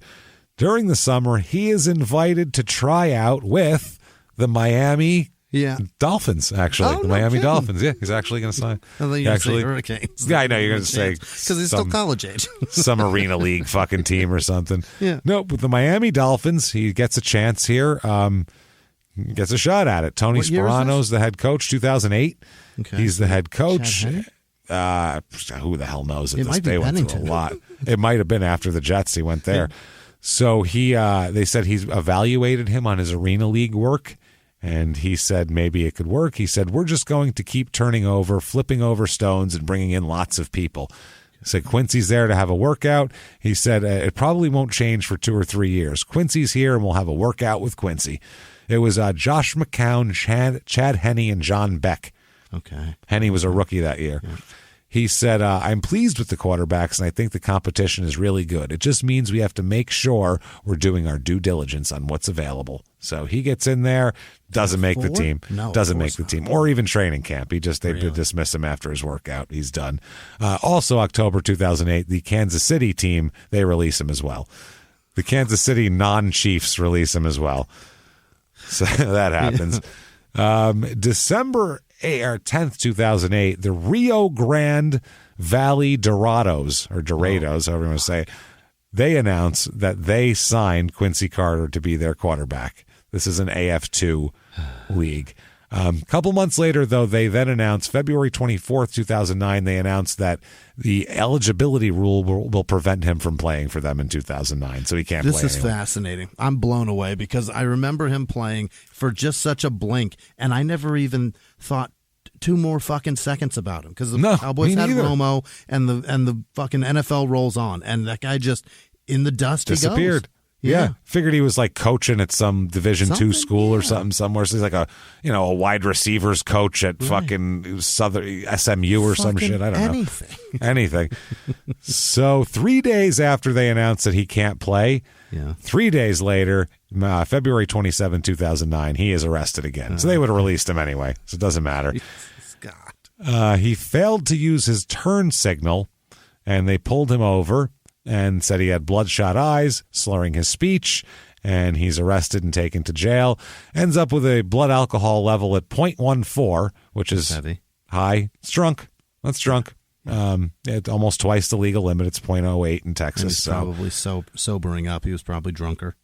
during the summer, he is invited to try out with the Miami Dolphins, actually. Oh, the no Miami kidding. Dolphins. Yeah, he's actually going to sign. I thought you were going to say Hurricanes. Yeah, I know you're going to say. Because he's still college age. Some Arena League fucking team or something. Yeah. No, with the Miami Dolphins, he gets a chance here. Gets a shot at it. Tony Sperano's the head coach, 2008. Okay. He's the head coach. Who the hell knows at this? They went through a lot. It might have been after the Jets he went there. Yeah. So they said he's evaluated him on his Arena League work, and he said maybe it could work. He said, we're just going to keep turning over, flipping over stones, and bringing in lots of people. He said Quincy's there to have a workout. He said it probably won't change for 2 or 3 years. Quincy's here, and we'll have a workout with Quincy. It was Josh McCown, Chad Henne, and John Beck. Okay. Henne was a rookie that year. Yeah. He said, I'm pleased with the quarterbacks, and I think the competition is really good. It just means we have to make sure we're doing our due diligence on what's available. So he gets in there, doesn't make the team, or even training camp. They dismiss him after his workout. He's done. Also, October 2008, the Kansas City team, they release him as well. The Kansas City non-Chiefs release him as well. So that happens. December 10th, 2008, the Rio Grande Valley Dorados, however you want to say it, they announced that they signed Quincy Carter to be their quarterback. This is an AF2 league. A couple months later, though, they then announced, February 24th, 2009, they announced that the eligibility rule will prevent him from playing for them in 2009, so he can't play This is anymore. fascinating. I'm blown away because I remember him playing for just such a blink, and I never even thought 2 more fucking seconds about him because the Cowboys had Romo, and the fucking NFL rolls on, and that guy just, in the dust, disappeared. He goes. Yeah. Figured he was like coaching at some Division II school or something somewhere. So he's like a wide receivers coach at fucking Southern SMU or some shit. I don't know. Anything. So 3 days after they announced that he can't play, 3 days later, February 27, 2009, he is arrested again. So they would have released him anyway. So it doesn't matter. He failed to use his turn signal, and they pulled him over and said he had bloodshot eyes, slurring his speech, and he's arrested and taken to jail. Ends up with a blood alcohol level at 0.14, which is heavy. High. It's drunk. That's drunk. It's almost twice the legal limit. It's 0.08 in Texas. And he's probably sobering up. He was probably drunker.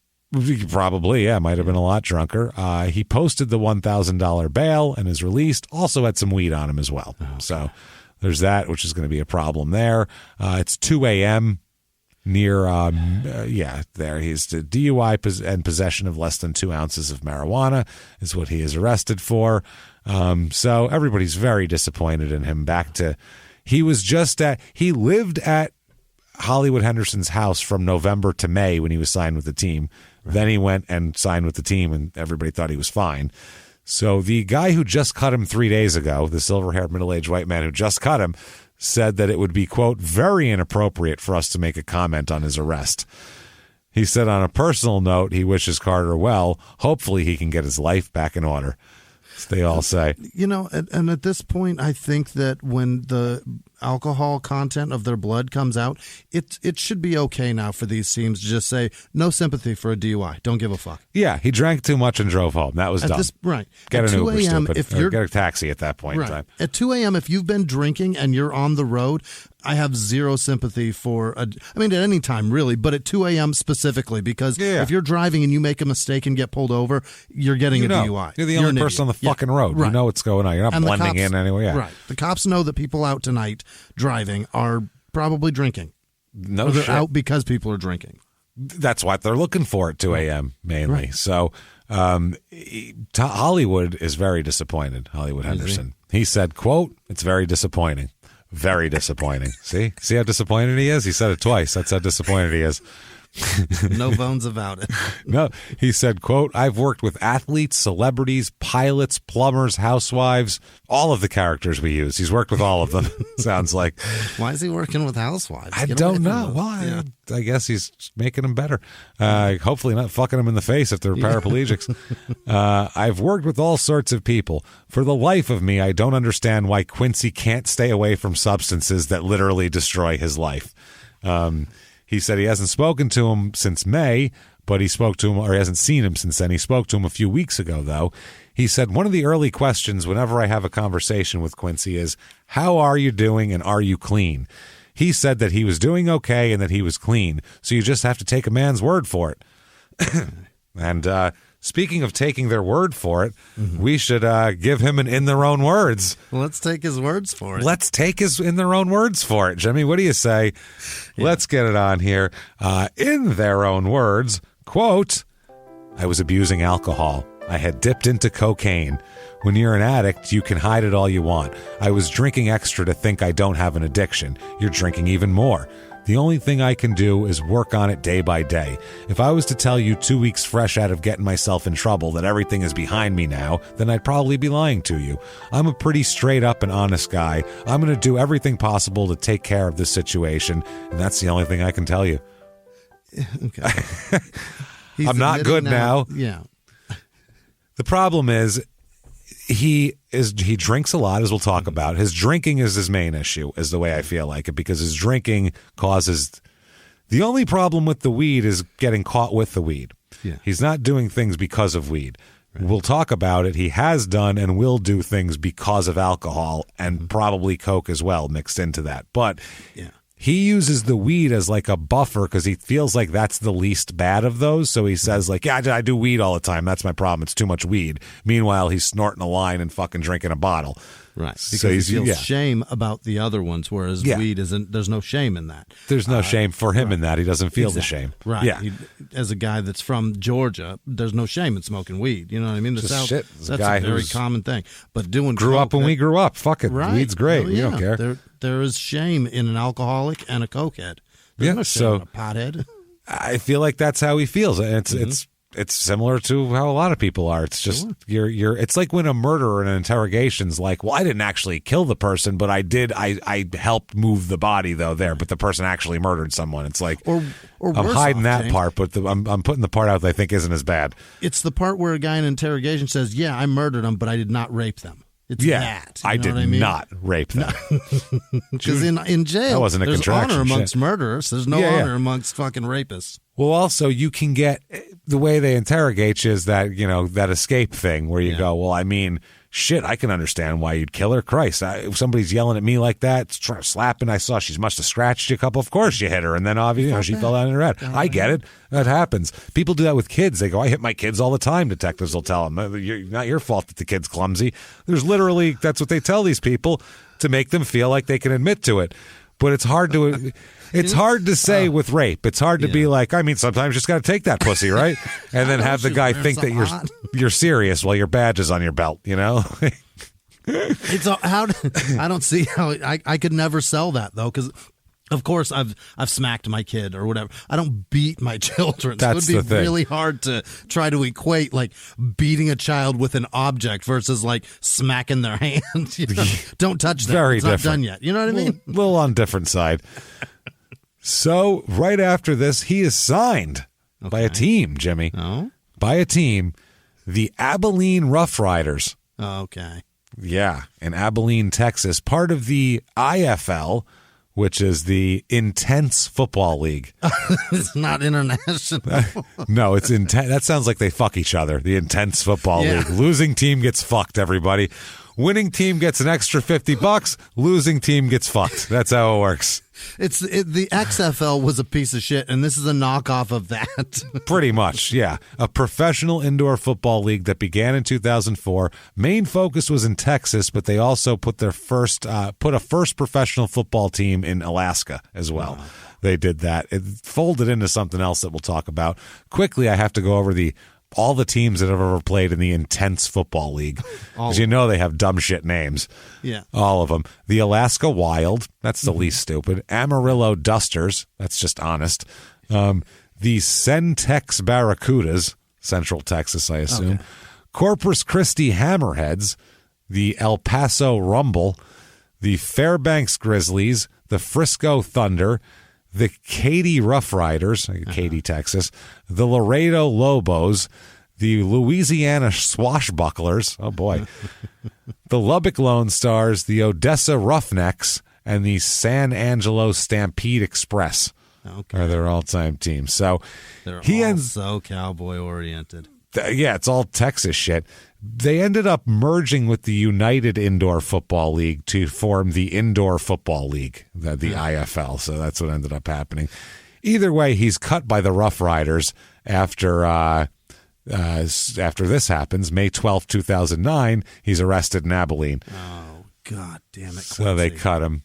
Probably, yeah. Might have been a lot drunker. He posted the $1,000 bail and is released. Also had some weed on him as well. Okay. So there's that, which is going to be a problem there. It's 2 a.m. near, there. He's the DUI and possession of less than 2 ounces of marijuana is what he is arrested for. So everybody's very disappointed in him. He lived at Hollywood Henderson's house from November to May when he was signed with the team. Right. Then he went and signed with the team, and everybody thought he was fine. So the guy who just cut him 3 days ago, the silver-haired middle-aged white man who just cut him, said that it would be, quote, very inappropriate for us to make a comment on his arrest. He said on a personal note, he wishes Carter well. Hopefully he can get his life back in order. they all say. And at this point, I think that when the alcohol content of their blood comes out, it should be okay now for these teams to just say, no sympathy for a DUI. Don't give a fuck. Yeah, he drank too much and drove home. That was dumb. Right. Get an Uber, stupid. Or get a taxi at that point in time. At 2 a.m., if you've been drinking and you're on the road, I have zero sympathy for, at any time, really, but at 2 a.m. specifically, because if you're driving and you make a mistake and get pulled over, you're getting a DUI. You're the only person on the fucking road. Right. You know what's going on. You're not blending in anyway. Yeah. Right. The cops know that people out tonight driving are probably drinking. No they're shit. out because people are drinking. That's what they're looking for at 2 a.m. mainly. Right. So Hollywood is very disappointed, Hollywood Henderson. He said, quote, "It's very disappointing. Very disappointing." See how disappointed he is? He said it twice. That's how disappointed he is. No bones about it. No, he said, quote, "I've worked with athletes, celebrities, pilots, plumbers, housewives, all of the characters we use. He's worked with all of them." Sounds like. Why is he working with housewives? I don't know. Well, I guess he's making them better. Hopefully not fucking them in the face if they're paraplegics. "I've worked with all sorts of people. For the life of me, I don't understand why Quincy can't stay away from substances that literally destroy his life." He said he hasn't spoken to him since May, but he spoke to him, or he hasn't seen him since then. He spoke to him a few weeks ago, though. He said, "One of the early questions whenever I have a conversation with Quincy is, how are you doing and are you clean?" He said that he was doing okay and that he was clean, so you just have to take a man's word for it. And speaking of taking their word for it, we should give him an in their own words. Well, let's take his words for it. Let's take his in their own words for it. Jimmy, what do you say? Yeah. Let's get it on here. In their own words, quote, "I was abusing alcohol. I had dipped into cocaine. When you're an addict, you can hide it all you want. I was drinking extra to think I don't have an addiction. You're drinking even more. The only thing I can do is work on it day by day. If I was to tell you 2 weeks fresh out of getting myself in trouble that everything is behind me now, then I'd probably be lying to you. I'm a pretty straight up and honest guy. I'm going to do everything possible to take care of this situation, and that's the only thing I can tell you." Okay. I'm not good now. Yeah. The problem is he drinks a lot, as we'll talk about. His drinking is his main issue, is the way I feel like it, because his drinking causes. The only problem with the weed is getting caught with the weed. Yeah. He's not doing things because of weed. Right. We'll talk about it. He has done and will do things because of alcohol and probably coke as well mixed into that. But he uses the weed as like a buffer because he feels like that's the least bad of those. So he says like, yeah, I do weed all the time. That's my problem. It's too much weed. Meanwhile, he's snorting a line and fucking drinking a bottle. Right. Because so he feels shame about the other ones, whereas weed isn't. There's no shame in that. There's no shame for him in that. He doesn't feel the shame. Right. Yeah. As a guy that's from Georgia, there's no shame in smoking weed. You know what I mean? That's a very common thing. But doing grew up when we grew up. Fuck it. Right. Weed's great. Well, we don't care. There is shame in an alcoholic and a cokehead. There's no shame in a pothead. I feel like that's how he feels. It's similar to how a lot of people are. It's just you're. It's like when a murderer in an interrogation's like, well, I didn't actually kill the person, but I did. I helped move the body though there, but the person actually murdered someone. It's like or I'm hiding that part, but I'm putting the part out that I think isn't as bad. It's the part where a guy in an interrogation says, "Yeah, I murdered them, but I did not rape them." It's that. I did not rape them. Because in jail, that wasn't a there's contraction. Honor amongst murderers. There's no honor amongst fucking rapists. Well, also, you can get the way they interrogate you is that, that escape thing where you go, well, I mean, shit, I can understand why you'd kill her. Christ, if somebody's yelling at me like that, slapping, I saw she must have scratched you a couple. Of course you hit her. And then obviously she fell down in her head. I get it. That happens. People do that with kids. They go, I hit my kids all the time. Detectives will tell them, not your fault that the kid's clumsy. There's literally, that's what they tell these people to make them feel like they can admit to it. But it's hard to say with rape. It's hard to be like, I mean, sometimes you just got to take that pussy, right? And then have the guy think that you're serious while your badge is on your belt, It's I don't see how I could never sell that though, because of course I've smacked my kid or whatever. I don't beat my children. So it would be really hard to try to equate like beating a child with an object versus like smacking their hand. Don't touch that. Very it's different. Not done yet. You know what I mean? A little on different side. So right after this, he is signed by a team, Jimmy. Oh? By a team, the Abilene Rough Riders. Okay. Yeah, in Abilene, Texas, part of the IFL, which is the Intense Football League. It's not international. No, it's intense. That sounds like they fuck each other. The Intense Football League. Losing team gets fucked, everybody. Winning team gets an extra $50. Losing team gets fucked. That's how it works. The XFL was a piece of shit, and this is a knockoff of that. Pretty much, yeah. A professional indoor football league that began in 2004. Main focus was in Texas, but they also put their first professional football team in Alaska as well. Wow. They did that. It folded into something else that we'll talk about. Quickly, I have to go over all the teams that have ever played in the Intense Football League. Because you know they have dumb shit names. Yeah. All of them. The Alaska Wild, that's the least stupid. Amarillo Dusters, that's just honest. The Centex Barracudas, Central Texas, I assume. Okay. Corpus Christi Hammerheads, the El Paso Rumble, the Fairbanks Grizzlies, the Frisco Thunder, the Katy Rough Riders, Katy, Texas, the Laredo Lobos, the Louisiana Swashbucklers, oh boy, the Lubbock Lone Stars, the Odessa Roughnecks, and the San Angelo Stampede Express are their all-time teams. So they're so cowboy-oriented. Yeah, it's all Texas shit. They ended up merging with the United Indoor Football League to form the Indoor Football League, the IFL. So that's what ended up happening. Either way, he's cut by the Rough Riders after this happens. May 12th, 2009, he's arrested in Abilene. Oh, God damn it, Quincy. So they cut him.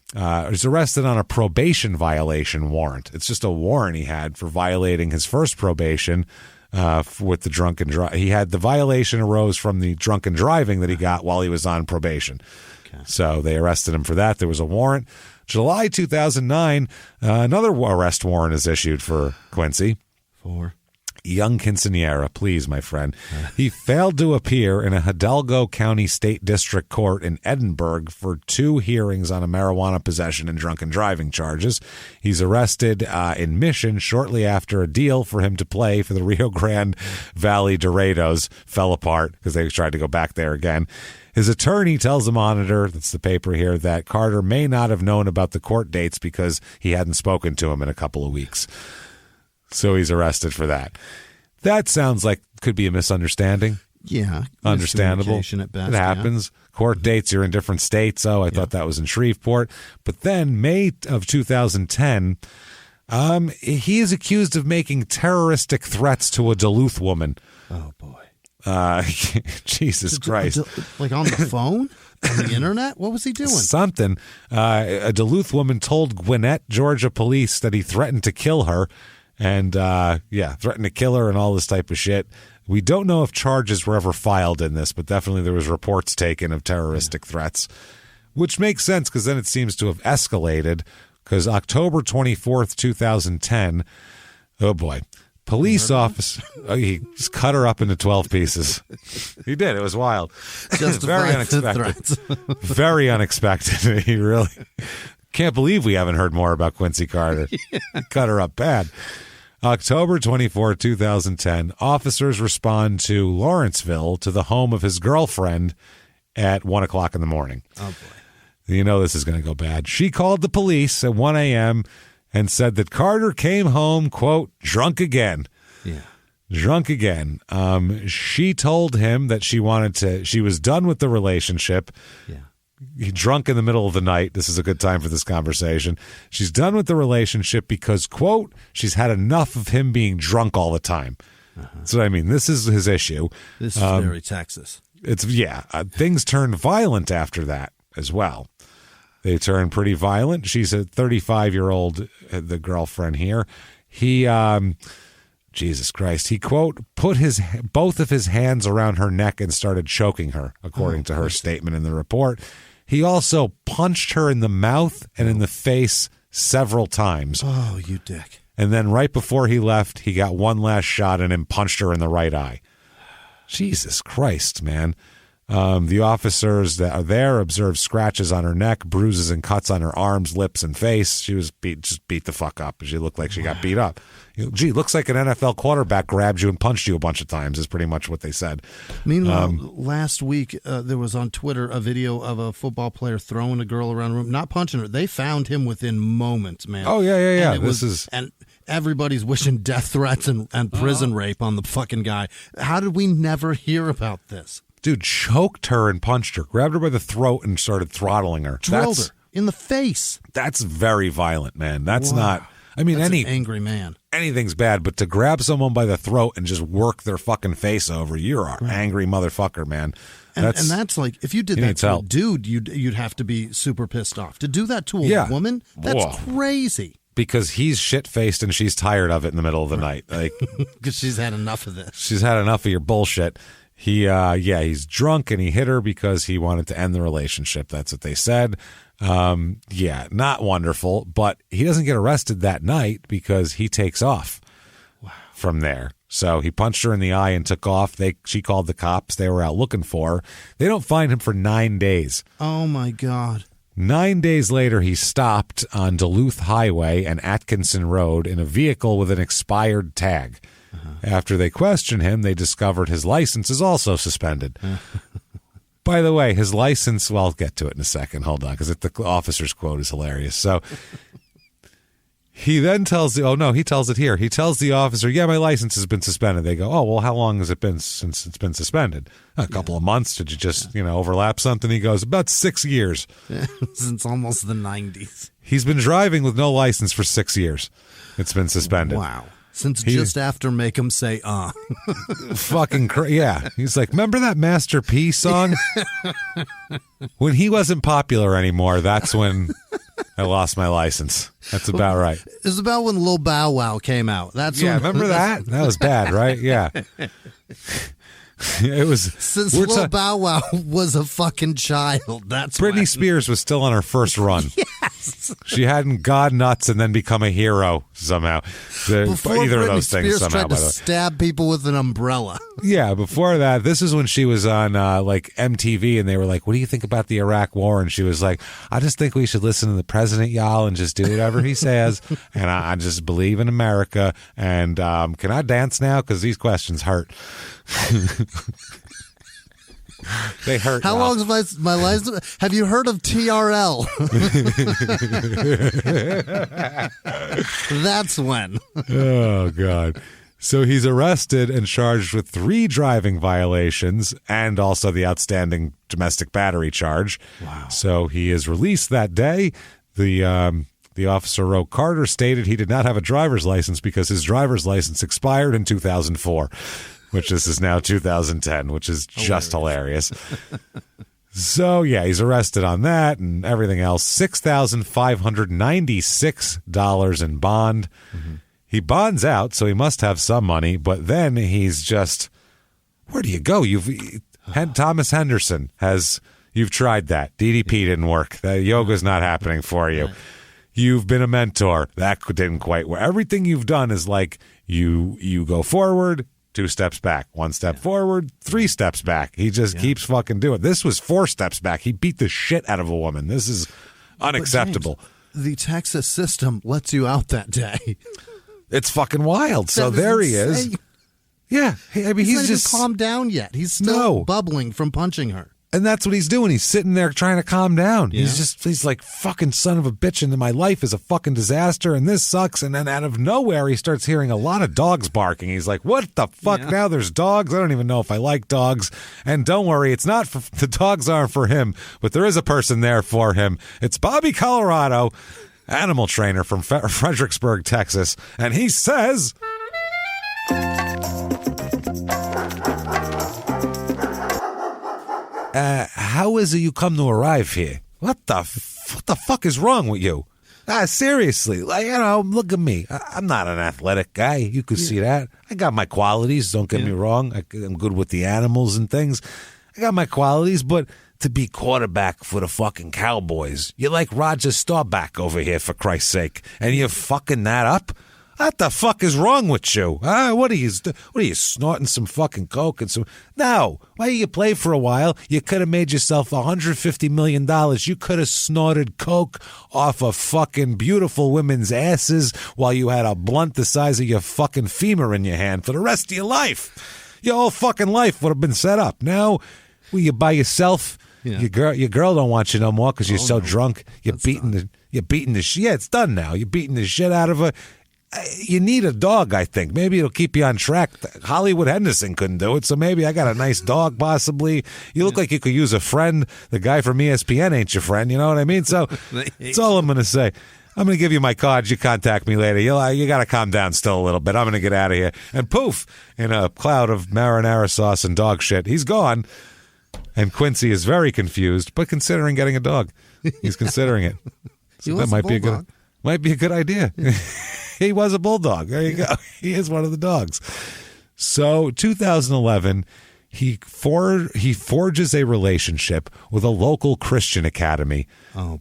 He's arrested on a probation violation warrant. It's just a warrant he had for violating his first probation with the drunken drive. He had the violation arose from the drunken driving that he got while he was on probation. Okay. So they arrested him for that. There was a warrant. July 2009, another arrest warrant is issued for Quincy. For? Young Quinceañera, please, my friend. He failed to appear in a Hidalgo County State District Court in Edinburgh for 2 hearings on a marijuana possession and drunken driving charges. He's arrested in Mission shortly after a deal for him to play for the Rio Grande Valley Dorados fell apart because they tried to go back there again. His attorney tells the Monitor, that's the paper here, that Carter may not have known about the court dates because he hadn't spoken to him in a couple of weeks. So he's arrested for that. That sounds like could be a misunderstanding. Yeah. Understandable. At best, it happens. Yeah. Court dates, you're in different states. Oh, I thought that was in Shreveport. But then May of 2010, he is accused of making terroristic threats to a Duluth woman. Oh, boy. Jesus Christ. Like on the phone? On the internet? What was he doing? Something. A Duluth woman told Gwinnett, Georgia police that he threatened to kill her. And, threatened to kill her and all this type of shit. We don't know if charges were ever filed in this, but definitely there was reports taken of terroristic threats, which makes sense because then it seems to have escalated because October 24th, 2010, oh boy, police officer, he just cut her up into 12 pieces. He did. It was wild. Very unexpected. Very unexpected. He really can't believe we haven't heard more about Quincy Carter. Yeah. He cut her up bad. October 24, 2010, officers respond to Lawrenceville to the home of his girlfriend at 1 o'clock in the morning. Oh, boy. You know this is going to go bad. She called the police at 1 a.m. and said that Carter came home, quote, drunk again. Yeah. Drunk again. She told him that she was done with the relationship. Yeah. Drunk in the middle of the night. This is a good time for this conversation. She's done with the relationship because, quote, she's had enough of him being drunk all the time. That's what I mean. This is his issue. This is very Texas. Things turned violent after that as well. They turned pretty violent. She's a 35-year-old, the girlfriend here. He, Jesus Christ, he, quote, put both of his hands around her neck and started choking her, according to her statement in the report. He also punched her in the mouth and in the face several times. Oh, you dick. And then right before he left, he got one last shot in and punched her in the right eye. Jesus Christ, man. The officers that are there observed scratches on her neck, bruises and cuts on her arms, lips, and face. She was just beat the fuck up. She looked like she got beat up. Gee, looks like an NFL quarterback grabbed you and punched you a bunch of times is pretty much what they said. Meanwhile, last week there was on Twitter a video of a football player throwing a girl around the room, not punching her. They found him within moments, man. Oh, yeah. And everybody's wishing death threats and prison rape on the fucking guy. How did we never hear about this? Dude choked her and punched her, grabbed her by the throat and started throttling her. Drilled her in the face. That's very violent, man. That's not... I mean, an angry man. Anything's bad, but to grab someone by the throat and just work their fucking face over, you're an angry motherfucker, man. And that's like, if you did that to a dude, you'd have to be super pissed off. To do that to a woman, that's crazy. Because he's shit-faced and she's tired of it in the middle of the night. Like, because she's had enough of this. She's had enough of your bullshit. He's drunk and he hit her because he wanted to end the relationship. That's what they said. Not wonderful, but he doesn't get arrested that night because he takes off from there. So he punched her in the eye and took off. She called the cops. They were out looking for her. They don't find him for 9 days. Oh, my God. 9 days later, he stopped on Duluth Highway and Atkinson Road in a vehicle with an expired tag. After they questioned him, they discovered his license is also suspended. By the way, his license, well, I'll get to it in a second. Hold on, because the officer's quote is hilarious. So he then tells he tells it here. He tells the officer, yeah, my license has been suspended. They go, oh, well, how long has it been since it's been suspended? A couple of months. Did you just, overlap something? He goes, about 6 years. Since almost the 90s. He's been driving with no license for 6 years. It's been suspended. Wow. Since just after Make 'Em Say, Fucking yeah. He's like, remember that Master P song? When he wasn't popular anymore, that's when I lost my license. That's about right. It was about when Lil Bow Wow came out. Remember that? That was bad, right? Yeah. It was since Lil Bow Wow was a fucking child. That's Britney Spears was still on her first run. Yes, she hadn't gone nuts and then become a hero somehow. Before either Britney of those Spears things somehow. Tried to stab people with an umbrella. Yeah, before that, this is when she was on MTV, and they were like, "What do you think about the Iraq War?" And she was like, "I just think we should listen to the president, y'all, and just do whatever he says, and I just believe in America. And can I dance now? Because these questions hurt." They hurt. How long is my license? Have you heard of TRL? That's when. Oh, God. So he's arrested and charged with 3 driving violations and also the outstanding domestic battery charge. Wow. So he is released that day. The officer wrote, Carter stated he did not have a driver's license because his driver's license expired in 2004. Which this is now 2010, which is just hilarious. So, yeah, he's arrested on that and everything else. $6,596 in bond. Mm-hmm. He bonds out, so he must have some money, but then he's just, where do you go? Thomas Henderson you've tried that. DDP didn't work. The yoga's not happening for you. Right. You've been a mentor. That didn't quite work. Everything you've done is like you go forward, 2 steps back, 1 step forward, 3 steps back. He just keeps fucking doing it. This was 4 steps back. He beat the shit out of a woman. This is unacceptable. James, the Texas system lets you out that day. It's fucking wild. So there he is. Yeah. I mean, he's just calmed down yet. He's still bubbling from punching her. And that's what he's doing. He's sitting there trying to calm down. Yeah. He's like, fucking son of a bitch, and my life is a fucking disaster, and this sucks. And then out of nowhere, he starts hearing a lot of dogs barking. He's like, what the fuck? Yeah. Now there's dogs? I don't even know if I like dogs. And don't worry, it's not the dogs aren't for him, but there is a person there for him. It's Bobby Colorado, animal trainer from Fredericksburg, Texas. And he says... how is it you come to arrive here? What the fuck is wrong with you? Seriously, look at me. I'm not an athletic guy. You could see that. I got my qualities. Don't get me wrong. I'm good with the animals and things. I got my qualities, but to be quarterback for the fucking Cowboys, you're like Roger Staubach over here, for Christ's sake, and you're fucking that up. What the fuck is wrong with you? What are you snorting some fucking coke and some? No. Why you play for a while? You could have made yourself $150 million. You could have snorted coke off of fucking beautiful women's asses while you had a blunt the size of your fucking femur in your hand for the rest of your life. Your whole fucking life would have been set up. Now, you by yourself. Yeah. Your girl don't want you no more because you're so drunk. You're beating the shit. Yeah, it's done now. You're beating the shit out of her. You need a dog, I think. Maybe it'll keep you on track. Hollywood Henderson couldn't do it, so maybe I got a nice dog, possibly. You look like you could use a friend. The guy from ESPN ain't your friend, you know what I mean? So that's all I'm going to say. I'm going to give you my cards. You contact me later. You got to calm down still a little bit. I'm going to get out of here. And poof, in a cloud of marinara sauce and dog shit, he's gone. And Quincy is very confused, but considering getting a dog. He's considering it. So that might be a good idea. He was a bulldog. There you go. He is one of the dogs. So 2011, he forges a relationship with a local Christian academy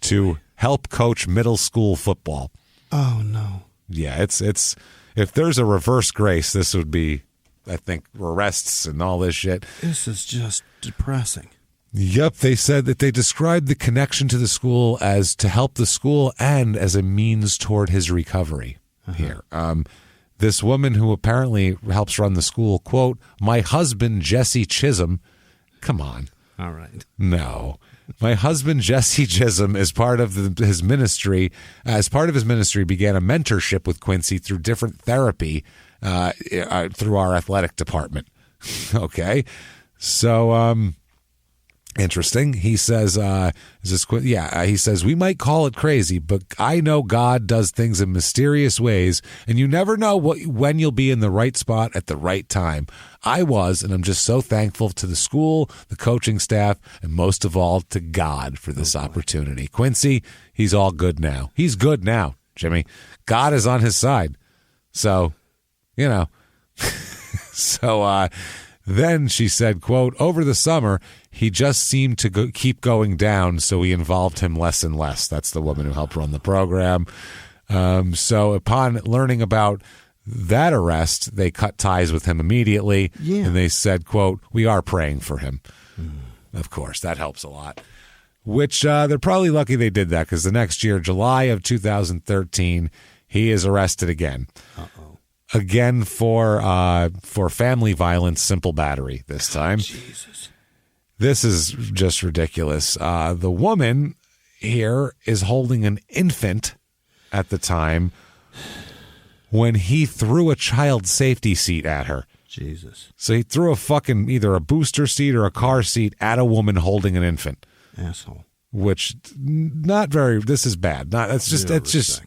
to help coach middle school football. Oh, no. Yeah, it's if there's a reverse grace, this would be, I think, arrests and all this shit. This is just depressing. Yep, they said that they described the connection to the school as to help the school and as a means toward his recovery. Here. This woman who apparently helps run the school, quote, my husband, Jesse Chisholm. Come on. All right. No. My husband, Jesse Chisholm, is part of his ministry. As part of his ministry, began a mentorship with Quincy through different therapy through our athletic department. Okay. So, interesting. He says, he says, we might call it crazy, but I know God does things in mysterious ways, and you never know when you'll be in the right spot at the right time. I was, and I'm just so thankful to the school, the coaching staff, and most of all to God for this opportunity. Quincy, he's all good now. He's good now, Jimmy. God is on his side. So, then she said, quote, over the summer, he just seemed to keep going down, so we involved him less and less. That's the woman who helped run the program. So upon learning about that arrest, they cut ties with him immediately, and they said, quote, we are praying for him. Of course, that helps a lot. Which they're probably lucky they did that, because the next year, July of 2013, he is arrested again. Again for family violence, simple battery this time. Jesus. This is just ridiculous. The woman here is holding an infant at the time when he threw a child safety seat at her. Jesus. So he threw a fucking either a booster seat or a car seat at a woman holding an infant. Asshole. Which this is bad. It's just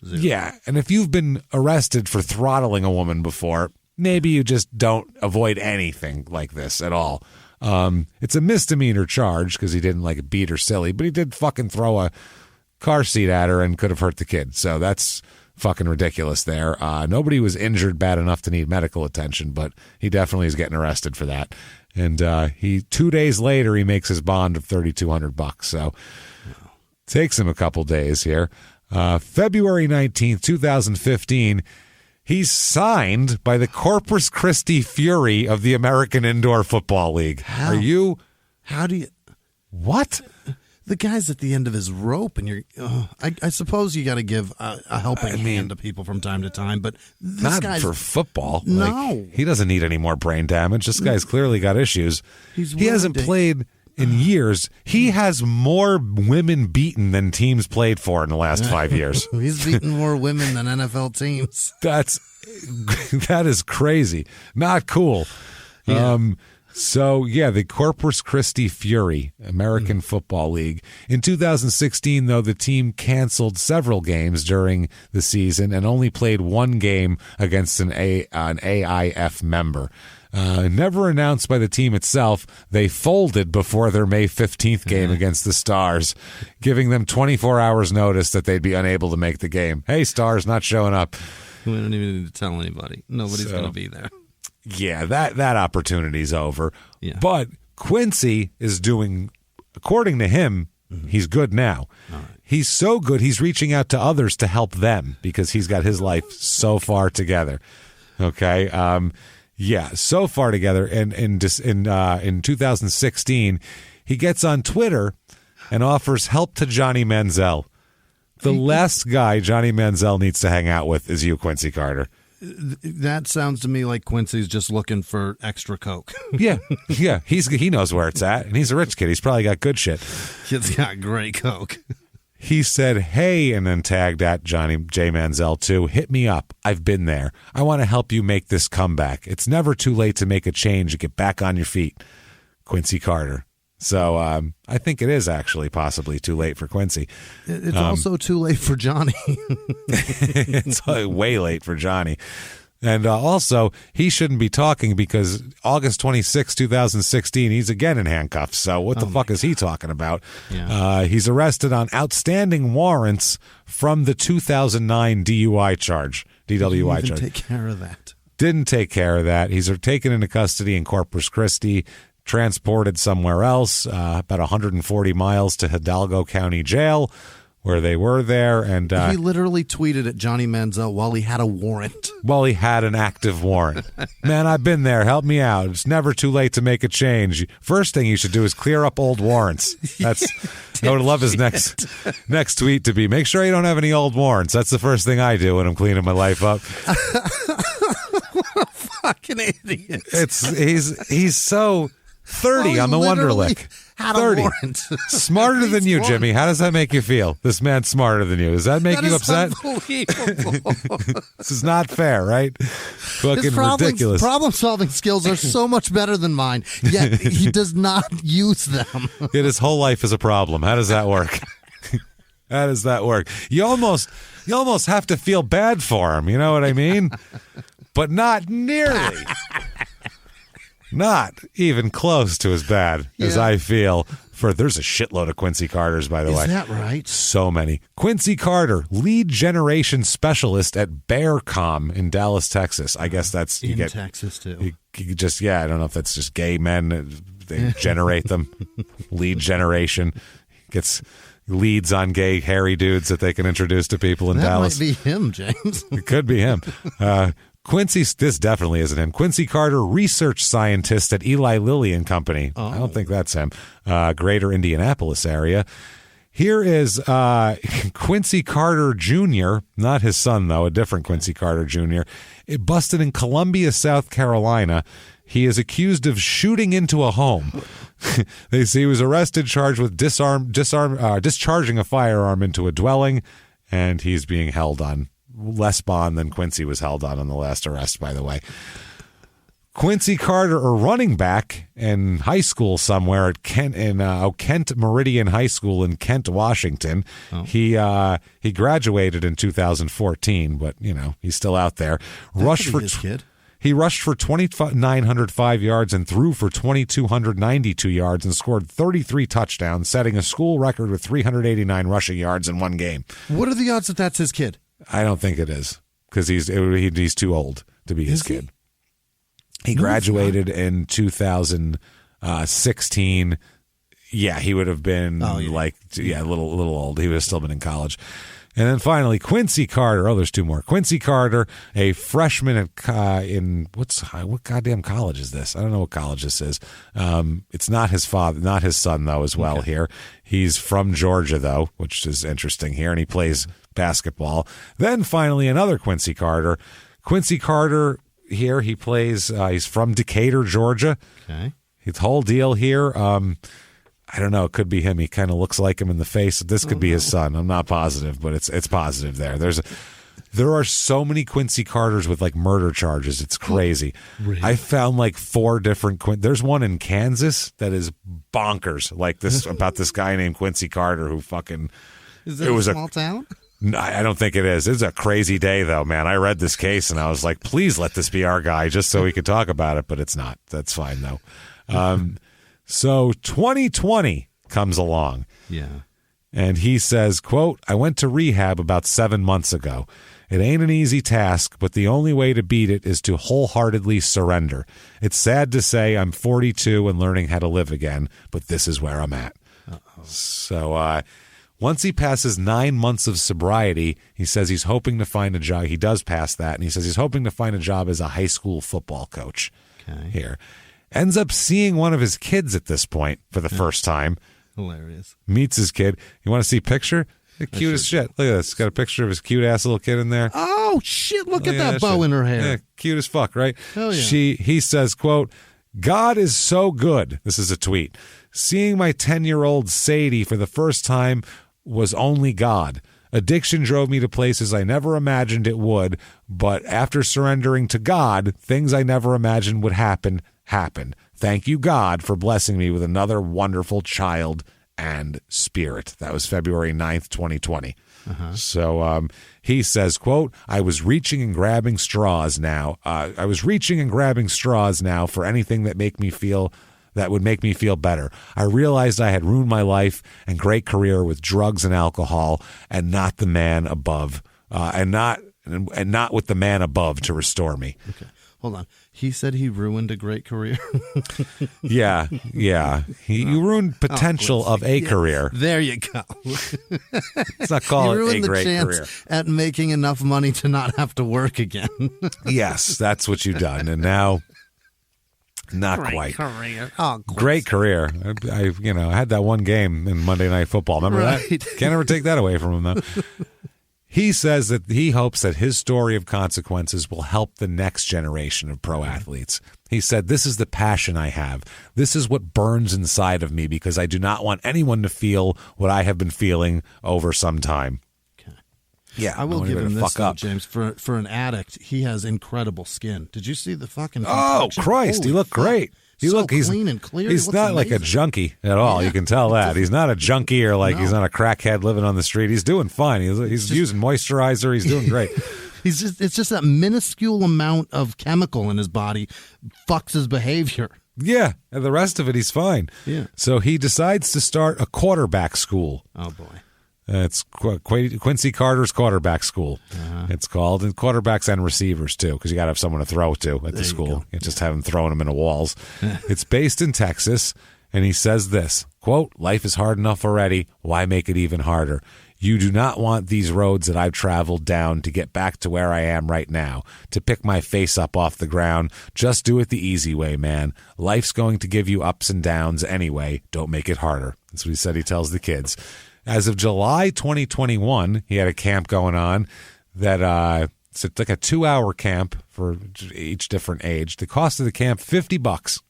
Zero. Yeah, and if you've been arrested for throttling a woman before, maybe you just don't avoid anything like this at all. It's a misdemeanor charge because he didn't beat her silly, but he did fucking throw a car seat at her and could have hurt the kid. So that's fucking ridiculous there. Nobody was injured bad enough to need medical attention, but he definitely is getting arrested for that. And 2 days later, he makes his bond of $3,200. So takes him a couple days here. February 19th, 2015, he's signed by the Corpus Christi Fury of the American Indoor Football League. How do you... What? The guy's at the end of his rope, and you're... I suppose you got to give a helping hand to people from time to time, but this not guy's... for football. No. He doesn't need any more brain damage. This guy's clearly got issues. He hasn't played... in years. He has more women beaten than teams played for in the last 5 years. He's beaten more women than NFL teams. That is crazy. Not cool. Yeah. The Corpus Christi Fury, American Football League. In 2016, though, the team canceled several games during the season and only played one game against an AIF member. Never announced by the team itself, they folded before their May 15th game against the Stars, giving them 24 hours notice that they'd be unable to make the game. Hey, Stars, not showing up. We don't even need to tell anybody. Nobody's going to be there. Yeah, that opportunity's over. Yeah. But Quincy is doing, according to him, He's good now. Right. He's so good, he's reaching out to others to help them because he's got his life so far together. Okay? So far together. And in 2016, he gets on Twitter and offers help to Johnny Manziel. The last guy Johnny Manziel needs to hang out with is you, Quincy Carter. That sounds to me like Quincy's just looking for extra Coke. Yeah. He knows where it's at, and he's a rich kid. He's probably got good shit. Kid's got great Coke. He said, hey, and then tagged at Johnny J. Manziel too. Hit me up. I've been there. I want to help you make this comeback. It's never too late to make a change and get back on your feet. Quincy Carter. So I think it is actually possibly too late for Quincy. It's also too late for Johnny. It's way late for Johnny. And also, he shouldn't be talking because August 26, 2016, he's again in handcuffs. So what the fuck is he talking about? Yeah. He's arrested on outstanding warrants from the 2009 DUI charge, DWI charge. Take care of that. Didn't take care of that. He's taken into custody in Corpus Christi, transported somewhere else, about 140 miles to Hidalgo County Jail, where they were there. And he literally tweeted at Johnny Manziel while he had a warrant. While he had an active warrant. Man, I've been there. Help me out. It's never too late to make a change. First thing you should do is clear up old warrants. That's I would love his next tweet to be, make sure you don't have any old warrants. That's the first thing I do when I'm cleaning my life up. What a fucking idiot. He's so 30 on the Wonderlick. Had 30. A warrant. Smarter than you, Jimmy. How does that make you feel? This man's smarter than you. Does that make you upset? Unbelievable. This is not fair, right? Fucking ridiculous. Problem-solving skills are so much better than mine, yet he does not use them. Yet his whole life is a problem. How does that work? How does that work? You almost have to feel bad for him. You know what I mean? But not nearly. Not even close to as bad as I feel for. There's a shitload of Quincy Carters, by the way. Is that right? So many. Quincy Carter, lead generation specialist at Bearcom in Dallas, Texas. I guess that's Texas too. You just I don't know if that's just gay men. They generate them. Lead generation gets leads on gay hairy dudes that they can introduce to people in Dallas. That might be him, James. It could be him. Quincy, this definitely isn't him. Quincy Carter, research scientist at Eli Lilly and Company. I don't think that's him. Greater Indianapolis area. Here is Quincy Carter Jr., not his son, though, a different Quincy Carter Jr., it busted in Columbia, South Carolina. He is accused of shooting into a home. They say he was arrested, charged with discharging a firearm into a dwelling, and he's being held on less bond than Quincy was held on the last arrest, by the way. Quincy Carter, a running back in high school somewhere at Kent Meridian High School in Kent, Washington. He graduated in 2014, but he's still out there. He rushed for 2,905 yards and threw for 2,292 yards and scored 33 touchdowns, setting a school record with 389 rushing yards in one game. What are the odds that that's his kid? I don't think it is because he's too old to be his kid. He graduated in 2016. Yeah, he would have been a little old. He would have still been in college. And then finally, Quincy Carter. Oh, there's two more. Quincy Carter, a freshman in what goddamn college is this? I don't know what college this is. It's not his son though. As well here, he's from Georgia though, which is interesting here, and he plays basketball. Then finally, another Quincy Carter. Quincy Carter here. He plays. He's from Decatur, Georgia. Okay. His whole deal here. I don't know. It could be him. He kind of looks like him in the face. This could be his son. I'm not positive, but it's positive there. There are so many Quincy Carters with like murder charges. It's crazy. Really? I found like 4 different. There's one in Kansas that is bonkers. Like this about this guy named Quincy Carter who fucking. Is it a small town? No, I don't think it is. It's a crazy day though, man. I read this case and I was like, please let this be our guy, just so we could talk about it. But it's not. That's fine though. So 2020 comes along. Yeah. And he says, quote, I went to rehab about 7 months ago. It ain't an easy task, but the only way to beat it is to wholeheartedly surrender. It's sad to say I'm 42 and learning how to live again, but this is where I'm at. So once he passes 9 months of sobriety, he says he's hoping to find a job. He does pass that, and he says he's hoping to find a job as a high school football coach here. Ends up seeing one of his kids at this point for the first time. Hilarious. Meets his kid. You want to see a picture? The cutest shit. Look at this. Got a picture of his cute-ass little kid in there. Oh, shit. Look at that bow in her hair. Yeah, cute as fuck, right? Hell yeah. He says, quote, God is so good. This is a tweet. Seeing my 10-year-old Sadie for the first time was only God. Addiction drove me to places I never imagined it would, but after surrendering to God, things I never imagined would happen happened. Thank you, God, for blessing me with another wonderful child and spirit. That was February 9th, 2020. So he says, quote, I was reaching and grabbing straws now. I was reaching and grabbing straws now for anything that would make me feel better. I realized I had ruined my life and great career with drugs and alcohol, and not the man above, and not with the man above to restore me. Okay. Hold on. He said he ruined a great career. Yeah. He ruined potential of a career. There you go. Let's not call it a great career. At making enough money to not have to work again. Yes, that's what you've done, and now, not great quite. Career. Oh, great career. I had that one game in Monday Night Football. Remember that? Can't ever take that away from him, though. He says that he hopes that his story of consequences will help the next generation of pro athletes. He said, this is the passion I have. This is what burns inside of me because I do not want anyone to feel what I have been feeling over some time. Okay. Yeah, I will give him this, though, James. For an addict, he has incredible skin. Did you see the fucking complexion? Oh, Christ, he looked great. He's clean and clear. He's not like a junkie at all. Yeah. You can tell that. He's not a junkie or he's not a crackhead living on the street. He's doing fine. He's using moisturizer. He's doing great. It's just that minuscule amount of chemical in his body fucks his behavior. Yeah, and the rest of it, he's fine. Yeah. So he decides to start a quarterback school. Oh, boy. It's Quincy Carter's quarterback school. It's called, and quarterbacks and receivers too, because you got to have someone to throw to at the school. You can't just have them throwing them into walls. It's based in Texas, and he says this, quote, life is hard enough already. Why make it even harder? You do not want these roads that I've traveled down to get back to where I am right now, to pick my face up off the ground. Just do it the easy way, man. Life's going to give you ups and downs anyway. Don't make it harder. That's what he said he tells the kids. As of July 2021, he had a camp going on that it's like a 2-hour camp for each different age. The cost of the camp, $50.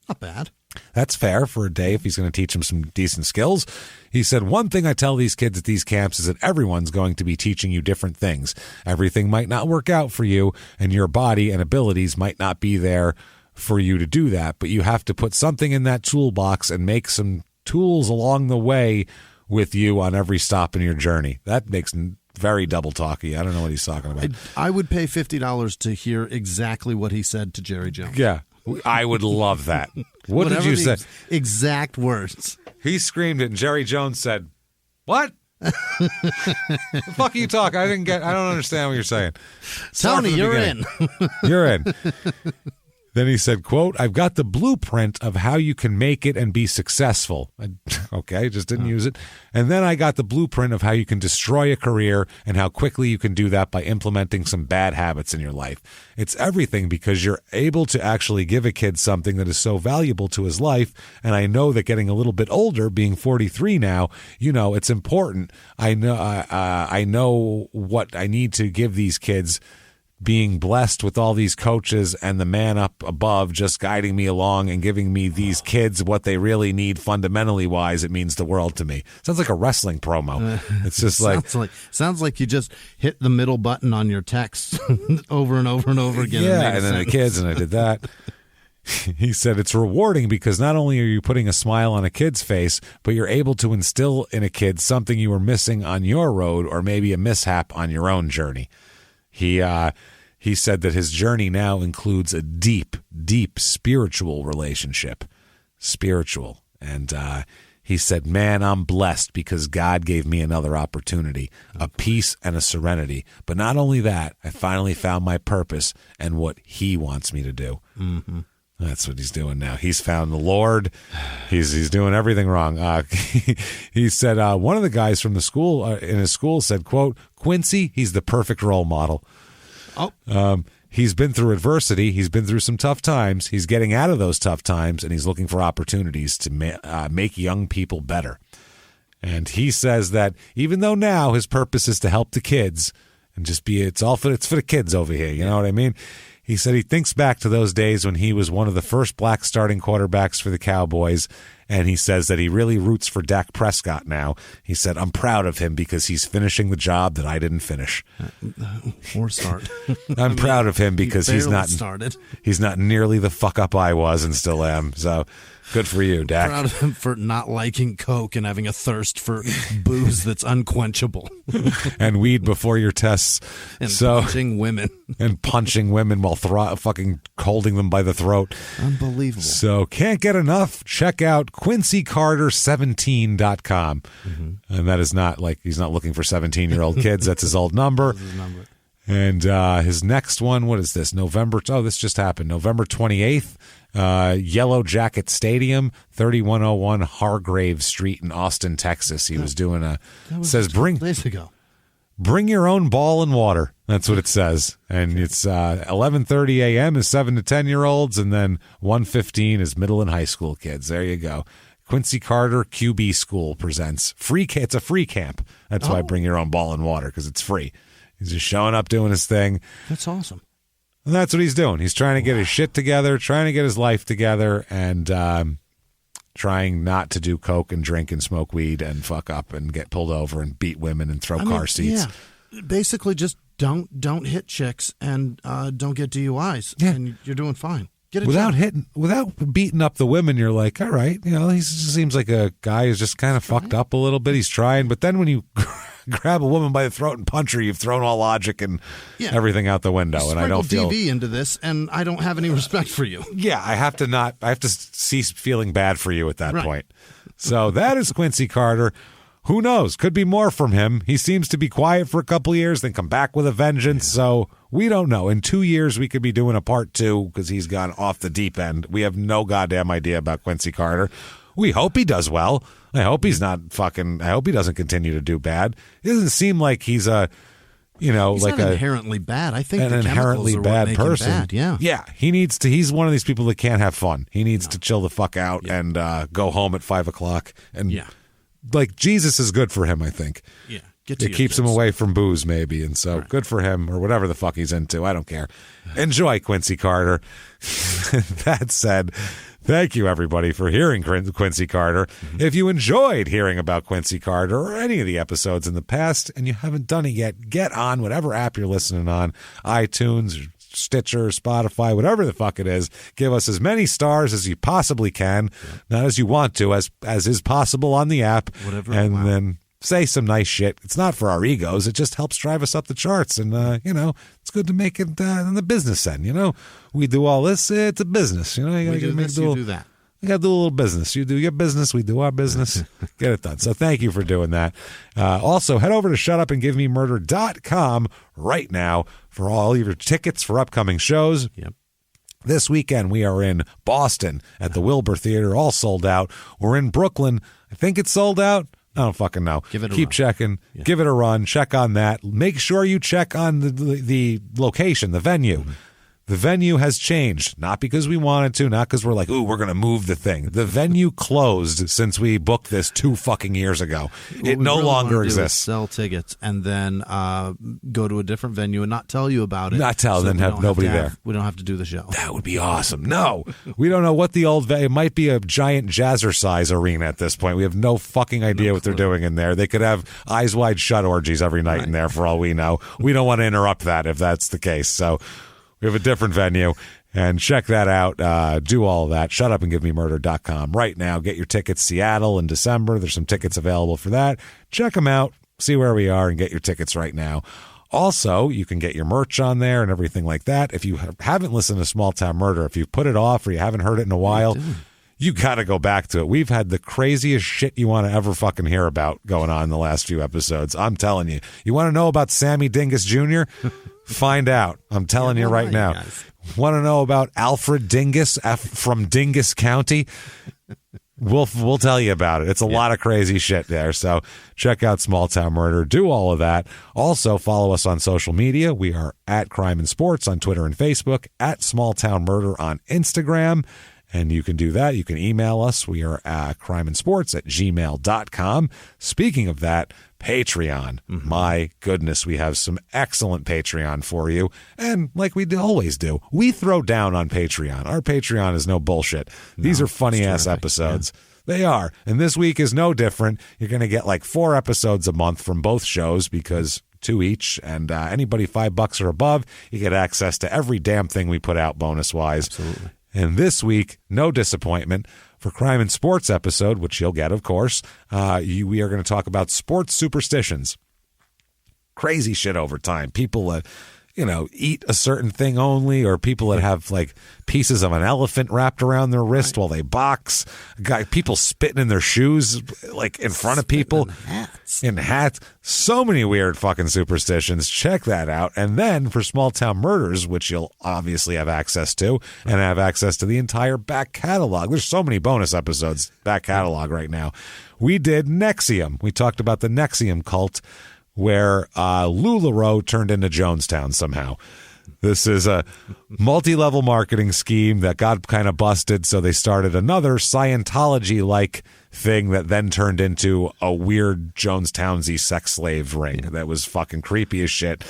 Not bad. That's fair for a day if he's going to teach them some decent skills. He said, one thing I tell these kids at these camps is that everyone's going to be teaching you different things. Everything might not work out for you, and your body and abilities might not be there for you to do that, but you have to put something in that toolbox and make some tools along the way with you on every stop in your journey. That makes very double talky. I don't know what he's talking about. I would pay $50 to hear exactly what he said to Jerry Jones. Yeah, I would love that. What did you say? Exact words. He screamed it, and Jerry Jones said, "What? The fuck are you talking? I don't understand what you're saying." Tony, you're in. You're in. Then he said, quote, I've got the blueprint of how you can make it and be successful. Okay, just didn't use it. And then I got the blueprint of how you can destroy a career and how quickly you can do that by implementing some bad habits in your life. It's everything because you're able to actually give a kid something that is so valuable to his life. And I know that getting a little bit older, being 43 now, it's important. I know what I need to give these kids, being blessed with all these coaches and the man up above just guiding me along and giving me these kids what they really need fundamentally wise. It means the world to me. Sounds like a wrestling promo. It's just sounds like you just hit the middle button on your text over and over and over again. Yeah, and then the kids, and I did that. He said it's rewarding because not only are you putting a smile on a kid's face, but you're able to instill in a kid something you were missing on your road or maybe a mishap on your own journey. He said that his journey now includes a deep, deep spiritual relationship. Spiritual. And he said, man, I'm blessed because God gave me another opportunity, a peace and a serenity. But not only that, I finally found my purpose and what he wants me to do. Mm-hmm. That's what he's doing now. He's found the Lord. He's doing everything wrong. He said one of the guys from the school in his school said, quote, Quincy, he's the perfect role model. Oh. He's been through adversity. He's been through some tough times. He's getting out of those tough times, and he's looking for opportunities to make young people better. And he says that even though now his purpose is to help the kids and just it's for the kids over here. You know what I mean? He said he thinks back to those days when he was one of the first black starting quarterbacks for the Cowboys, and he says that he really roots for Dak Prescott now. He said, I'm proud of him because he's finishing the job that I didn't finish. Or start. I'm proud of him because he's not nearly the fuck up I was and still am. So good for you, Dak. Proud of him for not liking Coke and having a thirst for booze that's unquenchable. And weed before your tests. And punching women. And punching women while fucking holding them by the throat. Unbelievable. So can't get enough. Check out QuincyCarter17.com. Mm-hmm. And that is not like he's not looking for 17-year-old kids. That's his old number. That's his number. And his next one, what is this? This just happened. November 28th. Yellow Jacket Stadium, 3101 Hargrave Street in Austin, Texas. He was doing says days ago. Bring your own ball and water. That's what it says. And it's 11:30 a.m. is 7 to 10-year-olds, and then 1:15 is middle and high school kids. There you go. Quincy Carter QB School presents it's a free camp. That's why Bring Your Own Ball and Water, because it's free. He's just showing up, doing his thing. That's awesome. And that's what he's doing. He's trying to get his shit together, trying to get his life together, and trying not to do coke and drink and smoke weed and fuck up and get pulled over and beat women and throw car seats. Yeah. Basically, just don't hit chicks and don't get DUIs, and you're doing fine. Get a job. Without beating up the women, you're like, all right, he seems like a guy who's just kind of fucked up a little bit. He's trying, but then when you grab a woman by the throat and punch her, you've thrown all logic and everything out the window. And I don't feel DV into this, and I don't have any respect for you. Yeah, I have to cease feeling bad for you at that point. So that is Quincy Carter. Who knows? Could be more from him. He seems to be quiet for a couple of years, then come back with a vengeance. So we don't know. In 2 years, we could be doing a part 2 because he's gone off the deep end. We have no goddamn idea about Quincy Carter. We hope he does well. I hope he's not fucking. I hope he doesn't continue to do bad. It doesn't seem like he's a, he's not inherently bad. I think an inherently bad person. Bad. Yeah. He needs to. He's one of these people that can't have fun. He needs to chill the fuck out and go home at 5 o'clock. And like Jesus is good for him. I think. Yeah. It keeps him away from booze, maybe, and so good for him or whatever the fuck he's into. I don't care. Enjoy Quincy Carter. That said, thank you, everybody, for hearing Quincy Carter. Mm-hmm. If you enjoyed hearing about Quincy Carter or any of the episodes in the past and you haven't done it yet, get on whatever app you're listening on, iTunes, or Stitcher, Spotify, whatever the fuck it is. Give us as many stars as you possibly can, not as you want to, as is possible on the app. Then say some nice shit. It's not for our egos. It just helps drive us up the charts. And, it's good to make it in the business end. We do all this. It's a business. You do that. You got to do a little business. You do your business. We do our business. Get it done. So thank you for doing that. Also, head over to shutupandgivememurder.com right now for all of your tickets for upcoming shows. Yep. This weekend, we are in Boston at the Wilbur Theater, all sold out. We're in Brooklyn. I think it's sold out. I don't fucking know. Keep checking. Yeah. Give it a run. Check on that. Make sure you check on the location, the venue. Mm-hmm. The venue has changed, not because we wanted to, not because we're like, ooh, we're going to move the thing. The venue closed since we booked this 2 fucking years ago. It no longer exists. Sell tickets and then go to a different venue and not tell you about it. Not tell, then have nobody there. We don't have to do the show. That would be awesome. No, we don't know what the old venue, it might be a giant jazzercise arena at this point. We have no fucking idea what they're doing in there. They could have Eyes Wide Shut orgies every night in there for all we know. We don't want to interrupt that if that's the case. So we have a different venue, and check that out. Do all of that. Shutupandgivememurder.com right now. Get your tickets. Seattle in December. There's some tickets available for that. Check them out. See where we are and get your tickets right now. Also, you can get your merch on there and everything like that. If you haven't listened to Small Town Murder, if you've put it off or you haven't heard it in a while, you got to go back to it. We've had the craziest shit you want to ever fucking hear about going on in the last few episodes. I'm telling you. You want to know about Sammy Dingus Jr.? Find out. I'm telling you right now. Want to know about Alfred Dingus from Dingus County? We'll tell you about it. It's a lot of crazy shit there. So check out Small Town Murder. Do all of that. Also follow us on social media. We are at Crime and Sports on Twitter and Facebook, at Small Town Murder on Instagram. And you can do that. You can email us. We are at crimeandsports@gmail.com. Speaking of that, Patreon. My goodness, we have some excellent Patreon for you. And like we always do, we throw down on Patreon. Our Patreon is no bullshit. These are funny-ass episodes. Yeah. They are. And this week is no different. You're going to get like 4 episodes a month from both shows because 2 each. And anybody $5 or above, you get access to every damn thing we put out bonus-wise. Absolutely. And this week, no disappointment, for Crime and Sports episode, which you'll get, of course, we are going to talk about sports superstitions. Crazy shit over time. People that, eat a certain thing only, or people that have like pieces of an elephant wrapped around their wrist while they box. People spitting in their shoes, like in front of people. In hats. So many weird fucking superstitions. Check that out. And then for Small Town Murders, which you'll obviously have access to, and have access to the entire back catalog. There's so many bonus episodes back catalog right now. We did NXIVM. We talked about the NXIVM cult, where LuLaRoe turned into Jonestown somehow. This is a multi-level marketing scheme that got kind of busted, so they started another Scientology-like thing that then turned into a weird Jonestown-y sex slave ring that was fucking creepy as shit.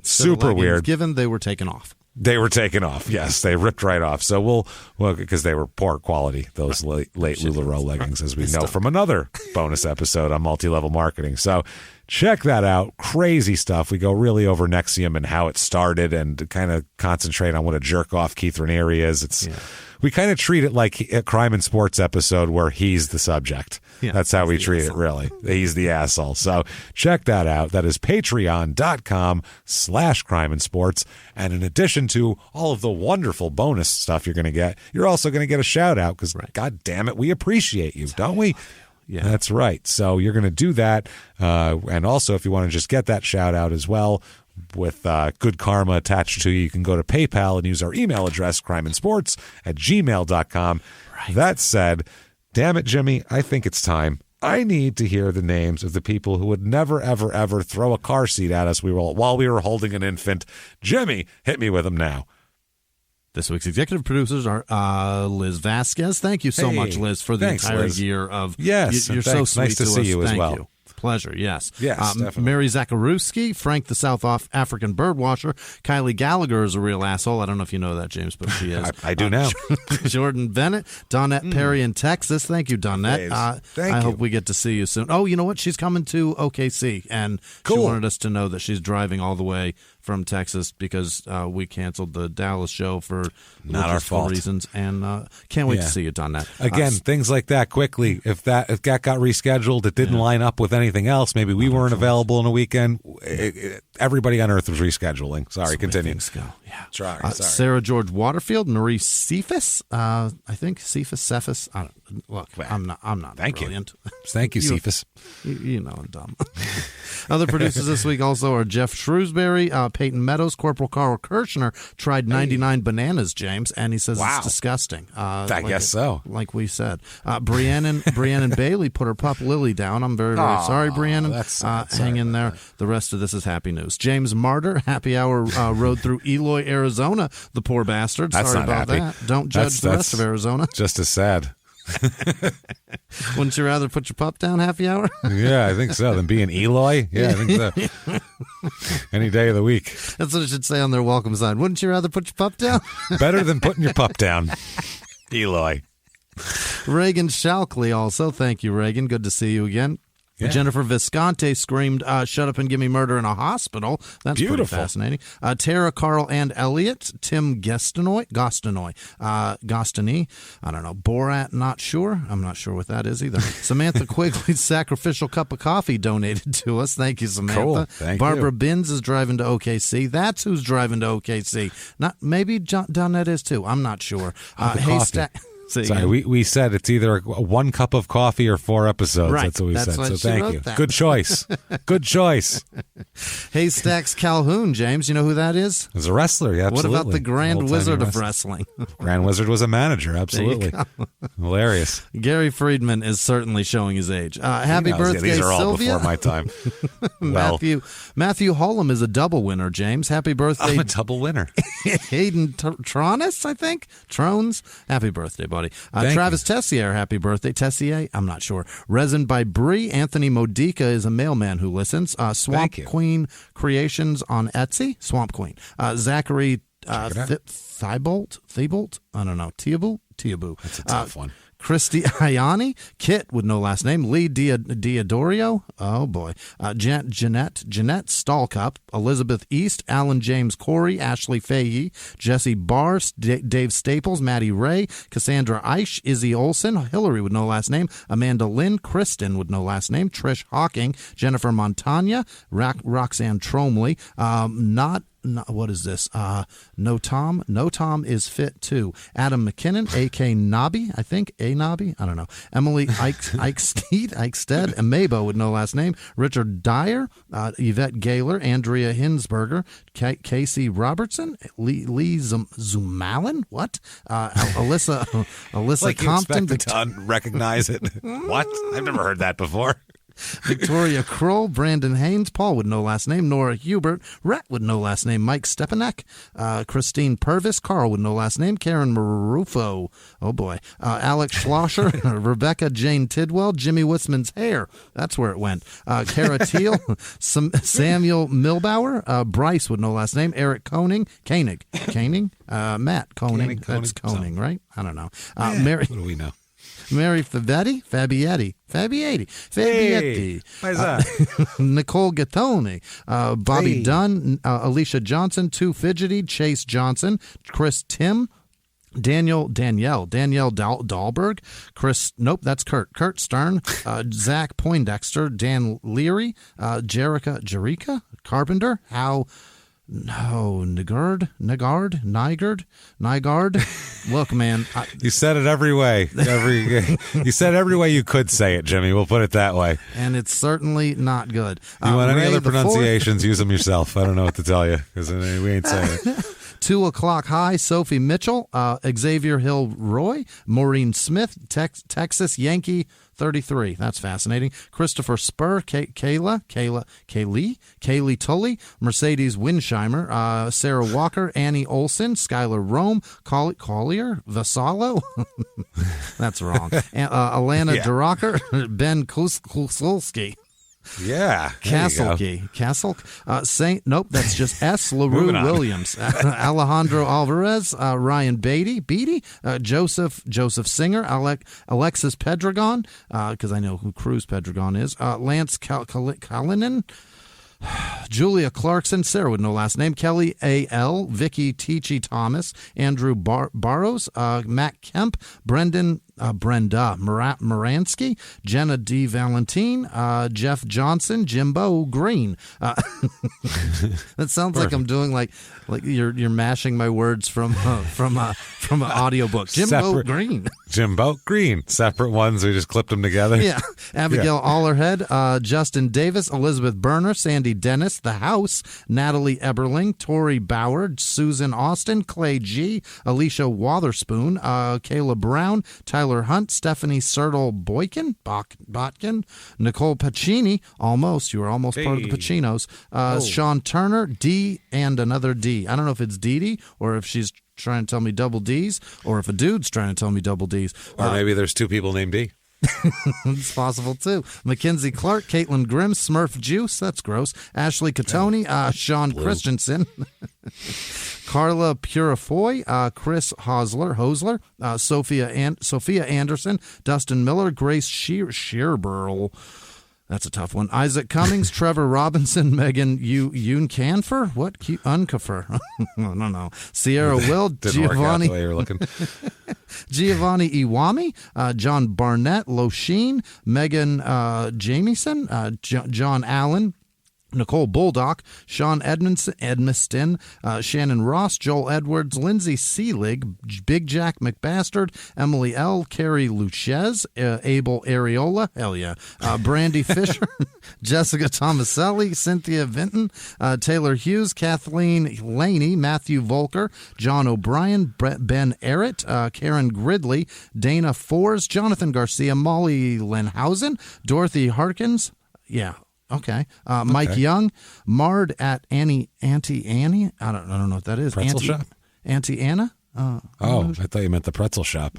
Super weird. Given they were taken off. They were taken off. Yes, they ripped right off. So well, because they were poor quality, those late LuLaRoe leggings, as we know from another bonus episode on multi-level marketing. So check that out. Crazy stuff. We go really over NXIVM and how it started, and kind of concentrate on what a jerk off Keith Raniere is. We kind of treat it like a Crime and Sports episode where he's the subject. Yeah, that's how we treat it, really. He's the asshole. So check that out. That is patreon.com/Crime and Sports. And in addition to all of the wonderful bonus stuff you're going to get, you're also going to get a shout out because, God damn it, we appreciate you, don't we? Yeah, that's right. So you're going to do that. And also, if you want to just get that shout out as well, with good karma attached to you, you can go to PayPal and use our email address, crimeandsports@gmail.com. That said, damn it, Jimmy, I think it's time. I need to hear the names of the people who would never, ever, ever throw a car seat at us while we were holding an infant. Jimmy, hit me with them now. This week's executive producers are Liz Vasquez. Thank you so much, Liz, for the entire year of... Yes, you're so sweet nice to see you as well. Thank you. Pleasure, yes. Yes, definitely. Mary Zakharowski, Frank the South African Birdwatcher, Kylie Gallagher is a real asshole. I don't know if you know that, James, but she is. I do now. Jordan Bennett, Donette Perry in Texas. Thank you, Donette. I hope we get to see you soon. Oh, you know what? She's coming to OKC, and she wanted us to know that she's driving all the way from Texas because we canceled the Dallas show for not our fault reasons, and can't wait to see you, Donette. Again, things like that quickly. If that got rescheduled, it didn't line up with anything else. Maybe we weren't available on a weekend. Everybody on Earth was rescheduling. Sorry, continue. Go. Yeah. Sorry. Sarah George Waterfield, Marie Cephas. I think Cephas. Look, I'm not Thank brilliant. You. Thank you, Cephas. You know I'm dumb. Other producers this week also are Jeff Shrewsbury, Peyton Meadows, Corporal Carl Kirchner tried 99 bananas, James, and he says it's disgusting. I guess so. Like we said. Brianne Bailey put her pup Lily down. I'm very, very sorry, Brianne. Hang in there. The rest of this is happy news. James Martyr, happy hour rode through Eloy, Arizona. The poor bastard. Sorry about that. Don't judge the rest of Arizona. Just as sad. Wouldn't you rather put your pup down happy hour? Yeah, I think so. Than be in Eloy? Yeah, I think so. Any day of the week. That's what it should say on their welcome sign. Wouldn't you rather put your pup down? Better than putting your pup down. Eloy. Reagan Shalkley also. Thank you, Reagan. Good to see you again. Yeah. Jennifer Visconti screamed, shut up and give me murder in a hospital. That's beautiful. Pretty fascinating. Tara, Carl, and Elliot. Tim Gostiny. I don't know. Borat, not sure. I'm not sure what that is either. Samantha Quigley's sacrificial cup of coffee donated to us. Thank you, Samantha. Cool. Thank Barbara you. Binns is driving to OKC. That's who's driving to OKC. Maybe Donette is too. I'm not sure. Sorry, we said it's either 1 cup of coffee or 4 episodes. Right. That's what we said. So thank you. That. Good choice. Good choice. Haystacks Calhoun, James. You know who that is? He's a wrestler. Yeah, absolutely. What about the Grand Wizard of Wrestling? Grand Wizard was a manager. Absolutely. Hilarious. Gary Friedman is certainly showing his age. Happy birthday, These are all Sylvia. before my time. Matthew Hullum is a double winner, James. Happy birthday. I'm a double winner. Hayden Tronis, I think. Trones. Happy birthday, buddy. Travis Tessier, happy birthday. Tessier? I'm not sure. Resin by Bree. Anthony Modica is a mailman who listens. Swamp Queen Creations on Etsy. Swamp Queen. Zachary Thibault? I don't know. Tiabu. That's a tough one. Christy Iani, Kit with no last name, Lee Diodorio, oh boy, Jeanette Stallcup, Elizabeth East, Alan James Corey, Ashley Fahey, Jesse Barr, Dave Staples, Maddie Ray, Cassandra Eich, Izzy Olson, Hillary with no last name, Amanda Lynn, Kristen with no last name, Trish Hawking, Jennifer Montagna, Roxanne Tromley, what is this? No Tom is fit too. Adam McKinnon, A.K. Nobby, I think. A. Nobby? I don't know. Emily Eichstead, Amabo with no last name. Richard Dyer, Yvette Gaylor, Andrea Hinsberger, Casey Robertson, Lee Zumalin, what? Alyssa like Compton. You expect to recognize it. What? I've never heard that before. Victoria Kroll, Brandon Haynes, Paul with no last name, Nora Hubert, Rhett with no last name, Mike Stepanek, Christine Purvis, Carl with no last name, Karen Marufo, oh boy, Alex Schlosser, Rebecca Jane Tidwell, Jimmy Whisman's hair, that's where it went, Kara Teal, Samuel Milbauer, Bryce with no last name, Eric Koenig, Matt Koenig, that's Koenig, right? I don't know. Mary, what do we know? Mary Fabietti. Hey, Nicole Gattoni, Bobby Dunn, Alicia Johnson, Too Fidgety, Chase Johnson, Chris Tim, Danielle Dahlberg, that's Kurt Stern, Zach Poindexter, Dan Leary, Jerica Carpenter, Nygard. Look, man. You said it every way. You said every way you could say it, Jimmy. We'll put it that way. And it's certainly not good. You want any other pronunciations, use them yourself. I don't know what to tell you because we ain't saying it. 2 o'clock high, Sophie Mitchell, Xavier Hill Roy, Maureen Smith, Texas Yankee 33. That's fascinating. Christopher Spur, Kaylee Tully, Mercedes Winsheimer, Sarah Walker, Annie Olson, Skylar Rome, Collier Vassallo. That's wrong. Alana DeRocker, Ben Kusulski. Yeah. Castle. Nope, that's just S. LaRue Williams. Alejandro Alvarez, Ryan Beatty, Joseph Singer, Alexis Pedragon, because I know who Cruz Pedragon is, Lance Kalinin, Julia Clarkson, Sarah with no last name, Kelly A.L., Vicky Teachy Thomas, Andrew Barrows, Matt Kemp, Brenda Moransky, Jenna D. Valentine, Jeff Johnson, Jimbo Green. That sounds like I'm doing like you're mashing my words from an audiobook. Green. Jimbo Green. Separate ones. We just clipped them together. Yeah. Abigail Allerhead, Justin Davis, Elizabeth Berner, Sandy Dennis, The House, Natalie Eberling, Tori Bauer, Susan Austin, Clay G, Alicia Wotherspoon, Kayla Brown, Tyler Hunt, Stephanie Sertle Botkin, Nicole Pacini, you were almost part of the Pacinos, Sean Turner, D, and another D. I don't know if it's Dee or if she's trying to tell me double D's, or if a dude's trying to tell me double D's. Or maybe there's 2 people named D. It's possible too. Mackenzie Clark, Caitlin Grimm, Smurf Juice, that's gross. Ashley Catoni, Sean Christensen, Carla Purifoy, Chris Hosler, Sophia Anderson, Dustin Miller, Grace Shearburl. That's a tough one. Isaac Cummings, Trevor Robinson, Megan Yoon Canfer, what? Uncafer. I don't know. Sierra Will, Giovanni. Giovanni Iwami, John Barnett, Losheen, Megan Jamieson, John Allen, Nicole Bulldog, Sean Edmiston, Shannon Ross, Joel Edwards, Lindsay Seelig, Big Jack McBastard, Emily L., Carrie Luchez, Abel Areola, hell yeah, Brandy Fisher, Jessica Tomaselli, Cynthia Vinton, Taylor Hughes, Kathleen Laney, Matthew Volker, John O'Brien, Ben Errett, Karen Gridley, Dana Fors, Jonathan Garcia, Molly Lenhausen, Dorothy Harkins, yeah. Okay. Mike Young, Mard at Auntie Annie. I don't know what that is. Pretzel shop? Auntie Anna? I thought you meant the pretzel shop.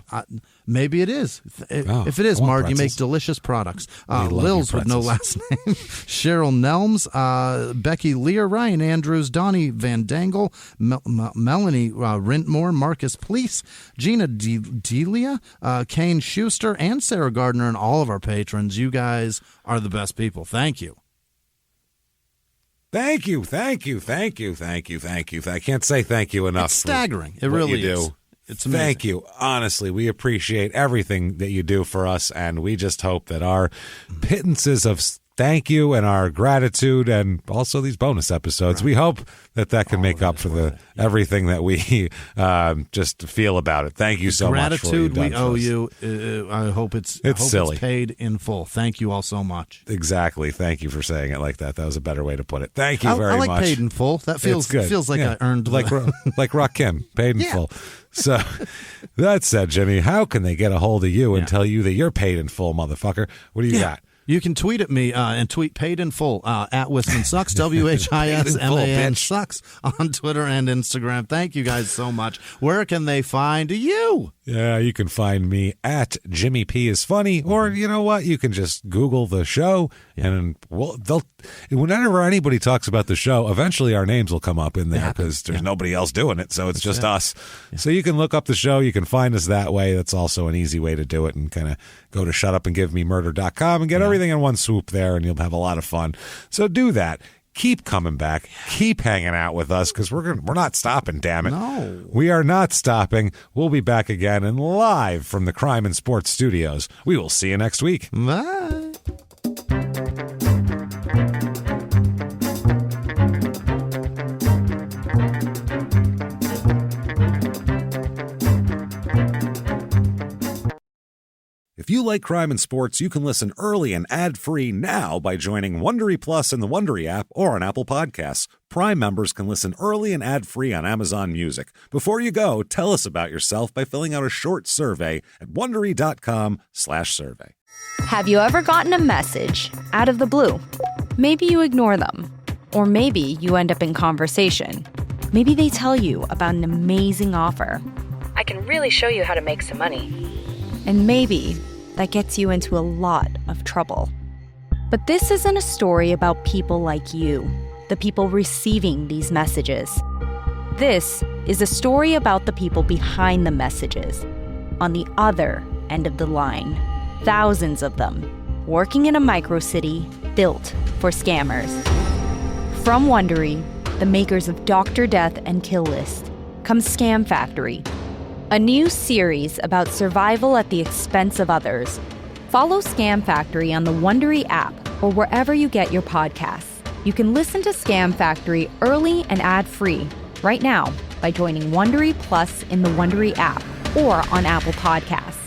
Maybe it is. If it is, Mard, pretzels. You make delicious products. Lils with no last name. Cheryl Nelms, Becky Lear, Ryan Andrews, Donnie Van Dangle, Melanie Rintmore, Marcus Pleece, Gina Delia, Kane Schuster, and Sarah Gardner, and all of our patrons. You guys are the best people. Thank you. Thank you. I can't say thank you enough. It's staggering. It really is. It's amazing. Thank you. Honestly, we appreciate everything that you do for us, and we just hope that our pittances of thank you and our gratitude and also these bonus episodes, we hope that can make up for everything that we just feel about it. Thank you so much for gratitude we owe you. I hope it's silly. It's paid in full. Thank you all so much. Exactly. Thank you for saying it like that. That was a better way to put it. Thank you very much. I like paid in full. That feels good. Feels like I earned like Rakim, paid in full. So that said, Jimmy, how can they get a hold of you and tell you that you're paid in full, motherfucker? What do you got? You can tweet at me and tweet paid in full at Whisman Sucks, WHISMAN Sucks on Twitter and Instagram. Thank you guys so much. Where can they find you? Yeah, you can find me at Jimmie P is Funny, or you know what? You can just Google the show, and whenever anybody talks about the show, eventually our names will come up in there because there's nobody else doing it, so it's just us. Yeah. So you can look up the show. You can find us that way. That's also an easy way to do it, and kind of go to shutupandgivememurder.com and get everything in one swoop there, and you'll have a lot of fun. So do that. Keep coming back. Keep hanging out with us because we're not stopping, damn it. No. We are not stopping. We'll be back again and live from the Crime and Sports Studios. We will see you next week. Bye. If you like crime and sports, you can listen early and ad-free now by joining Wondery Plus in the Wondery app or on Apple Podcasts. Prime members can listen early and ad-free on Amazon Music. Before you go, tell us about yourself by filling out a short survey at Wondery.com/survey. Have you ever gotten a message out of the blue? Maybe you ignore them. Or maybe you end up in conversation. Maybe they tell you about an amazing offer. I can really show you how to make some money. And maybe that gets you into a lot of trouble. But this isn't a story about people like you, the people receiving these messages. This is a story about the people behind the messages, on the other end of the line. Thousands of them, working in a microcity built for scammers. From Wondery, the makers of Dr. Death and Kill List, comes Scam Factory, a new series about survival at the expense of others. Follow Scam Factory on the Wondery app or wherever you get your podcasts. You can listen to Scam Factory early and ad-free right now by joining Wondery Plus in the Wondery app or on Apple Podcasts.